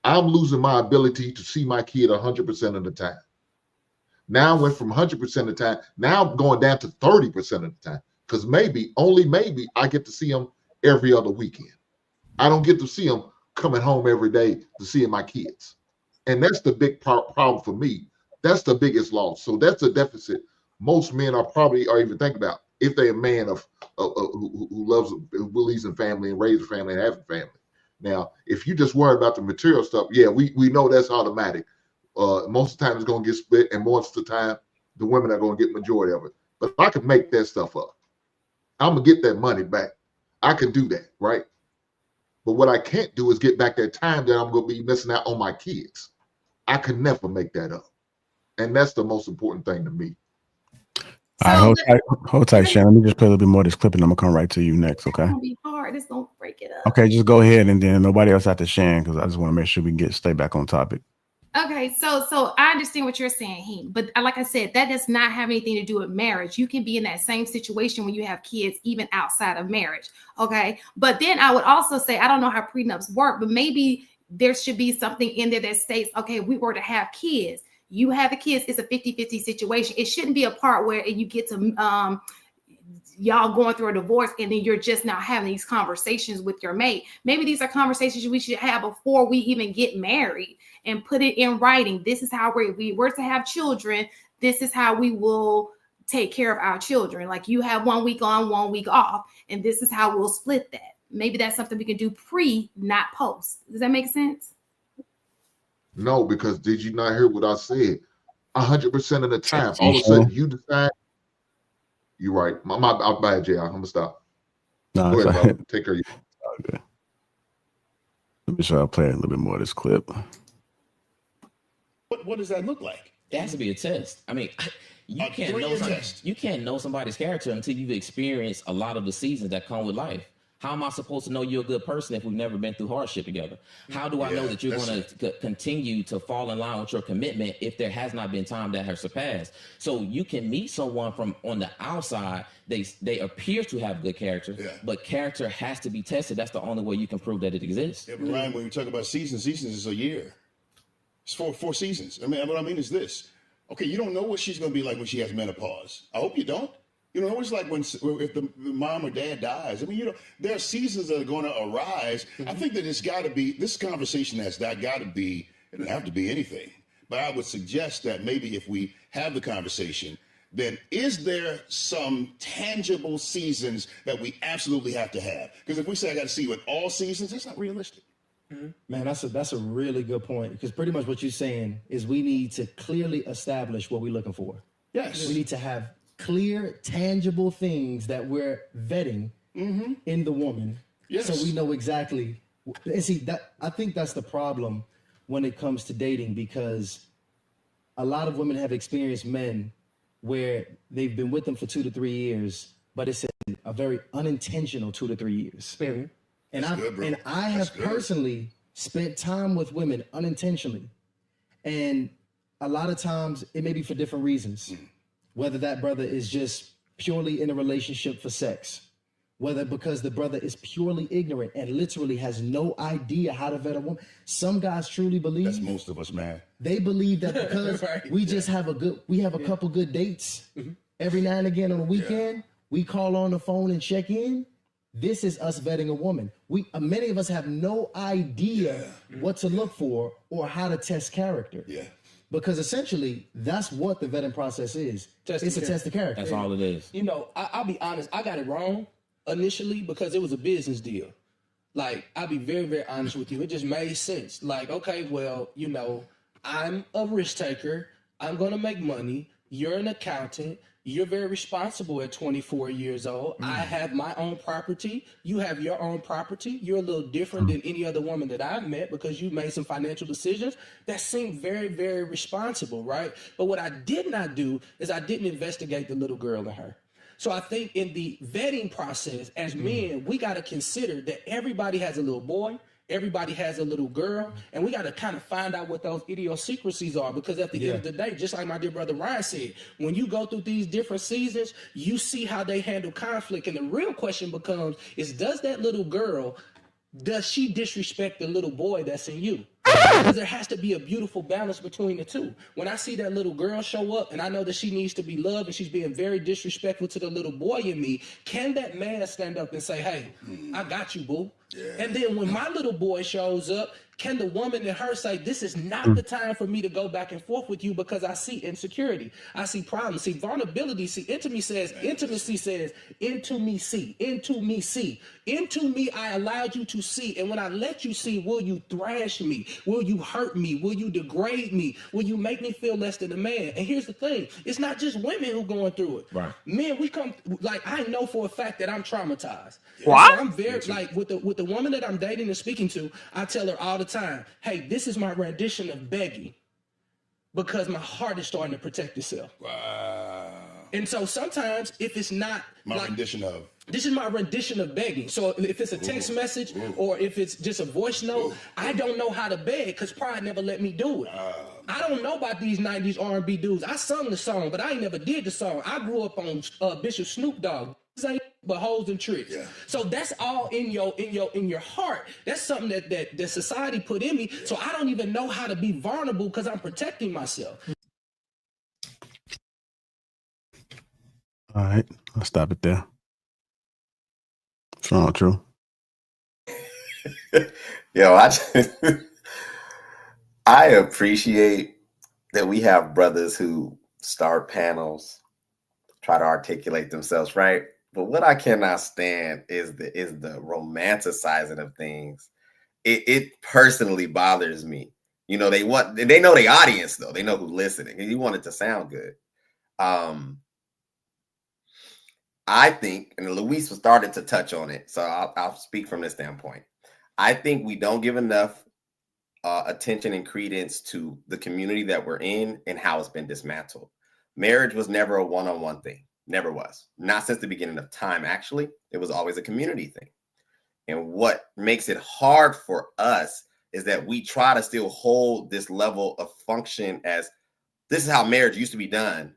Speaker 2: I'm losing my ability to see my kid 100% of the time. Now I went from 100% of the time, now I'm going down to 30% of the time, because only maybe, I get to see them every other weekend. I don't get to see them coming home every day to see my kids. And that's the big problem for me. That's the biggest loss. So that's a deficit most men are even thinking about if they're a man who loves, who believes in family and raises a family and has a family. Now, if you just worry about the material stuff, we know that's automatic. Most of the time it's going to get split, and most of the time the women are going to get majority of it. But I can make that stuff up. I'm going to get that money back. I can do that, right? But what I can't do is get back that time that I'm going to be missing out on my kids. I can never make that up. And that's the most important thing to me.
Speaker 1: All right, hold tight, Shannon. Let me just play a little bit more of this clip, and I'm gonna come right to you next. Okay.
Speaker 6: It's gonna be hard. It's gonna break it up.
Speaker 1: Okay, just go ahead, and then nobody else have to Shan, because I just want to make sure we can stay back on topic.
Speaker 6: Okay, so I understand what you're saying, Heem, but like I said, that does not have anything to do with marriage. You can be in that same situation when you have kids, even outside of marriage. Okay, but then I would also say, I don't know how prenups work, but maybe there should be something in there that states, okay, if we were to have kids, you have the kids, it's a 50-50 situation. It shouldn't be a part where you get to y'all going through a divorce and then you're just not having these conversations with your mate. Maybe these are conversations we should have before we even get married and put it in writing. This is how we were to have children. This is how we will take care of our children. Like you have 1 week on, 1 week off, and this is how we'll split that. Maybe that's something we can do pre, not post. Does that make sense?
Speaker 2: No, because did you not hear what I said? 100% of the time, all of a sudden you decide. You're right. I'm bad, JR. I'm gonna stop.
Speaker 1: No,
Speaker 2: go ahead, brother. Take care of you.
Speaker 1: Okay. Let me try to play a little bit more of this clip.
Speaker 14: What does that look like?
Speaker 15: It has to be a test. I mean, you can't know somebody's character until you've experienced a lot of the seasons that come with life. How am I supposed to know you're a good person if we've never been through hardship together? How do I know that you're going to continue to fall in line with your commitment if there has not been time that has surpassed? So you can meet someone from on the outside, they appear to have good character, but character has to be tested. That's the only way you can prove that it exists.
Speaker 14: Yeah, but Ryan, when you talk about seasons is a year. It's four seasons. I mean, what I mean is this. Okay, you don't know what she's going to be like when she has menopause. I hope you don't. You know what it's like if the mom or dad dies. I mean, there are seasons that are going to arise. I think that it's got to be, this conversation has got to be, it doesn't have to be anything. But I would suggest that maybe if we have the conversation, then is there some tangible seasons that we absolutely have to have? Because if we say I got to see you in all seasons, that's not realistic.
Speaker 13: Man, that's a really good point, because pretty much what you're saying is we need to clearly establish what we're looking for.
Speaker 14: Yes.
Speaker 13: We need to have clear, tangible things that we're vetting in the woman, so we know exactly. And see, that I think that's the problem when it comes to dating, because a lot of women have experienced men where they've been with them for 2 to 3 years, but it's a very unintentional 2 to 3 years. And I have personally spent time with women unintentionally, and a lot of times it may be for different reasons. Whether that brother is just purely in a relationship for sex, whether because the brother is purely ignorant and literally has no idea how to vet a woman. Some guys truly believe.
Speaker 14: That's most of us, man.
Speaker 13: They believe that because we just have a couple good dates every now and again on the weekend, we call on the phone and check in. This is us vetting a woman. Many of us have no idea what to look for or how to test character. Because essentially, that's what the vetting process is. It's a test of character.
Speaker 15: That's all it is.
Speaker 13: You know,
Speaker 16: I'll be honest, I got it wrong initially because it was a business deal. Like, I'll be very, very honest with you. It just made sense. Like, okay, well, you know, I'm a risk taker. I'm going to make money. You're an accountant. You're very responsible at 24 years old. I have my own property. You have your own property. You're a little different than any other woman that I've met because you made some financial decisions that seem very, very responsible, right? But what I did not do is I didn't investigate the little girl in her. So I think in the vetting process, as men, we got to consider that everybody has a little boy, everybody has a little girl, and we got to kind of find out what those idiosyncrasies are, because at the end of the day, just like my dear brother Ryan said, when you go through these different seasons, you see how they handle conflict. And the real question becomes is, does that little girl, does she disrespect the little boy that's in you? Because there has to be a beautiful balance between the two. When I see that little girl show up and I know that she needs to be loved and she's being very disrespectful to the little boy in me, can that man stand up and say, hey, I got you, boo? And then when my little boy shows up, can the woman in her say, this is not the time for me to go back and forth with you because I see insecurity, I see problems, see vulnerability, see intimacy says, into me I allowed you to see. And when I let you see, will you thrash me? Will you hurt me? Will you degrade me? Will you make me feel less than a man? And here's the thing, it's not just women who going through it.
Speaker 15: Right.
Speaker 16: Men, we come, like, I know for a fact that I'm traumatized.
Speaker 17: What?
Speaker 16: So I'm very, like, with the woman that I'm dating and speaking to, I tell her all the time, hey, this is my rendition of begging because my heart is starting to protect itself.
Speaker 14: Wow.
Speaker 16: And so sometimes if it's not
Speaker 14: rendition of,
Speaker 16: this is my rendition of begging. So if it's a text message or if it's just a voice note, I don't know how to beg because pride never let me do it. I don't know about these 90s R&B dudes. I sung the song, but I ain't never did the song. I grew up on Bishop Snoop Dogg. But hoes and tricks. So that's all in your heart. That's something that society put in me. So I don't even know how to be vulnerable because I'm protecting myself.
Speaker 1: All right, I'll stop it there. It's not true.
Speaker 7: Yo, I appreciate that we have brothers who start panels, try to articulate themselves right. But what I cannot stand is the romanticizing of things. It personally bothers me. You know, they know the audience though. They know who's listening, and you want it to sound good. I think, and Luis started to touch on it, so I'll speak from this standpoint. I think we don't give enough attention and credence to the community that we're in and how it's been dismantled. Marriage was never a one-on-one thing. Never was. Not since the beginning of time, actually. It was always a community thing. And what makes it hard for us is that we try to still hold this level of function as this is how marriage used to be done.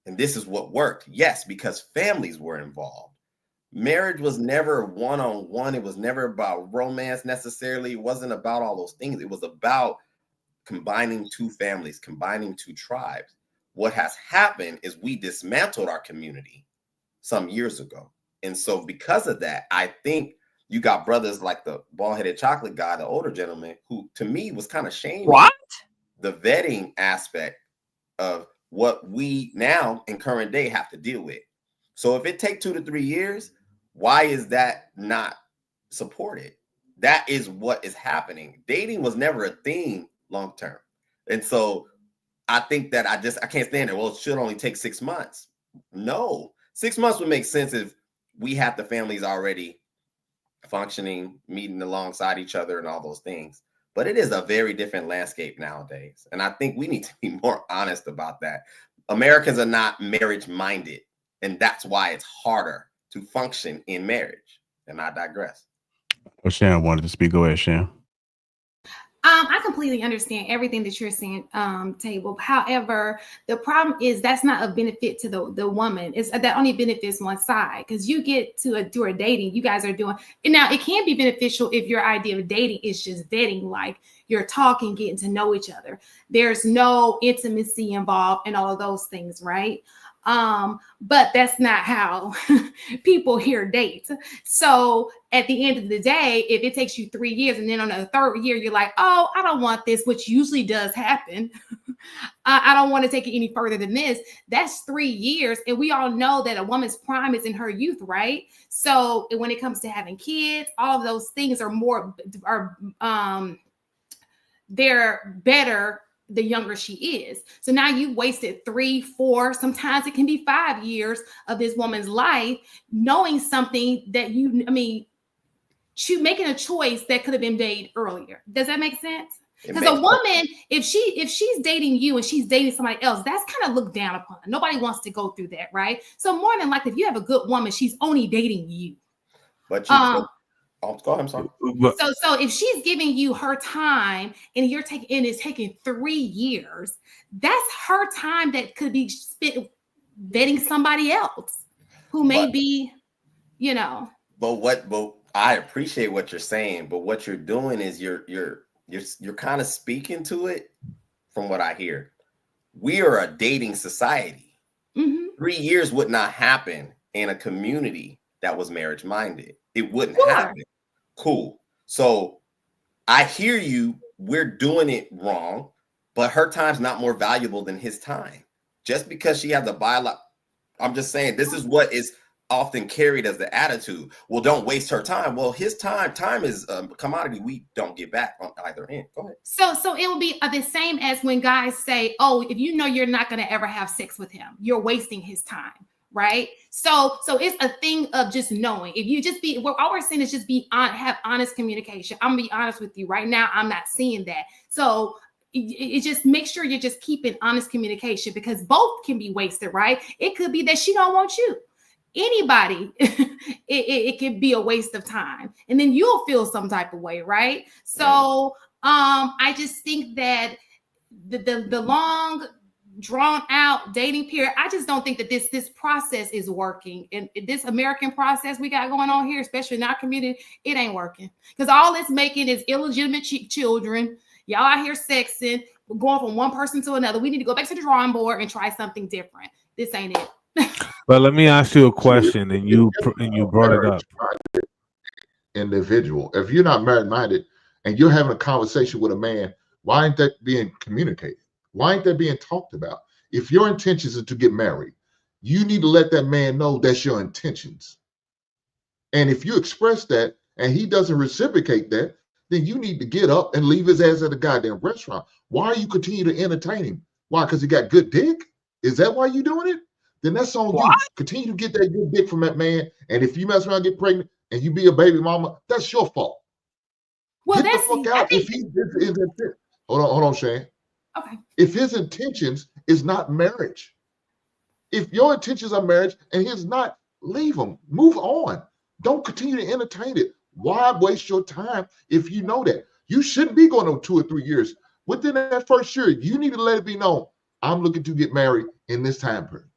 Speaker 7: And this is what worked. Yes, because families were involved. Marriage was never one-on-one. It was never about romance necessarily. It wasn't about all those things. It was about combining two families, combining two tribes. What has happened is we dismantled our community some years ago. And so because of that, I think you got brothers like the bald-headed chocolate guy, the older gentleman, who to me was kind of shaming the vetting aspect of what we now in current day have to deal with. So if it takes 2 to 3 years, why is that not supported? That is what is happening. Dating was never a thing long term. And so I think that I can't stand it. Well, it should only take 6 months. No, 6 months would make sense if we had the families already functioning, meeting alongside each other and all those things. But it is a very different landscape nowadays. And I think we need to be more honest about that. Americans are not marriage minded. And that's why it's harder to function in marriage. And I digress.
Speaker 1: Oh, Shan wanted to speak. Go ahead, Shan.
Speaker 6: I completely understand everything that you're saying, Table. However, the problem is that's not a benefit to the woman. It's that only benefits one side because you get to do a dating. You guys are doing, and now it can be beneficial if your idea of dating is just vetting, like you're talking, getting to know each other. There's no intimacy involved and all of those things, right? But that's not how people here date. So at the end of the day, if it takes you 3 years and then on the third year, you're like, oh, I don't want this, which usually does happen. I don't want to take it any further than this. That's 3 years. And we all know that a woman's prime is in her youth, right? So when it comes to having kids, all of those things they're better the younger she is. So now you wasted 3, 4, sometimes it can be 5 years of this woman's life, knowing something that making a choice that could have been made earlier. Does that make sense? Because a woman, if she's dating you and she's dating somebody else, that's kind of looked down upon. Nobody wants to go through that, right? So more than likely, if you have a good woman, she's only dating you.
Speaker 7: But go ahead, I'm sorry.
Speaker 6: So if she's giving you her time and it's taking 3 years, that's her time that could be spent vetting somebody else who may be,
Speaker 7: But I appreciate what you're saying, but what you're doing is you're kind of speaking to it from what I hear. We are a dating society. Mm-hmm. 3 years would not happen in a community that was marriage minded. It wouldn't happen. Cool. So I hear you. We're doing it wrong, but her time's not more valuable than his time. Just because she has a biological, I'm just saying this is what is often carried as the attitude. Well, don't waste her time. Well, his time is a commodity we don't get back on either end. Go ahead.
Speaker 6: So it will be the same as when guys say, "Oh, if you know you're not going to ever have sex with him, you're wasting his time." Right. So it's a thing of just knowing. If you just all we're saying is just have honest communication. I'm gonna be honest with you right now. I'm not seeing that. So it just make sure you're just keeping honest communication because both can be wasted, right? It could be that she don't want you. Anybody, it could be a waste of time. And then you'll feel some type of way, right? So I just think that the long drawn out dating period, I just don't think that this process is working. And this American process we got going on here, especially in our community, it ain't working. Because all it's making is illegitimate children. Y'all out here sexing, going from one person to another. We need to go back to the drawing board and try something different. This ain't it.
Speaker 3: But let me ask you a question, and you brought it up.
Speaker 2: Individual. If you're not married minded and you're having a conversation with a man, why ain't that being communicated? Why ain't that being talked about? If your intentions are to get married, you need to let that man know that's your intentions. And if you express that and he doesn't reciprocate that, then you need to get up and leave his ass at a goddamn restaurant. Why are you continue to entertain him? Why? Because he got good dick? Is that why you're doing it? Then that's on you. Continue to get that good dick from that man. And if you mess around and get pregnant and you be a baby mama, that's your fault.
Speaker 6: Well,
Speaker 2: get the fuck out. Hold on, Shane.
Speaker 6: Okay.
Speaker 2: If his intentions is not marriage, if your intentions are marriage and his not, leave him. Move on. Don't continue to entertain it. Why waste your time if you know that? You shouldn't be going on 2 or 3 years. Within that first year, you need to let it be known, I'm looking to get married in this time period.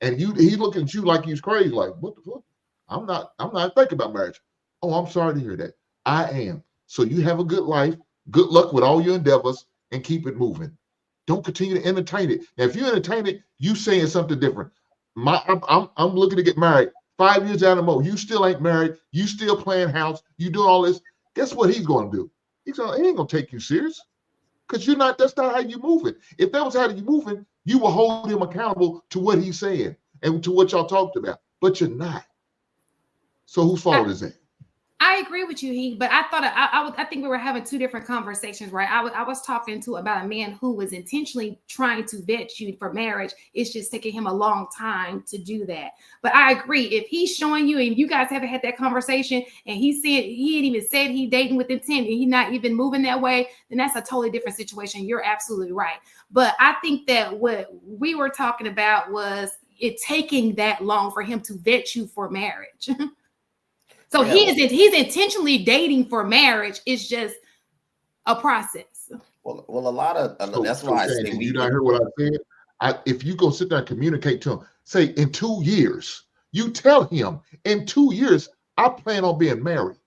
Speaker 2: And he looking at you like he's crazy, like, what the fuck? I'm not thinking about marriage. Oh, I'm sorry to hear that. I am. So you have a good life. Good luck with all your endeavors and keep it moving. Don't continue to entertain it. Now, if you entertain it, you saying something different. I'm looking to get married. 5 years down the road, you still ain't married. You still playing house. You doing all this. Guess what he's going to do? He ain't going to take you serious because you're not. That's not how you moving. If that was how you moving, you will hold him accountable to what he's saying and to what y'all talked about. But you're not. So whose fault is that?
Speaker 6: I agree with you, He, but I thought I think we were having two different conversations, right? I was talking about a man who was intentionally trying to vet you for marriage. It's just taking him a long time to do that. But I agree, if he's showing you and you guys haven't had that conversation and he ain't even said he dating with intent and he not even moving that way, then that's a totally different situation. You're absolutely right. But I think that what we were talking about was it taking that long for him to vet you for marriage. So he's intentionally dating for marriage. It's just a process.
Speaker 7: Well, a lot of that's why I say
Speaker 2: did you not hear what I said? If you go sit there and communicate to him, say in 2 years, you tell him in 2 years, I plan on being married.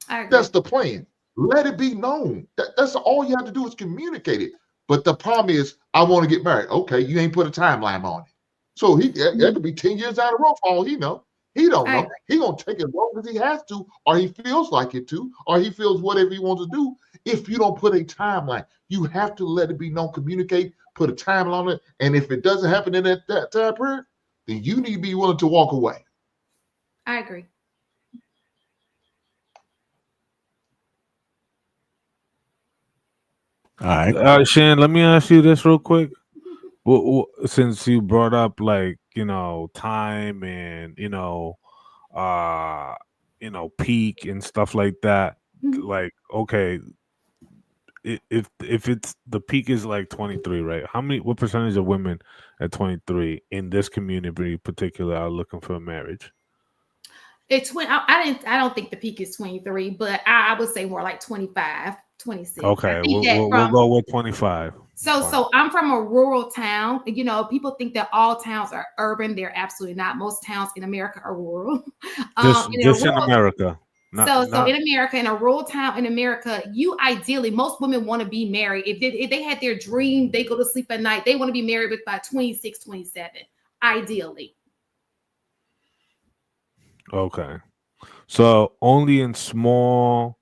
Speaker 2: That's the plan. Let it be known. That's all you have to do is communicate it. But the problem is, I want to get married. Okay, you ain't put a timeline on it. So that could be 10 years down the road for all he know. He don't know. He gonna take it as long as he has to, or he feels like it to, or he feels whatever he wants to do. If you don't put a timeline, you have to let it be known, communicate, put a timeline on it. And if it doesn't happen in that time period, then you need to be willing to walk away.
Speaker 6: I agree.
Speaker 1: All right.
Speaker 3: Shan, let me ask you this real quick. Well, since you brought up time and peak and stuff like that, like, okay, if it's the peak is like 23, right? What percentage of women at 23 in this community in particular are looking for a marriage?
Speaker 6: I don't think the peak is 23, but I would say more like 25, 26.
Speaker 3: Okay, we'll go with 25.
Speaker 6: So I'm from a rural town. People think that all towns are urban. They're absolutely not. Most towns in America are rural.
Speaker 3: Just in America.
Speaker 6: So in America, in a rural town in America, ideally, most women want to be married. If they had their dream, they go to sleep at night, they want to be married by 26, 27, ideally.
Speaker 3: Okay. So only in small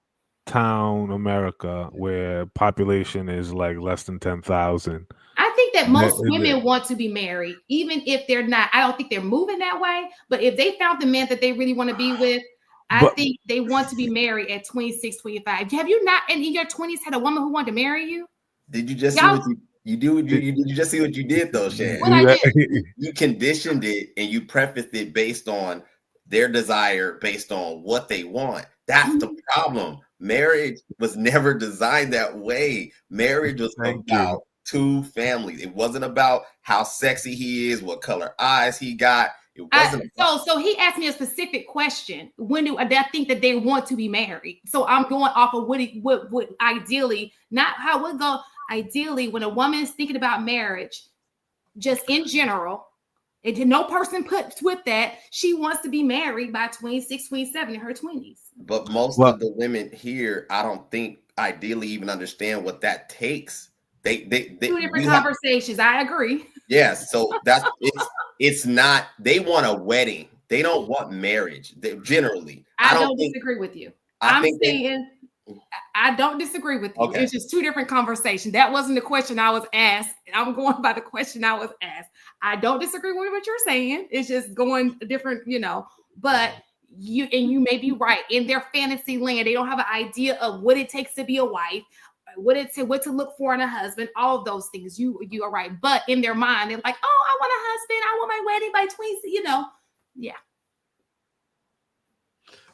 Speaker 3: town America where population is like less than 10,000.
Speaker 6: I think that most women want to be married, even if they're not. I don't think they're moving that way. But if they found the man that they really want to be with, I think they want to be married at 26, 25. Have you not in your 20s had a woman who wanted to marry you?
Speaker 7: Did you just see what you do? Did you just see what you did though, Shan?
Speaker 6: What I did?
Speaker 7: You conditioned it and you prefaced it based on their desire, based on what they want. That's the problem. Marriage was never designed that way. Marriage was about two families. It wasn't about how sexy he is, what color eyes he got. It wasn't.
Speaker 6: So he asked me a specific question. When do I think that they want to be married? So I'm going off of what ideally, not how it would go. Ideally, when a woman is thinking about marriage, just in general, and no person puts with that, she wants to be married by 26, 27 in her 20s.
Speaker 7: But most of the women here, I don't think ideally even understand what that takes. They
Speaker 6: two different conversations. I agree.
Speaker 7: Yes, so it's not. They want a wedding. They don't want marriage. Generally,
Speaker 6: I don't disagree with you. I don't disagree with you.
Speaker 7: Okay.
Speaker 6: It's just two different conversations. That wasn't the question I was asked. I'm going by the question I was asked. I don't disagree with what you're saying. It's just going different, but you may be right. In their fantasy land, they don't have an idea of what it takes to be a wife, what to look for in a husband, all of those things. You are right. But in their mind, they're like, oh, I want a husband. I want my wedding by 20, yeah.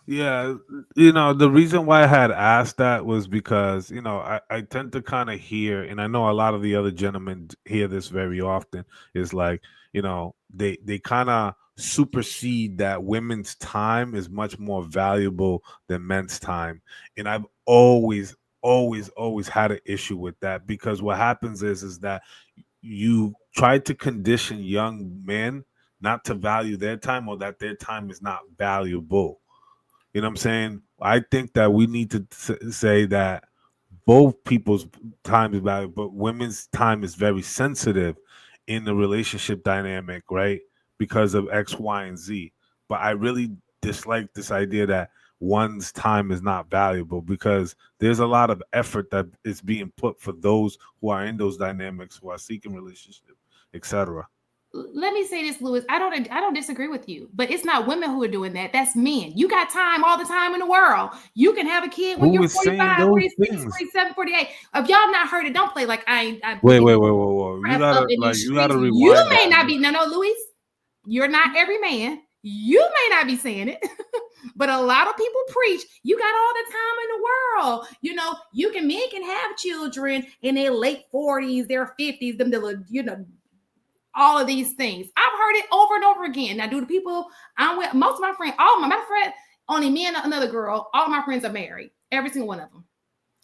Speaker 3: Yeah, the reason why I had asked that was because, I tend to kind of hear, and I know a lot of the other gentlemen hear this very often, is like, they kind of supersede that women's time is much more valuable than men's time. And I've always had an issue with that, because what happens is that you try to condition young men not to value their time, or that their time is not valuable. You know what I'm saying? I think that we need to say that both people's time is valuable, but women's time is very sensitive in the relationship dynamic, right? Because of X, Y, and Z. But I really dislike this idea that one's time is not valuable, because there's a lot of effort that is being put for those who are in those dynamics, who are seeking relationship, etc.
Speaker 6: Let me say this, Lewis. I don't disagree with you, but it's not women who are doing that. That's men. You got time, all the time in the world. You can have a kid when
Speaker 3: Who
Speaker 6: you're
Speaker 3: is saying
Speaker 6: 45,
Speaker 3: those
Speaker 6: 46,
Speaker 3: things?
Speaker 6: 47, 48. If y'all not heard it, don't play like I
Speaker 3: Wait. You
Speaker 6: up
Speaker 3: gotta
Speaker 6: in these
Speaker 3: you gotta
Speaker 6: streets. You
Speaker 3: rewind
Speaker 6: may
Speaker 3: that.
Speaker 6: not be, no, Louis. You're not every man. You may not be saying it, but a lot of people preach. You got all the time in the world. You know, men can have children in their late 40s, their 50s, them all of these things. I've heard it over and over again. Now, do the people I'm with, most of my friends, only me and another girl, all my friends are married. Every single one of them.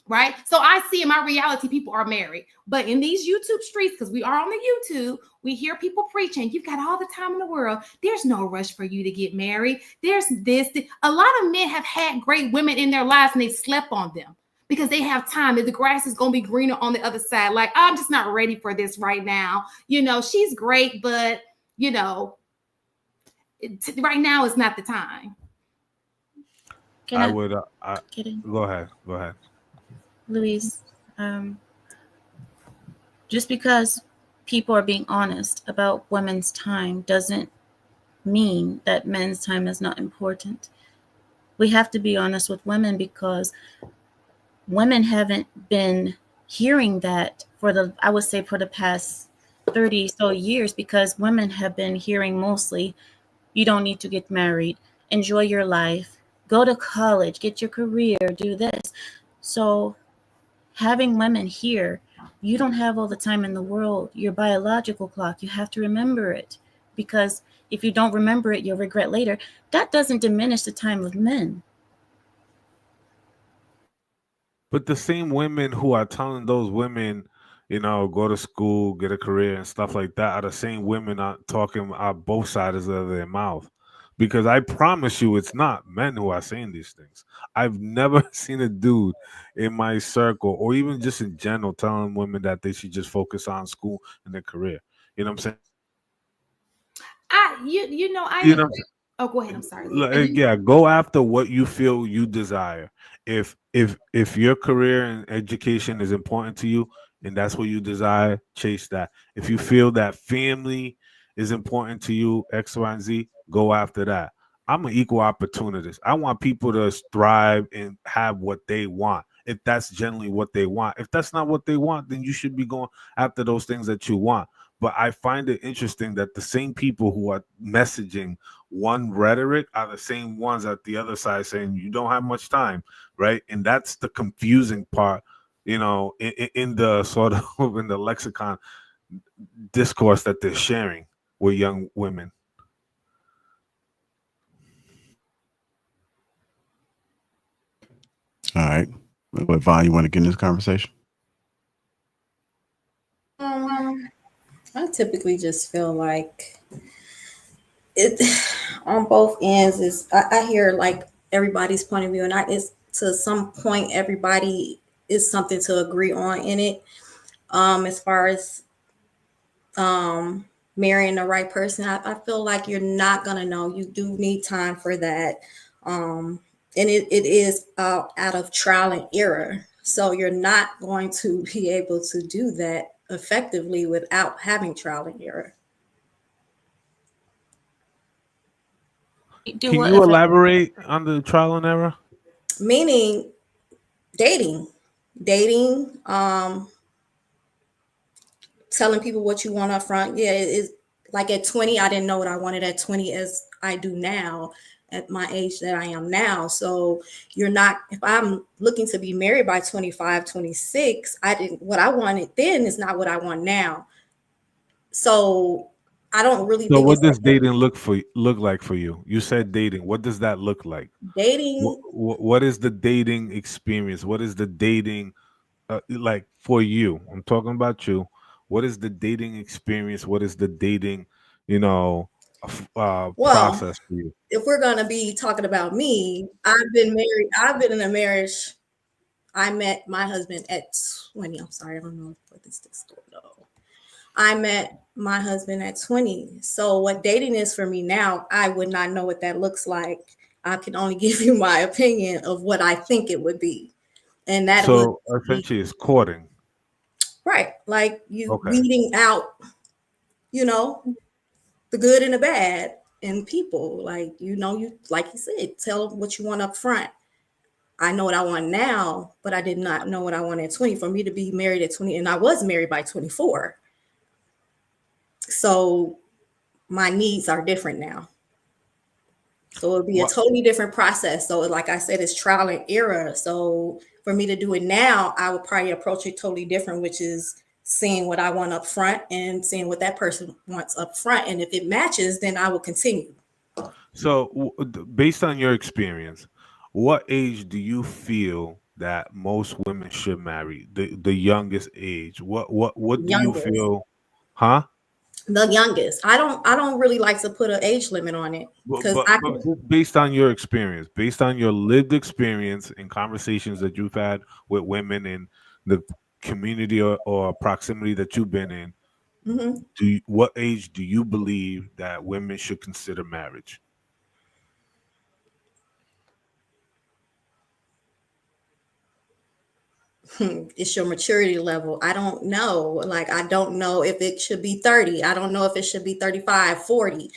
Speaker 6: Right? So I see in my reality, people are married. But in these YouTube streets, because we are on the YouTube, we hear people preaching, you've got all the time in the world. There's no rush for you to get married. There's this. A lot of men have had great women in their lives and they slept on them, because they have time, that the grass is going to be greener on the other side. Like, I'm just not ready for this right now. She's great, but, right now is not the time.
Speaker 12: Can I
Speaker 3: would.
Speaker 12: get in?
Speaker 3: Go ahead.
Speaker 12: Louise, just because people are being honest about women's time doesn't mean that men's time is not important. We have to be honest with women, because women haven't been hearing that for the past 30 so years, because women have been hearing mostly, you don't need to get married, enjoy your life, go to college, get your career, do this. So having women here, you don't have all the time in the world. Your biological clock, you have to remember it, because if you don't remember it, you'll regret later. That doesn't diminish the time of men.
Speaker 3: But the same women who are telling those women, go to school, get a career, and stuff like that, are the same women are talking out both sides of their mouth. Because I promise you, it's not men who are saying these things. I've never seen a dude in my circle, or even just in general, telling women that they should just focus on school and their career. You know what I'm saying?
Speaker 6: I
Speaker 3: You know,
Speaker 6: agree. Oh, go ahead. I'm sorry.
Speaker 3: yeah, go after what you feel you desire. If your career and education is important to you and that's what you desire, chase that. If you feel that family is important to you, X, Y, and Z, go after that. I'm an equal opportunist. I want people to thrive and have what they want, if that's generally what they want. If that's not what they want, then you should be going after those things that you want. But I find it interesting that the same people who are messaging one rhetoric are the same ones at the other side saying you don't have much time, right? And that's the confusing part, in the sort of in the lexicon discourse that they're sharing with young women.
Speaker 1: All right. What Vaughn, you want to get in this conversation?
Speaker 4: I typically just feel like it on both ends is I hear like everybody's point of view, and it's to some point everybody is something to agree on in it. As far as marrying the right person, I feel like you're not gonna know. You do need time for that. And it is out of trial and error. So you're not going to be able to do that effectively without having trial and error.
Speaker 3: Can you elaborate on the trial and error?
Speaker 4: Meaning dating, telling people what you want up front. Yeah, it's like at 20, I didn't know what I wanted at 20 as I do now at my age that I am now. So if I'm looking to be married by 25, 26, what I wanted then is not what I want now. So I don't really
Speaker 3: So
Speaker 4: think
Speaker 3: what
Speaker 4: it's
Speaker 3: does dating look like for you? You said dating. What does that look like?
Speaker 4: dating.
Speaker 3: What is the dating experience? What is the dating like for you? I'm talking about you. What is the dating experience? What is the dating,
Speaker 4: Well,
Speaker 3: process for you?
Speaker 4: if we're gonna be talking about me, I've been married. I've been in a marriage. I met my husband at 20. I'm sorry, I don't know what this is going on. I met my husband at 20. So what dating is for me now, I would not know what that looks like. I can only give you my opinion of what I think it would be. And that would
Speaker 3: So
Speaker 4: be
Speaker 3: essentially, it's courting.
Speaker 4: right, like you
Speaker 3: Okay.
Speaker 4: weeding out, you know, the good and the bad in people. Like, you like you said, tell them what you want up front. I know what I want now, but I did not know what I wanted at 20. For me to be married at 20, and I was married by 24. So my needs are different now. So it'll be a
Speaker 3: What?
Speaker 4: totally different process. So like I said, it's trial and error. So for me to do it now, I would probably approach it totally different, which is seeing what I want up front and seeing what that person wants up front. And if it matches, then I will continue.
Speaker 3: So based on your experience, what age do you feel that most women should marry? The youngest age. What do you
Speaker 4: Youngest.
Speaker 3: feel? Huh?
Speaker 4: The youngest. I don't really like to put an age limit on it
Speaker 3: But,
Speaker 4: because
Speaker 3: but,
Speaker 4: I
Speaker 3: but
Speaker 4: can.
Speaker 3: just based on your experience, based on your lived experience and conversations that you've had with women in the community or proximity that you've been in,
Speaker 4: Mhm.
Speaker 3: what age do you believe that women should consider marriage?
Speaker 4: It's your maturity level. I don't know. Like, I don't know if it should be 30. I don't know if it should be 35, 40.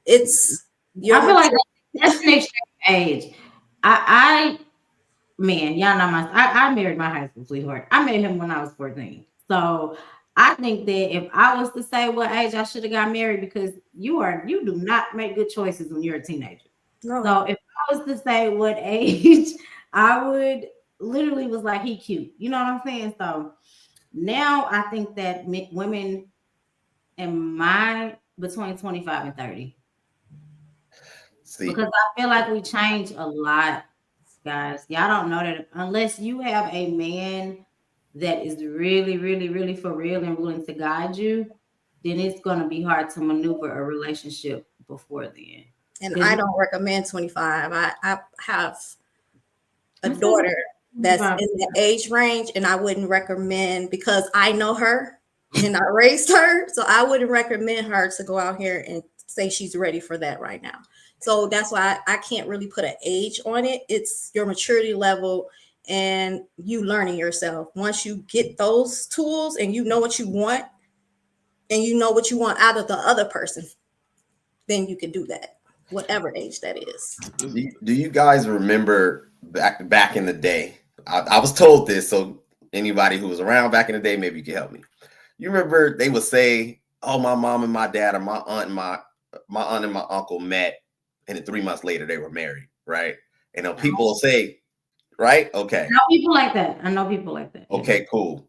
Speaker 4: It's your
Speaker 5: I feel like
Speaker 4: maturity.
Speaker 5: that's an extreme age. I man, y'all know I married my high school sweetheart. I met him when I was 14. So I think that if I was to say what age I should have got married, because you do not make good choices when you're a teenager.
Speaker 4: No.
Speaker 5: So if I was to say what age, I would literally was like he cute. You know what I'm saying? So now I think that women in my between 25 and 30.
Speaker 7: See,
Speaker 5: Because I feel like we change a lot, guys. Y'all don't know that unless you have a man that is really, really, really for real and willing to guide you, then it's gonna be hard to maneuver a relationship before then.
Speaker 4: And
Speaker 5: Because
Speaker 4: I don't recommend 25. I have a
Speaker 5: I said
Speaker 4: daughter that's
Speaker 5: 25.
Speaker 4: in the age range, and I wouldn't recommend because I know her and I raised her. So I wouldn't recommend her to go out here and say she's ready for that right now. So that's why I can't really put an age on it. It's your maturity level and you learning yourself. Once you get those tools and you know what you want and you know what you want out of the other person, then you can do that, whatever age that is.
Speaker 7: do you guys remember back in the day? I was told this, so anybody who was around back in the day, maybe you can help me. You remember they would say, "Oh, my mom and my dad, or my aunt and my uncle met, and then 3 months later they were married," right? And then people will say, right? Okay.
Speaker 5: I know people like that. I know people like that.
Speaker 7: Okay, cool.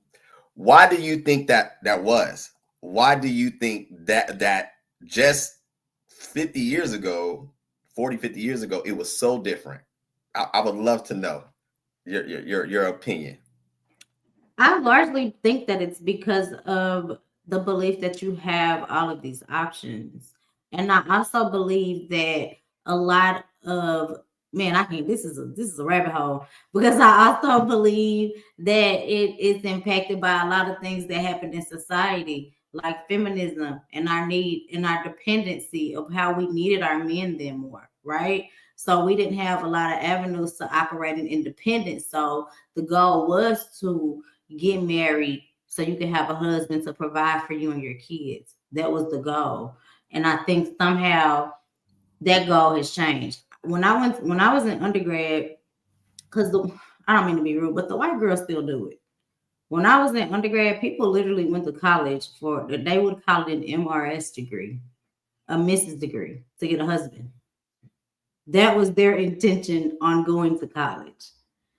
Speaker 7: Why do you think that was? Why do you think that just 50 years ago, 40, 50 years ago, it was so different? I would love to know your opinion.
Speaker 5: I largely think that it's because of the belief that you have all of these options. And I also believe that a lot of man, I can this is a rabbit hole because I also believe that it is impacted by a lot of things that happen in society, like feminism and our need and our dependency of how we needed our men then more, right? So we didn't have a lot of avenues to operate in independence. So the goal was to get married so you can have a husband to provide for you and your kids. That was the goal. And I think somehow that goal has changed. When I was in undergrad, because I don't mean to be rude, but the white girls still do it. When I was in undergrad, people literally went to college they would call it an MRS degree, a Mrs. degree, to get a husband. That was their intention on going to college.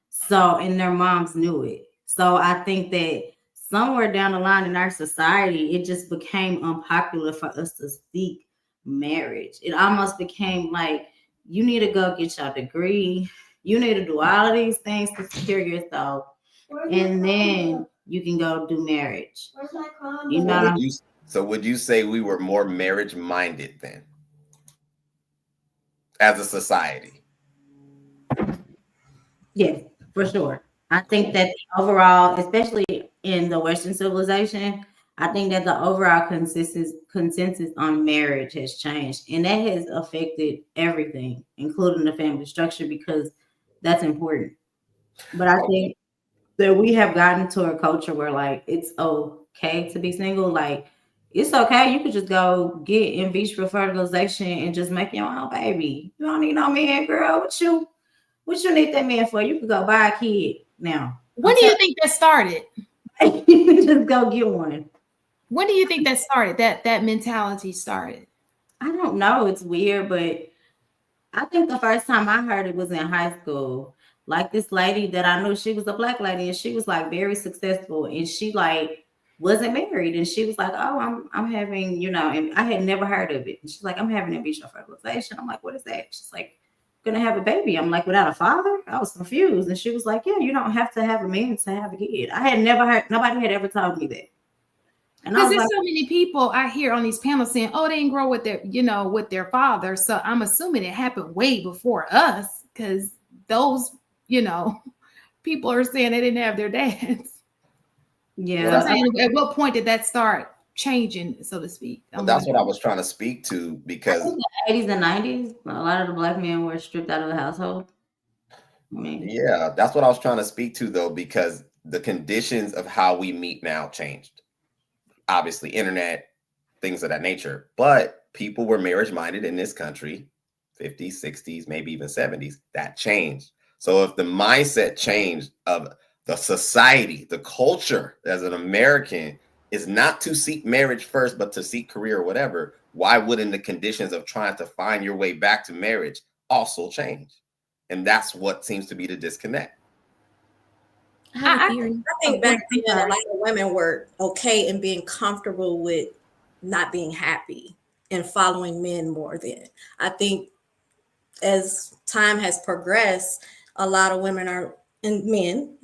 Speaker 5: So, and their moms knew it. So I think that somewhere down the line in our society, it just became unpopular for us to seek marriage. It almost became like you need to go get your degree, you need to do all of these things to secure yourself, and then you can go do marriage. You know,
Speaker 7: Would you say we were more marriage minded then, as a society?
Speaker 5: yes, for sure. I think that the overall, especially in the Western civilization, I think that the overall consensus on marriage has changed, and that has affected everything, including the family structure, because that's important. But I think that we have gotten to a culture where like it's okay to be single. Like it's okay. You could just go get in vitro fertilization and just make your own baby. You don't need no man, girl. What you need that man for? You could go buy a kid now.
Speaker 6: When do you think that started?
Speaker 5: Just go get one.
Speaker 6: When do you think that started? That mentality started?
Speaker 5: I don't know. It's weird, but I think the first time I heard it was in high school. Like this lady that I knew, she was a black lady and she was like very successful and she like wasn't married. And she was like, oh, I'm having, and I had never heard of it. And she's like, I'm having in vitro fertilization. I'm like, what is that? She's like, gonna have a baby. I'm like, without a father? I was confused. And she was like, yeah, you don't have to have a man to have a kid. I had never heard, nobody had ever told me that.
Speaker 6: Because there's so many people I hear on these panels saying, oh, they didn't grow with their father. So I'm assuming it happened way before us, because those, people are saying they didn't have their dads.
Speaker 5: Yeah.
Speaker 6: So I'm saying, at what point did that start changing, so to speak?
Speaker 7: That's what I was trying to speak to, because
Speaker 5: in the 80s and 90s, a lot of the black men were stripped out of the household.
Speaker 7: Yeah, that's what I was trying to speak to, though, because the conditions of how we meet now changed. Obviously, internet, things of that nature, but people were marriage minded in this country, 50s, 60s, maybe even 70s. That changed. So if the mindset changed of the society, the culture as an American is not to seek marriage first, but to seek career or whatever, why wouldn't the conditions of trying to find your way back to marriage also change? And that's what seems to be the disconnect.
Speaker 4: I think back then a lot of women were okay in being comfortable with not being happy and following men more than. I think as time has progressed, a lot of women and men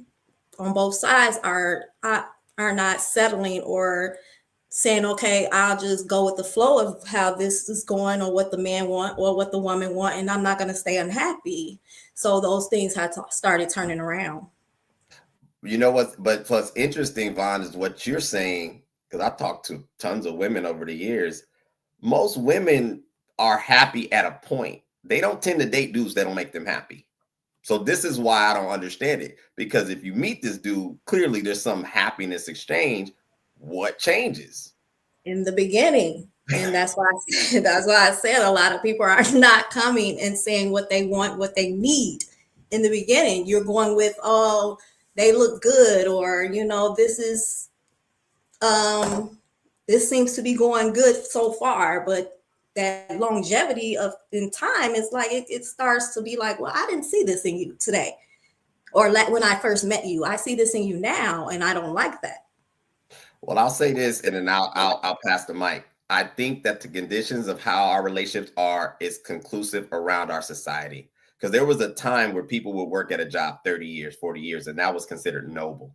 Speaker 4: on both sides are not settling or saying, okay, I'll just go with the flow of how this is going or what the man want or what the woman want, and I'm not going to stay unhappy. So those things had started turning around.
Speaker 7: You know what? But what's interesting, Vaughn, is what you're saying, because I've talked to tons of women over the years. Most women are happy at a point. They don't tend to date dudes that don't make them happy. So this is why I don't understand it. Because if you meet this dude, clearly there's some happiness exchange. What changes?
Speaker 4: In the beginning. And that's why I said a lot of people are not coming and saying what they want, what they need. In the beginning, you're going with, oh, they look good, or this seems to be going good so far, but that longevity in time is like it starts to be like, well, I didn't see this in you today, or when I first met you, I see this in you now, and I don't like that.
Speaker 7: Well, I'll say this, and then I'll pass the mic. I think that the conditions of how our relationships are is conclusive around our society. Because there was a time where people would work at a job 30 years, 40 years, and that was considered noble.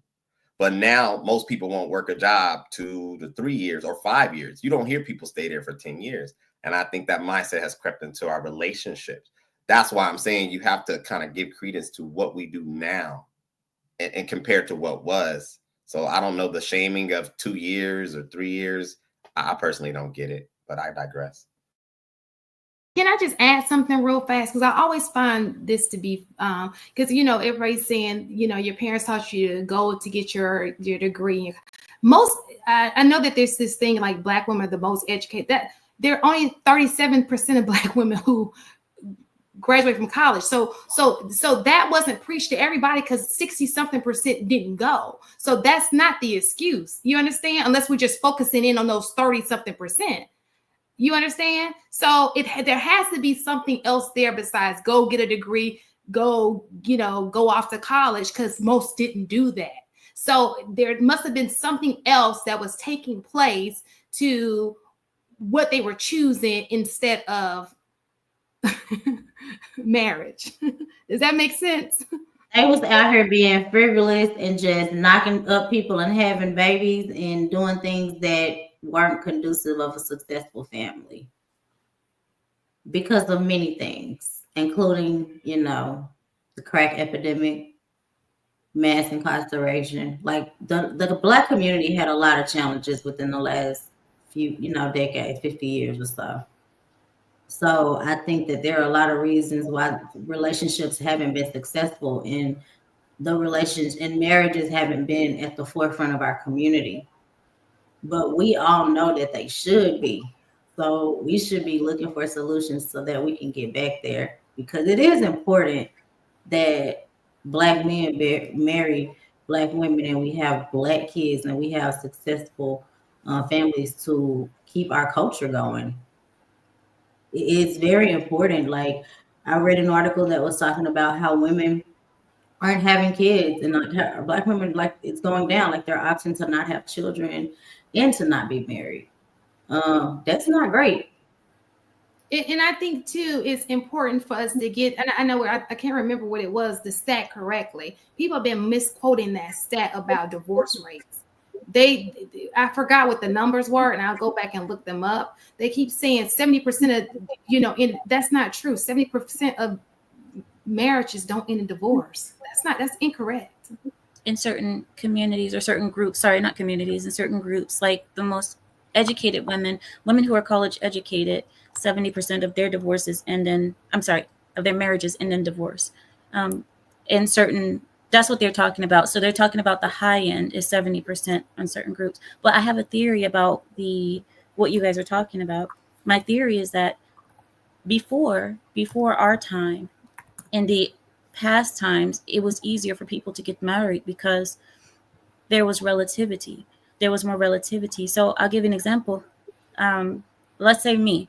Speaker 7: But now most people won't work a job 2 to 3 years or 5 years. You don't hear people stay there for 10 years. And I think that mindset has crept into our relationships. That's why I'm saying you have to kind of give credence to what we do now and compared to what was. So I don't know the shaming of 2 years or 3 years. I personally don't get it, but I digress.
Speaker 6: Can I just add something real fast? Because I always find this to be, because, everybody's saying, your parents taught you to go to get your degree. I know that there's this thing like Black women are the most educated, that there are only 37% of Black women who graduate from college. So that wasn't preached to everybody, because 60-something% didn't go. So that's not the excuse. You understand? Unless we're just focusing in on those 30-something%. You understand? So there has to be something else there besides go get a degree, go off to college, because most didn't do that. So there must have been something else that was taking place to what they were choosing instead of marriage. Does that make sense?
Speaker 5: They was out here being frivolous and just knocking up people and having babies and doing things that weren't conducive of a successful family because of many things, including, the crack epidemic, mass incarceration. Like the Black community had a lot of challenges within the last few, decades, 50 years or so. So I think that there are a lot of reasons why relationships haven't been successful and the relations and marriages haven't been at the forefront of our community. But we all know that they should be. So we should be looking for solutions so that we can get back there, because it is important that Black men marry Black women and we have Black kids and we have successful families to keep our culture going. It's very important. Like, I read an article that was talking about how women aren't having kids, and like Black women, like, it's going down, like they're opting to not have children and to not be married. That's not great.
Speaker 6: And I think too, it's important for us to get, and I know I can't remember what it was, the stat correctly. People have been misquoting that stat about divorce rates. I forgot what the numbers were, and I'll go back and look them up. They keep saying 70% of, that's not true. 70% of marriages don't end in divorce. That's incorrect.
Speaker 12: In certain communities or certain groups, not communities, in certain groups, like the most educated women who are college educated, 70% of their divorces end in, of their marriages end in divorce. In certain, that's what they're talking about. So they're talking about the high end is 70% on certain groups. But I have a theory about what you guys are talking about. My theory is that before our time, in the past times, it was easier for people to get married because there was relativity. There was more relativity. So I'll give you an example. Let's say me.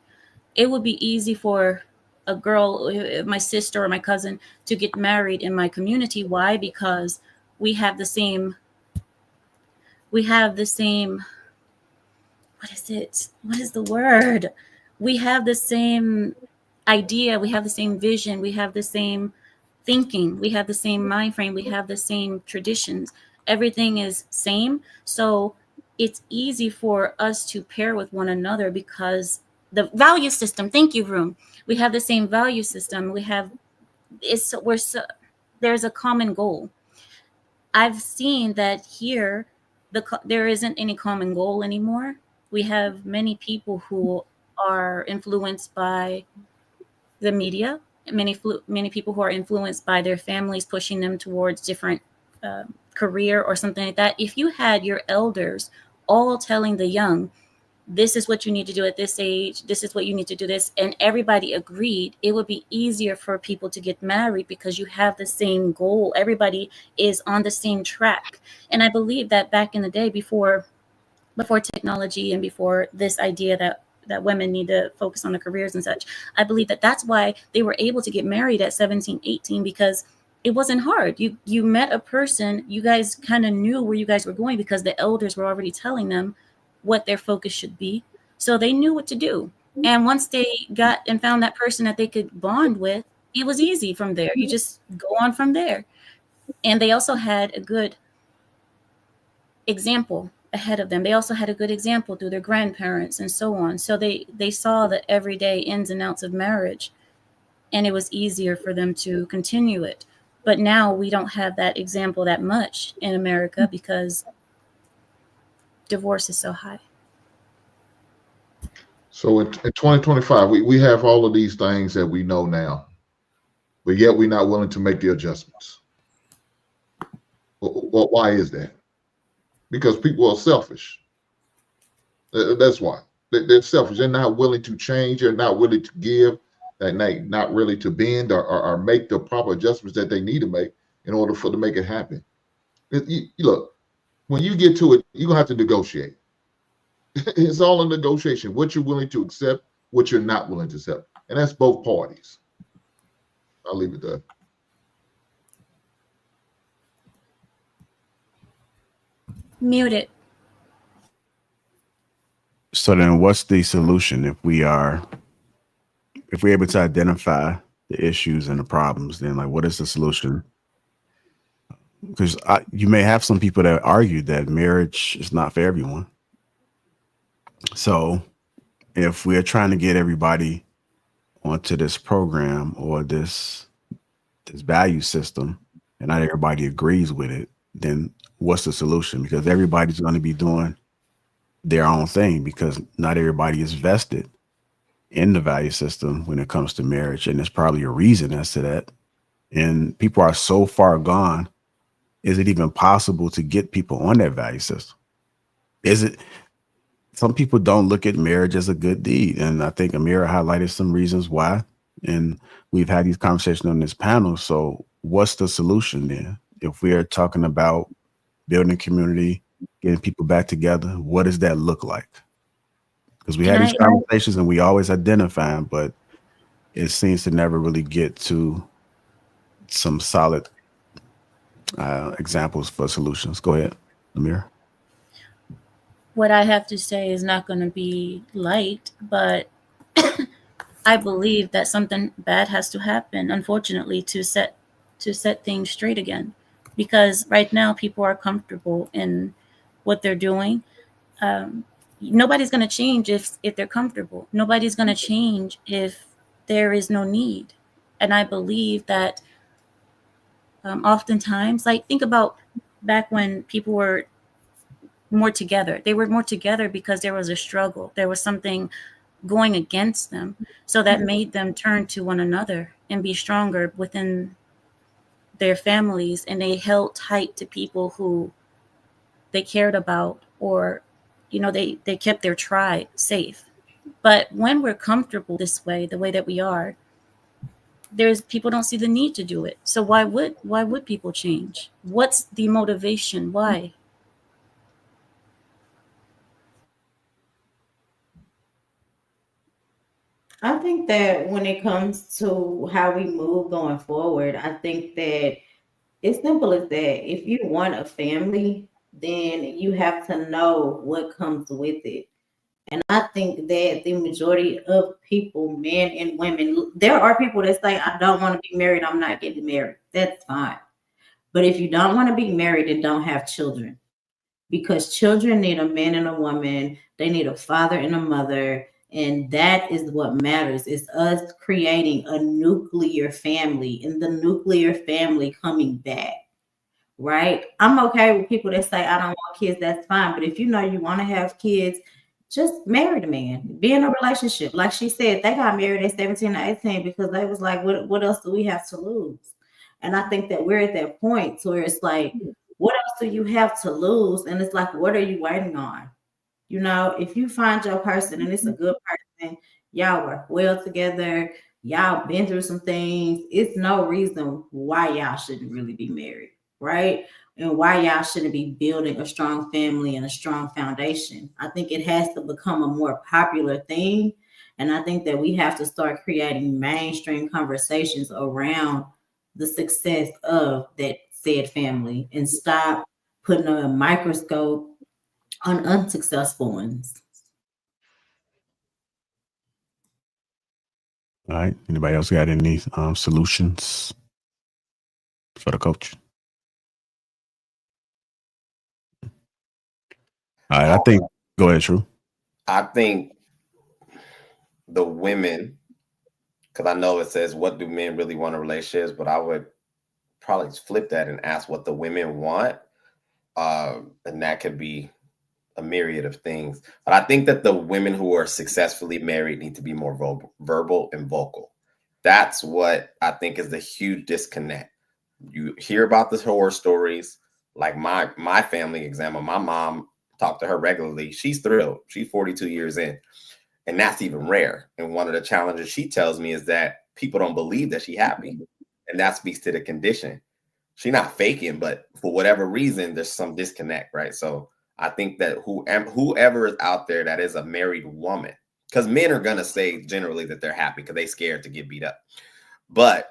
Speaker 12: It would be easy for a girl, my sister or my cousin, to get married in my community. Why? Because we have the same, what is it? What is the word? We have the same idea. We have the same vision. We have the same thinking. We have the same mind frame. We have the same traditions. Everything is same. So it's easy for us to pair with one another because the value system, thank you, Room. We have the same value system. There's a common goal. I've seen that here, there isn't any common goal anymore. We have many people who are influenced by the media, many people who are influenced by their families pushing them towards different career or something like that. If you had your elders all telling the young, this is what you need to do at this age, this is what you need to do this, and everybody agreed, it would be easier for people to get married because you have the same goal. Everybody is on the same track. And I believe that back in the day, before technology and before this idea that women need to focus on their careers and such, I believe that that's why they were able to get married at 17, 18, because it wasn't hard. You met a person, you guys kind of knew where you guys were going because the elders were already telling them what their focus should be. So they knew what to do. And once they got and found that person that they could bond with, it was easy from there. You just go on from there. And they also had a good example ahead of them. They also had a good example through their grandparents and so on. So they saw the everyday ins and outs of marriage, and it was easier for them to continue it. But now we don't have that example that much in America because divorce is so high.
Speaker 2: So in 2025, we have all of these things that we know now, but yet we're not willing to make the adjustments. Well, why is that? Because people are selfish. That's why. They're selfish. They're not willing to change. They're not willing to give. They're not really to bend or make the proper adjustments that they need to make in order to make it happen. Look, when you get to it, you're going to have to negotiate. It's all a negotiation. What you're willing to accept, what you're not willing to accept. And that's both parties. I'll leave it there.
Speaker 12: Mute it.
Speaker 1: So then what's the solution if we're able to identify the issues and the problems, then like what is the solution? Because you may have some people that argue that marriage is not for everyone. So if we're trying to get everybody onto this program or this value system and not everybody agrees with it, then what's the solution? Because everybody's going to be doing their own thing because not everybody is vested in the value system when it comes to marriage. And there's probably a reason as to that. And people are so far gone. Is it even possible to get people on that value system? Is it? Some people don't look at marriage as a good deed. And I think Amira highlighted some reasons why. And we've had these conversations on this panel. So what's the solution then? If we are talking about building community, getting people back together, what does that look like? Because we had these conversations and we always identify them, but it seems to never really get to some solid examples for solutions. Go ahead, Amir.
Speaker 12: What I have to say is not going to be light, but I believe that something bad has to happen, unfortunately, to set things straight again. Because right now people are comfortable in what they're doing. Nobody's going to change if they're comfortable. Nobody's going to change if there is no need. And I believe that oftentimes, like think about back when people were more together. They were more together because there was a struggle. There was something going against them. So that made them turn to one another and be stronger within their families. And they held tight to people who they cared about, or, they kept their tribe safe. But when we're comfortable this way, the way that we are, there's people don't see the need to do it. So why would people change? What's the motivation? Why?
Speaker 5: I think that when it comes to how we move going forward, I think that it's simple as that. If you want a family, then you have to know what comes with it. And I think that the majority of people, men and women, there are people that say, I don't want to be married, I'm not getting married. That's fine. But if you don't want to be married, then don't have children. Because children need a man and a woman, they need a father and a mother. And that is what matters. It's us creating a nuclear family and the nuclear family coming back. Right? I'm okay with people that say I don't want kids, that's fine. But if you know you want to have kids, just marry the man. Be in a relationship. Like she said, they got married at 17 or 18 because they was like, what else do we have to lose? And I think that we're at that point where it's like, what else do you have to lose? And it's like, what are you waiting on? If you find your person and it's a good person, y'all work well together, y'all been through some things, it's no reason why y'all shouldn't really be married, right? And why y'all shouldn't be building a strong family and a strong foundation. I think it has to become a more popular thing. And I think that we have to start creating mainstream conversations around the success of that said family and stop putting a microscope on unsuccessful ones.
Speaker 1: All right. Anybody else got any solutions for the coach? All right. I think, go ahead, True.
Speaker 7: I think the women, because I know it says, what do men really want in relationships? But I would probably flip that and ask what the women want. And that could be a myriad of things. But I think that the women who are successfully married need to be more verbal and vocal. That's what I think is the huge disconnect. You hear about the horror stories, like my family example. My mom talked to her regularly. She's thrilled. She's 42 years in. And that's even rare. And one of the challenges she tells me is that people don't believe that she's happy. And that speaks to the condition. She's not faking, but for whatever reason, there's some disconnect, right? So I think that whoever is out there that is a married woman, because men are going to say generally that they're happy because they're scared to get beat up. But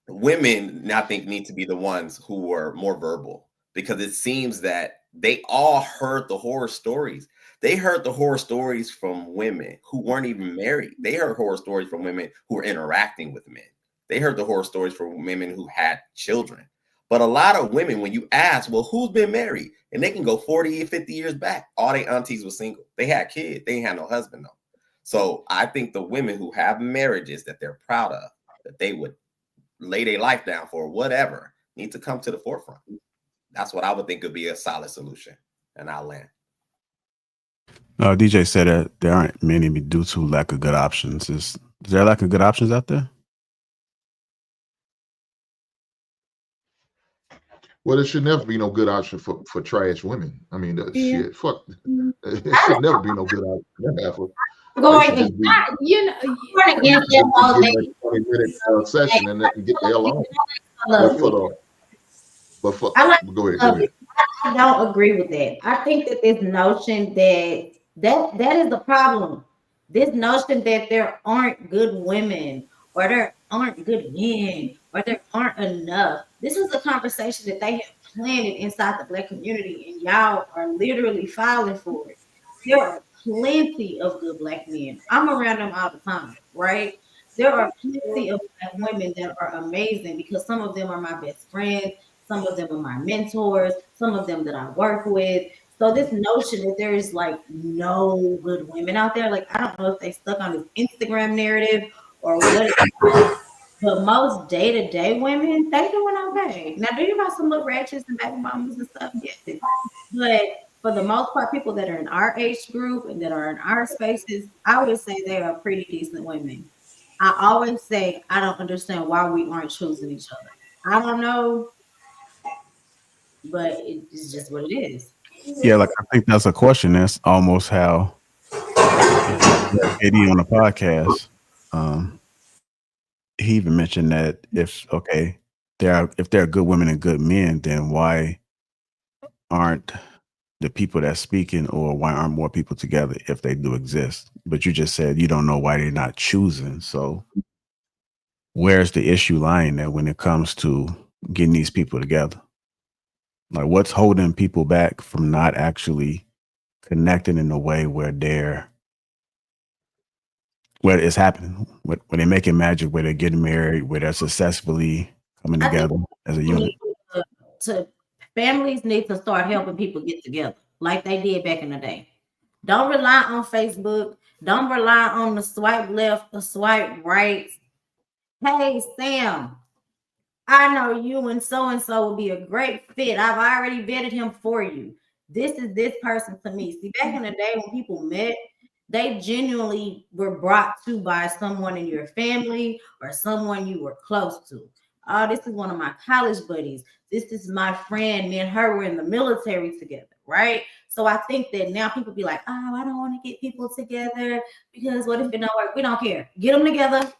Speaker 7: women, I think, need to be the ones who are more verbal. because it seems that they all heard the horror stories. They heard the horror stories from women who weren't even married. They heard horror stories from women who were interacting with men. They heard the horror stories from women who had children. But a lot of women, when you ask, well, who's been married? And they can go 40, 50 years back. All their aunties were single. They had kids. They ain't had no husband, though. So I think the women who have marriages that they're proud of, that they would lay their life down for, whatever, need to come to the forefront. That's what I would think would be a solid solution. And I'll land.
Speaker 1: DJ said that there aren't many due to lack of good options. Is there lack of good options out there?
Speaker 2: Well, there should never be no good option for trash women. I mean, shit, fuck. It should never be no good option.
Speaker 5: Going against that whole thing.
Speaker 2: 20-minute session and get the hell on. Go ahead.
Speaker 5: I don't agree with that. I think that this notion that is the problem. This notion that there aren't good women or there aren't good men or there aren't enough. This is a conversation that they have planted inside the Black community, and y'all are literally filing for it. There are plenty of good Black men. I'm around them all the time, right? There are plenty of Black women that are amazing because some of them are my best friends, some of them are my mentors, some of them that I work with. So this notion that there is like no good women out there, like I don't know if they stuck on this Instagram narrative or what. But most day-to-day women, they doing okay. Now, do you have some little ratchets and baby mamas and stuff? Yes. But for the most part, people that are in our age group and that are in our spaces, I would say they are pretty decent women. I always say I don't understand why we aren't choosing each other. I don't know, but it's just what it is.
Speaker 1: Yeah, like I think that's a question. That's almost how KD on the podcast. He even mentioned that if there are good women and good men, then why aren't the people that's speaking, or why aren't more people together if they do exist? But you just said you don't know why they're not choosing. So where's the issue lying there when it comes to getting these people together? Like, what's holding people back from not actually connecting in a way where it's happening, where they're making magic, where they're getting married, where they're successfully coming together as a unit?
Speaker 5: Families need to start helping people get together like they did back in the day. Don't rely on Facebook. Don't rely on the swipe left, the swipe right. Hey, Sam, I know you and so will be a great fit. I've already vetted him for you. This is this person to me. See, back in the day when people met, they genuinely were brought to by someone in your family or someone you were close to. Oh, this is one of my college buddies. This is my friend. Me and her were in the military together, right? So I think that now people be like, oh, I don't want to get people together because what if it don't work? We don't care. Get them together.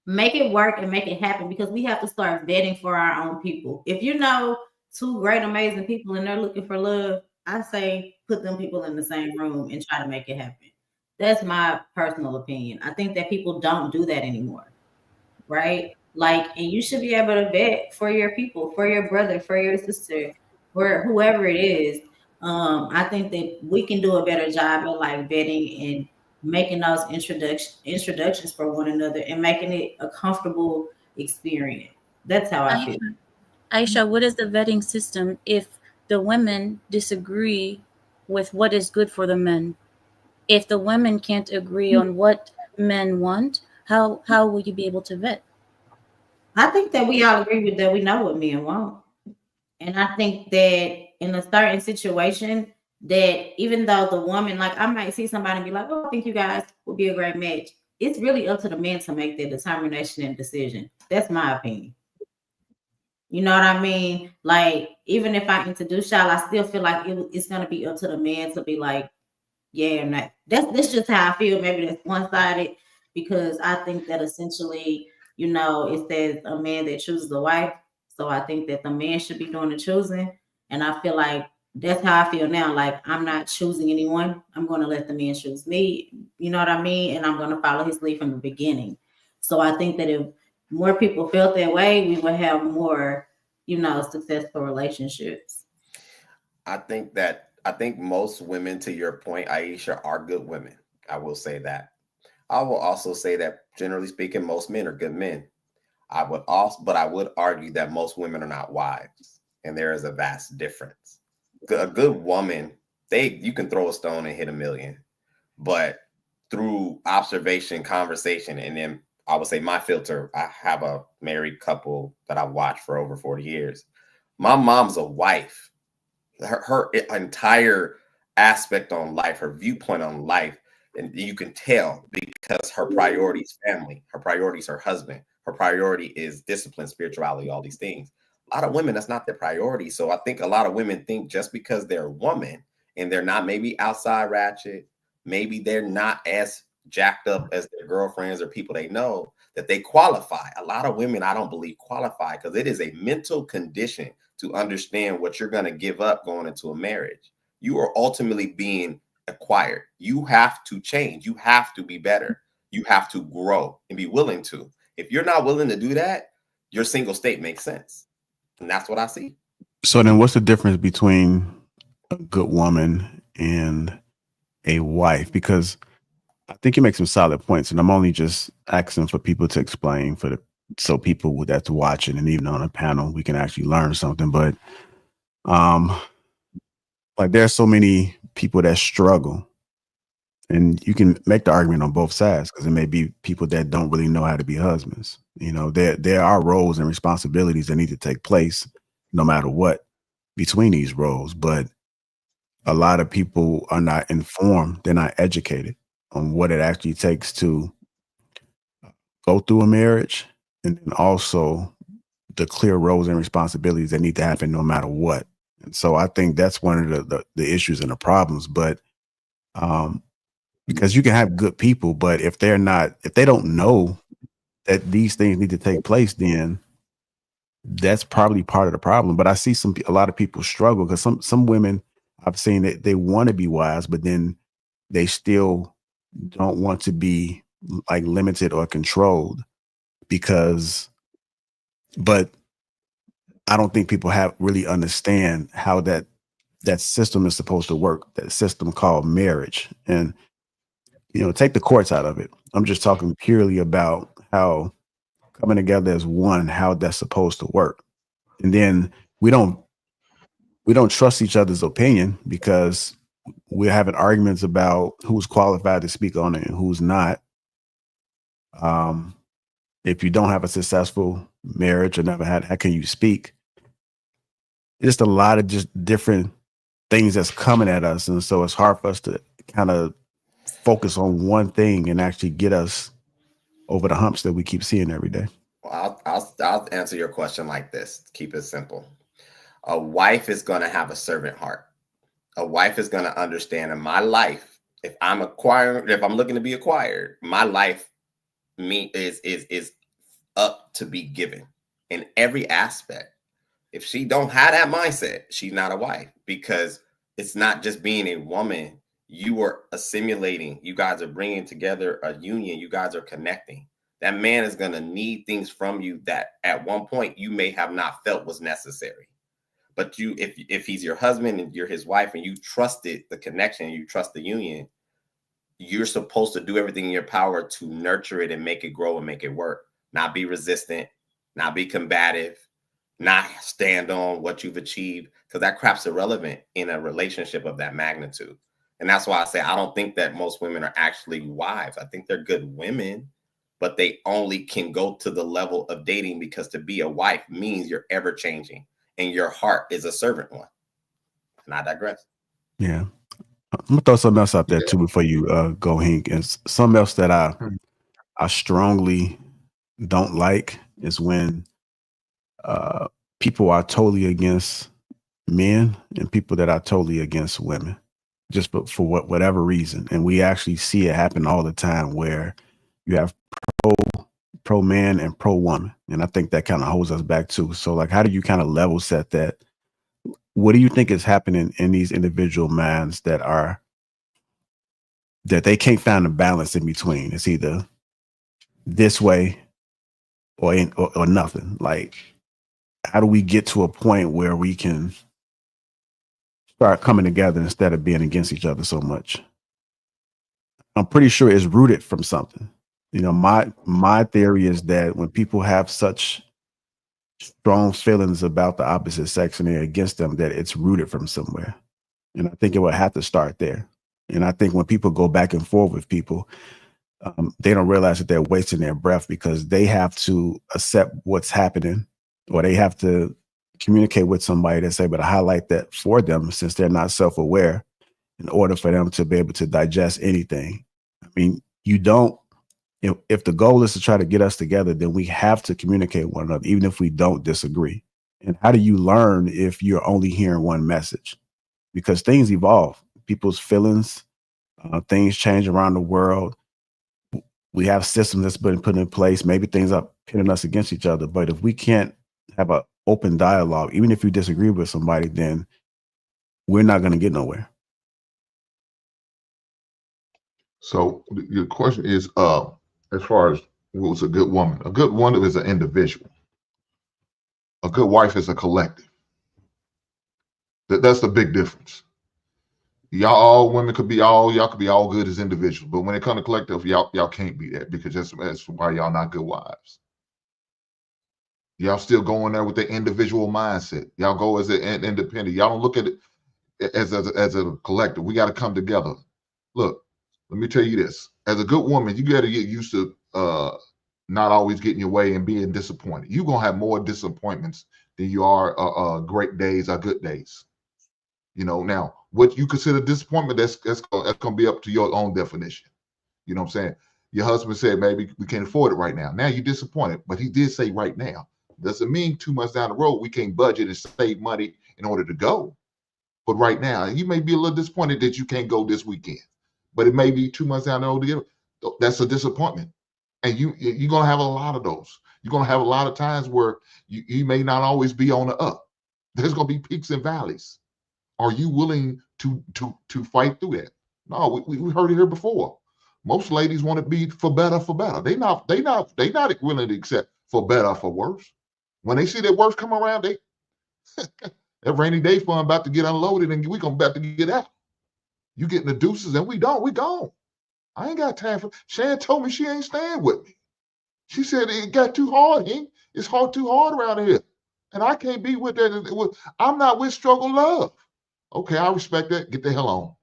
Speaker 5: Make it work and make it happen, because we have to start vetting for our own people. If you know two great, amazing people and they're looking for love, I say put them people in the same room and try to make it happen. That's my personal opinion. I think that people don't do that anymore, right? Like, and you should be able to vet for your people, for your brother, for your sister, for whoever it is. I think that we can do a better job of like vetting and making those introductions for one another and making it a comfortable experience. That's how I feel.
Speaker 12: Aisha, what is the vetting system if the women disagree with what is good for the men? If the women can't agree on what men want, how will you be able to vet?
Speaker 5: I think that we all agree with that. We know what men want. And I think that in a certain situation, that even though the woman, like I might see somebody and be like, oh, I think you guys would be a great match. It's really up to the men to make their determination and decision. That's my opinion. You know what I mean? Like, even if I introduce y'all, I still feel like it's going to be up to the man to be like, yeah or not. That's just how I feel. Maybe that's one-sided, because I think that essentially, you know, it says a man that chooses a wife. So I think that the man should be doing the choosing. And I feel like that's how I feel now. Like, I'm not choosing anyone. I'm going to let the man choose me. You know what I mean? And I'm going to follow his lead from the beginning. So I think that if more people felt that way, we would have more successful relationships?
Speaker 7: I think most women, to your point, Aisha, are good women. I will say that. I will also say that generally speaking, most men are good men. But I would argue that most women are not wives, and there is a vast difference. A good woman, you can throw a stone and hit a million, but through observation, conversation, and then I would say my filter. I have a married couple that I've watched for over 40 years. My mom's a wife. Her entire aspect on life, her viewpoint on life, and you can tell because her priority is family, her priority is her husband, her priority is discipline, spirituality, all these things. A lot of women, that's not their priority. So I think a lot of women think just because they're a woman and they're not maybe outside ratchet, maybe they're not as jacked up as their girlfriends or people they know, that they qualify. A lot of women, I don't believe, qualify because it is a mental condition to understand what you're going to give up going into a marriage. You are ultimately being acquired. You have to change. You have to be better. You have to grow and be willing to. If you're not willing to do that, your single state makes sense. And that's what I see.
Speaker 1: So then what's the difference between a good woman and a wife? Because I think you make some solid points, and I'm only just asking for people to explain so people that's watching and even on a panel, we can actually learn something. But like there's so many people that struggle, and you can make the argument on both sides because it may be people that don't really know how to be husbands. There are roles and responsibilities that need to take place no matter what between these roles. But a lot of people are not informed. They're not educated on what it actually takes to go through a marriage, and then also the clear roles and responsibilities that need to happen no matter what. And so I think that's one of the issues and the problems. But because you can have good people, but if they don't know that these things need to take place, then that's probably part of the problem. But I see a lot of people struggle because some women I've seen that they want to be wives, but then they still don't want to be like limited or controlled but I don't think people have really understand how that system is supposed to work, that system called marriage. And take the courts out of it. I'm just talking purely about how coming together as one, how that's supposed to work. And then we don't trust each other's opinion because we're having arguments about who's qualified to speak on it and who's not. If you don't have a successful marriage or never had, how can you speak? Just a lot of just different things that's coming at us. And so it's hard for us to kind of focus on one thing and actually get us over the humps that we keep seeing every day.
Speaker 7: Well, I'll answer your question like this. Keep it simple. A wife is going to have a servant heart. A wife is going to understand in my life, if I'm looking to be acquired, my life is up to be given in every aspect. If she don't have that mindset, she's not a wife, because it's not just being a woman. You are assimilating. You guys are bringing together a union. You guys are connecting. That man is going to need things from you that at one point you may have not felt was necessary. But if he's your husband and you're his wife and you trusted the connection, you trust the union, you're supposed to do everything in your power to nurture it and make it grow and make it work. Not be resistant, not be combative, not stand on what you've achieved, because that crap's irrelevant in a relationship of that magnitude. And that's why I say I don't think that most women are actually wives. I think they're good women, but they only can go to the level of dating because to be a wife means you're ever changing and your heart is a servant one. And I digress.
Speaker 1: Yeah. I'm gonna throw something else out there too before you go, Hank. And something else that I strongly don't like is when people are totally against men and people that are totally against women, just for whatever reason. And we actually see it happen all the time where you have pro man and pro woman. And I think that kind of holds us back too. So like, how do you kind of level set that? What do you think is happening in these individual minds that they can't find a balance in between? It's either this way or nothing. Like, how do we get to a point where we can start coming together instead of being against each other so much? I'm pretty sure it's rooted from something. You know, my theory is that when people have such strong feelings about the opposite sex and they're against them, that it's rooted from somewhere. And I think it would have to start there. And I think when people go back and forth with people, they don't realize that they're wasting their breath because they have to accept what's happening, or they have to communicate with somebody that's able to highlight that for them, since they're not self-aware, in order for them to be able to digest anything. I mean, you don't, if the goal is to try to get us together, then we have to communicate with one another, even if we don't disagree. And how do you learn if you're only hearing one message? Because things evolve, people's feelings, things change around the world. We have systems that's been put in place. Maybe things are pitting us against each other. But if we can't have an open dialogue, even if you disagree with somebody, then we're not going to get nowhere.
Speaker 2: So your question is, as far as what was a good woman? A good woman is an individual. A good wife is a collective. That's the big difference. Y'all women could be y'all could be all good as individuals, but when it comes to collective, y'all can't be that, because that's why y'all not good wives. Y'all still going there with the individual mindset. Y'all go as an independent. Y'all don't look at it as a collective. We got to come together. Look, let me tell you this. As a good woman, you got to get used to not always getting your way and being disappointed. You're going to have more disappointments than you are great days or good days. You know, now, what you consider disappointment, that's going to be up to your own definition. You know what I'm saying? Your husband said, maybe we can't afford it right now. Now you're disappointed, but he did say right now. Doesn't mean 2 months down the road, we can't budget and save money in order to go. But right now, you may be a little disappointed that you can't go this weekend. But it may be 2 months down the road. That's a disappointment. And you're going to have a lot of those. You're going to have a lot of times where you may not always be on the up. There's going to be peaks and valleys. Are you willing to fight through that? No, we heard it here before. Most ladies want to be for better, for better. They not willing to accept for better, for worse. When they see that worse come around, that rainy day fund about to get unloaded and we about to get out. You getting the deuces and we gone. I ain't got time for. Shan told me she ain't staying with me. She said it got too hard. It's too hard around here, and I can't be with that. I'm not with struggle love. Okay, I respect that. Get the hell on.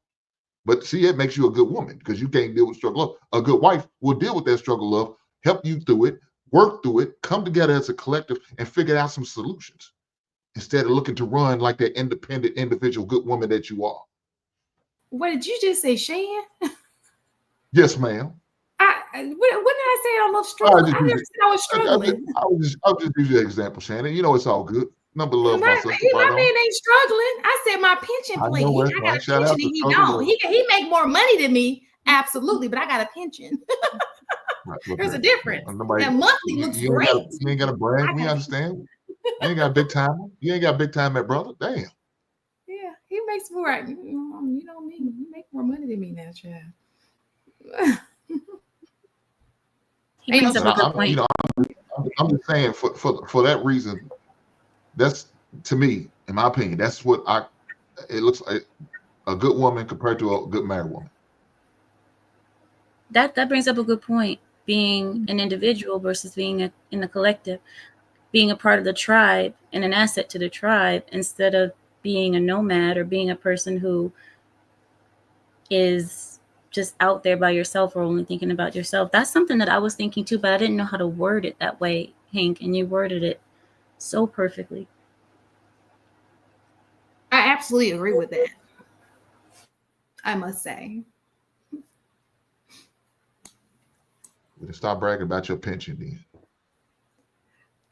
Speaker 2: But see, it makes you a good woman because you can't deal with struggle love. A good wife will deal with that struggle love, help you through it, work through it, come together as a collective, and figure out some solutions instead of looking to run like that independent, individual, good woman that you are.
Speaker 6: What did you just say, Shan?
Speaker 2: Yes, ma'am.
Speaker 6: When did I say I love struggle? I never said I was struggling.
Speaker 2: I was just use your example, Shannon. You know it's all good. Number love, my sister.
Speaker 6: My man ain't struggling. I said my pension plan. I got a pension and he don't. He make more money than me, absolutely, but I got a pension. There's a difference. That monthly looks great.
Speaker 2: You ain't got to brag. We understand. You ain't got big time. You ain't got big time, that brother. Damn.
Speaker 6: Yeah, he makes more. You know me. You make more money than me now, child.
Speaker 12: He brings up a good point.
Speaker 2: I'm just saying for that reason, that's, to me, in my opinion, that's what it looks like a good woman compared to a good married woman.
Speaker 12: That brings up a good point. Being an individual versus being in the collective, being a part of the tribe and an asset to the tribe instead of being a nomad or being a person who is just out there by yourself or only thinking about yourself. That's something that I was thinking too, but I didn't know how to word it that way, Hank, and you worded it so perfectly.
Speaker 6: I absolutely agree with that. I must say.
Speaker 2: Stop bragging about your pension then.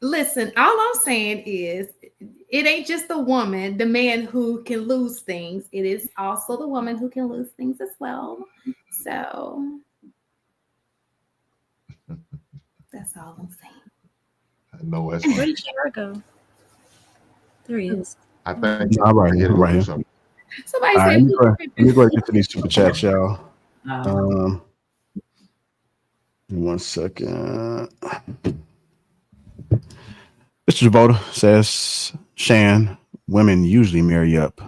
Speaker 6: Listen, all I'm saying is it ain't just the woman, the man who can lose things. It is also the woman who can lose things as well. So that's all I'm saying.
Speaker 2: No, that's
Speaker 12: where did JR go? There he is.
Speaker 2: I think
Speaker 1: I'm right here.
Speaker 6: Somebody said,
Speaker 1: let me go ahead and get to these super chats, y'all. 1 second. Mr. Javoda says, Shan, women usually marry up.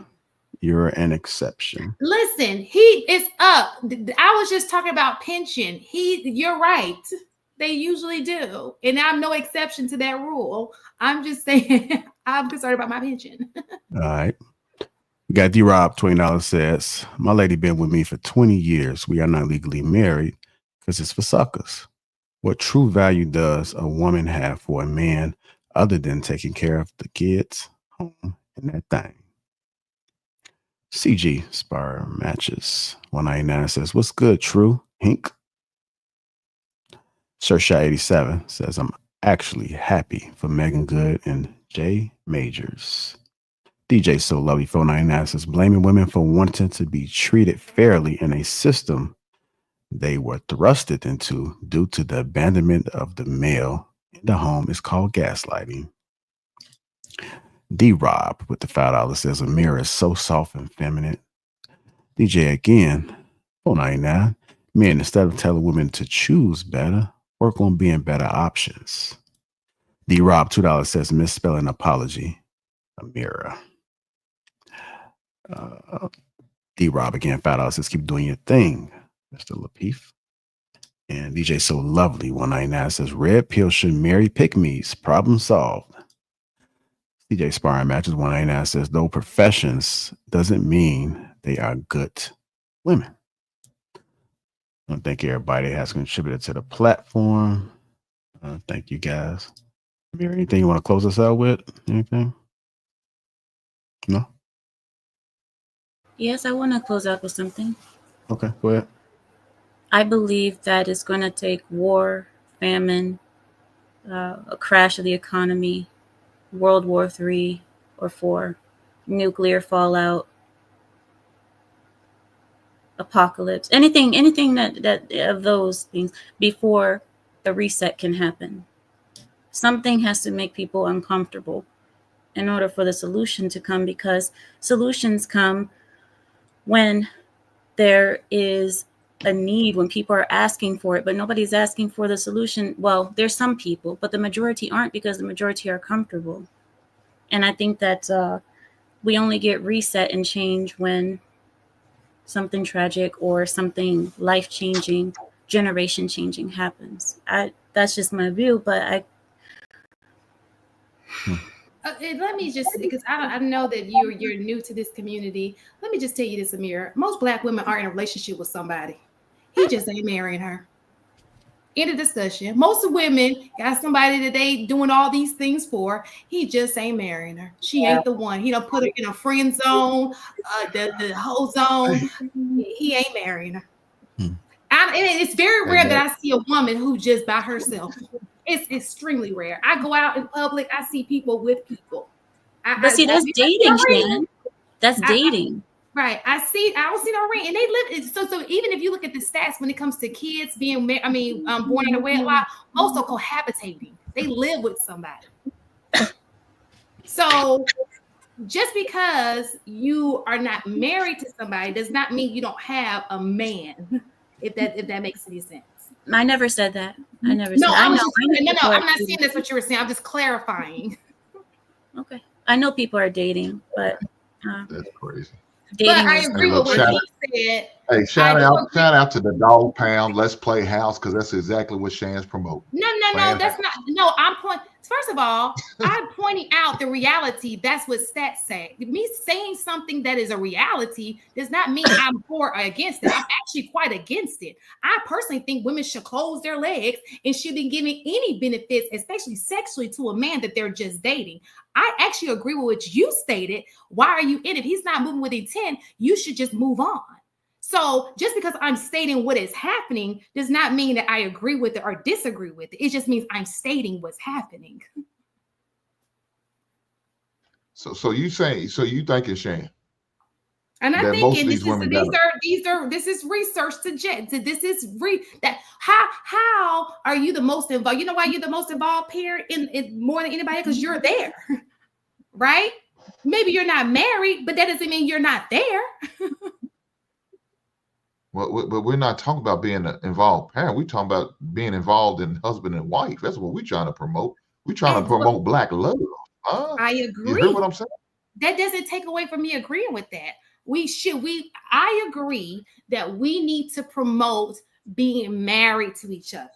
Speaker 1: You're an exception.
Speaker 6: Listen, he is up. I was just talking about pension. You're right. They usually do. And I'm no exception to that rule. I'm just saying I'm concerned about my pension.
Speaker 1: All right. We got D-Rob, $20 says, my lady been with me for 20 years. We are not legally married because it's for suckers. What true value does a woman have for a man other than taking care of the kids, home, and that thing? CG Spire Matches 199 says, what's good, True? Hink. Sersha87 says, I'm actually happy for Megan Good and Jay Majors. DJ So Lovely 499 says, blaming women for wanting to be treated fairly in a system they were thrusted into due to the abandonment of the male in the home is called gaslighting. D-Rob with the $5 says, Amira is so soft and feminine. DJ again, 499. Men, instead of telling women to choose better, work on being better options. D-Rob, $2 says, misspelling apology. Amira. D-Rob again, $5 says, keep doing your thing, Mr. Lapeef. And DJ So Lovely, 199 says, red pill should marry pick-me's. Problem solved. CJ Sparring Matches, 199 says, though professions doesn't mean they are good women. I thank everybody that has contributed to the platform. Thank you guys. Mary, anything you want to close us out with? Anything? No?
Speaker 12: Yes, I want to close out with something.
Speaker 1: Okay, go ahead.
Speaker 12: I believe that it's going to take war, famine, a crash of the economy, World War III or IV, nuclear fallout, apocalypse, anything that of those things before the reset can happen. Something has to make people uncomfortable in order for the solution to come, because solutions come when there is a need, when people are asking for it, but nobody's asking for the solution. Well, there's some people, but the majority aren't, because the majority are comfortable. And I think that we only get reset and change when something tragic or something life-changing, generation-changing happens. That's just my view, but
Speaker 6: let me just, because I know that you're new to this community. Let me just tell you this, Amira. Most Black women are in a relationship with somebody. He just ain't marrying her. End of discussion. Most of women got somebody that they doing all these things for. He just ain't marrying her. She ain't the one. He don't put her in a friend zone, the whole zone. He ain't marrying her. It's very rare that I see a woman who just by herself. It's extremely rare. I go out in public, I see people with people.
Speaker 12: That's dating, Shannon. That's dating.
Speaker 6: Right. I don't see no ring. And they live so even if you look at the stats when it comes to kids being born in a wedlock, most are cohabitating. They live with somebody. So just because you are not married to somebody does not mean you don't have a man, if that makes any sense.
Speaker 12: I never said that. I never said
Speaker 6: no,
Speaker 12: that.
Speaker 6: I'm not saying that's what you were saying. I'm just clarifying.
Speaker 12: Okay. I know people are dating, but
Speaker 2: that's crazy.
Speaker 6: But I agree with what he said.
Speaker 2: Hey, shout out to the Dog Pound. Let's Play House, because that's exactly what Shan's promoting.
Speaker 6: No, that's not. No, I'm pointing. First of all, I'm pointing out the reality. That's what stats say. Me saying something that is a reality does not mean I'm for or against it. I'm actually quite against it. I personally think women should close their legs and should be giving any benefits, especially sexually, to a man that they're just dating. I actually agree with what you stated. Why are you in it? If he's not moving with intent, you should just move on. So just because I'm stating what is happening does not mean that I agree with it or disagree with it. It just means I'm stating what's happening.
Speaker 2: So you thinking, Shan?
Speaker 6: And I'm thinking this is research how are you the most involved? You know why you're the most involved parent in more than anybody? Because you're there, right? Maybe you're not married, but that doesn't mean you're not there.
Speaker 2: Well, but we're not talking about being an involved parent. We're talking about being involved in husband and wife. That's what we're trying to promote. We trying to promote black love. Huh?
Speaker 6: I
Speaker 2: You
Speaker 6: agree.
Speaker 2: hear what I'm saying?
Speaker 6: That doesn't take away from me agreeing with that. I agree that we need to promote being married to each other.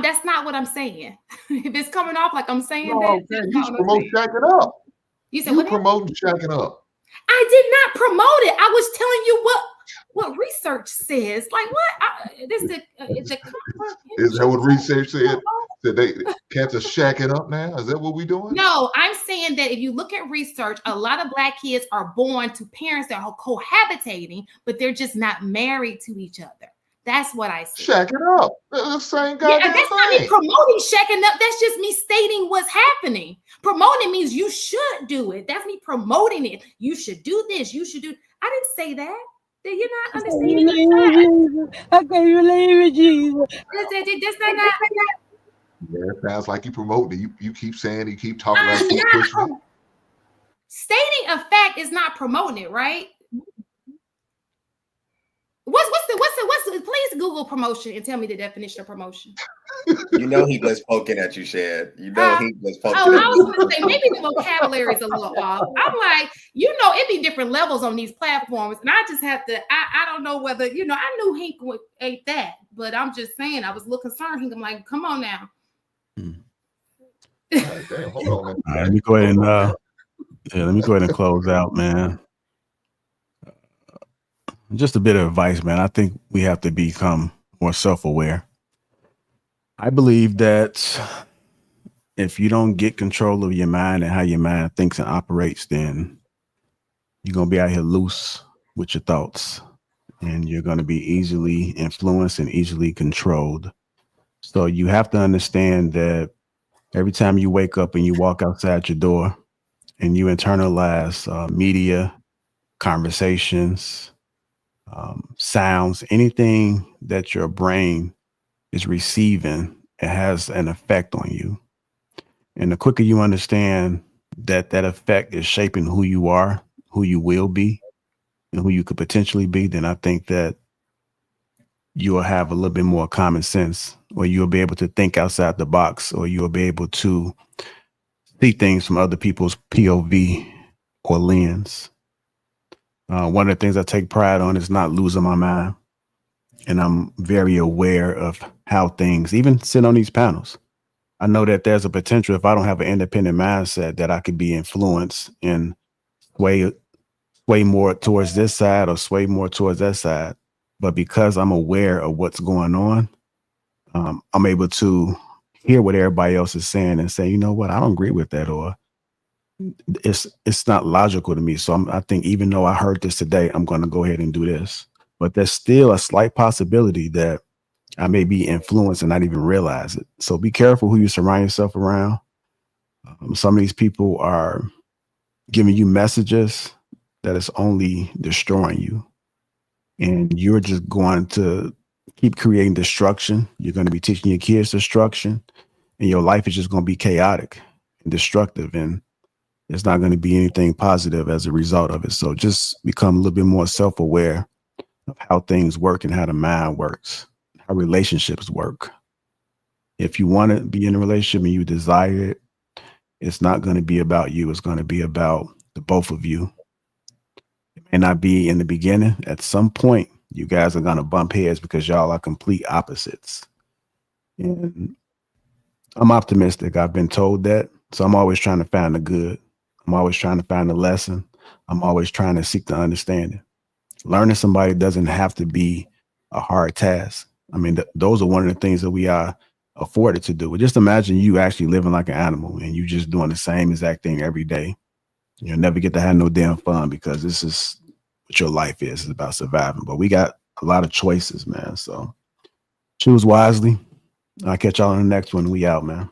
Speaker 6: That's not what I'm saying. If it's coming off like I'm saying
Speaker 2: No,
Speaker 6: that,
Speaker 2: okay.
Speaker 6: that's
Speaker 2: You
Speaker 6: not what I'm
Speaker 2: promote
Speaker 6: saying.
Speaker 2: shacking up.
Speaker 6: You said
Speaker 2: You
Speaker 6: what?
Speaker 2: promoting shacking up.
Speaker 6: I did not promote it. I was telling you what research says. Like what? It's a
Speaker 2: Is that what research said? That cats are shacking up now? Is that what we doing?
Speaker 6: No, I'm saying that if you look at research, a lot of black kids are born to parents that are cohabitating, but they're just not married to each other. That's what I say.
Speaker 2: Shacking up. The same
Speaker 6: Yeah,
Speaker 2: goddamn
Speaker 6: that's not me
Speaker 2: thing.
Speaker 6: promoting shacking up. That's just me stating what's happening. Promoting means you should do it. That's me promoting it. You should do this. You should do. I didn't say that. Did you not understand?
Speaker 17: I can't believe it, Jesus.
Speaker 6: That's not.
Speaker 2: Yeah, it sounds like you promoting it. You keep saying it, you keep talking about it, keep pushing it.
Speaker 6: Stating a fact is not promoting it, right? What's please Google promotion and tell me the definition of promotion.
Speaker 7: You know he was poking at you, Shad. You know he was poking
Speaker 6: I
Speaker 7: at you.
Speaker 6: was gonna say maybe the vocabulary is a little off. I'm like, it be different levels on these platforms, and I just have to. I don't know whether I knew Hink ate that, but I'm just saying I was a little concerned. Hink, I'm like, come on now.
Speaker 2: Damn, hold on, man.
Speaker 1: All right, let me go ahead and let me go ahead and close out, man. Just a bit of advice, man. I think we have to become more self-aware. I believe that if you don't get control of your mind and how your mind thinks and operates, then you're going to be out here loose with your thoughts, and you're going to be easily influenced and easily controlled. So you have to understand that every time you wake up and you walk outside your door and you internalize media, conversations, sounds, anything that your brain is receiving, it has an effect on you. And the quicker you understand that that effect is shaping who you are, who you will be, and who you could potentially be, then I think that you'll have a little bit more common sense, or you'll be able to think outside the box, or you'll be able to see things from other people's POV or lens. One of the things I take pride on is not losing my mind. And I'm very aware of how things, even sit on these panels, I know that there's a potential, if I don't have an independent mindset, that I could be influenced and sway more towards this side or sway more towards that side. But because I'm aware of what's going on, I'm able to hear what everybody else is saying and say, you know what, I don't agree with that, or it's not logical to me. So I think even though I heard this today, I'm going to go ahead and do this. But there's still a slight possibility that I may be influenced and not even realize it. So be careful who you surround yourself around. Some of these people are giving you messages that is only destroying you. And you're just going to keep creating destruction. You're going to be teaching your kids destruction. And your life is just going to be chaotic and destructive. And it's not going to be anything positive as a result of it. So just become a little bit more self-aware of how things work and how the mind works, how relationships work. If you want to be in a relationship and you desire it, it's not going to be about you. It's going to be about the both of you. It may not be in the beginning. At some point, you guys are going to bump heads because y'all are complete opposites. And I'm optimistic. I've been told that. So I'm always trying to find the good. I'm always trying to find the lesson. I'm always trying to seek the understanding. Learning somebody doesn't have to be a hard task. I mean, those are one of the things that we are afforded to do. But just imagine you actually living like an animal and you just doing the same exact thing every day. You'll never get to have no damn fun because this is what your life is. It's about surviving. But we got a lot of choices, man. So choose wisely. I'll catch y'all on the next one. We out, man.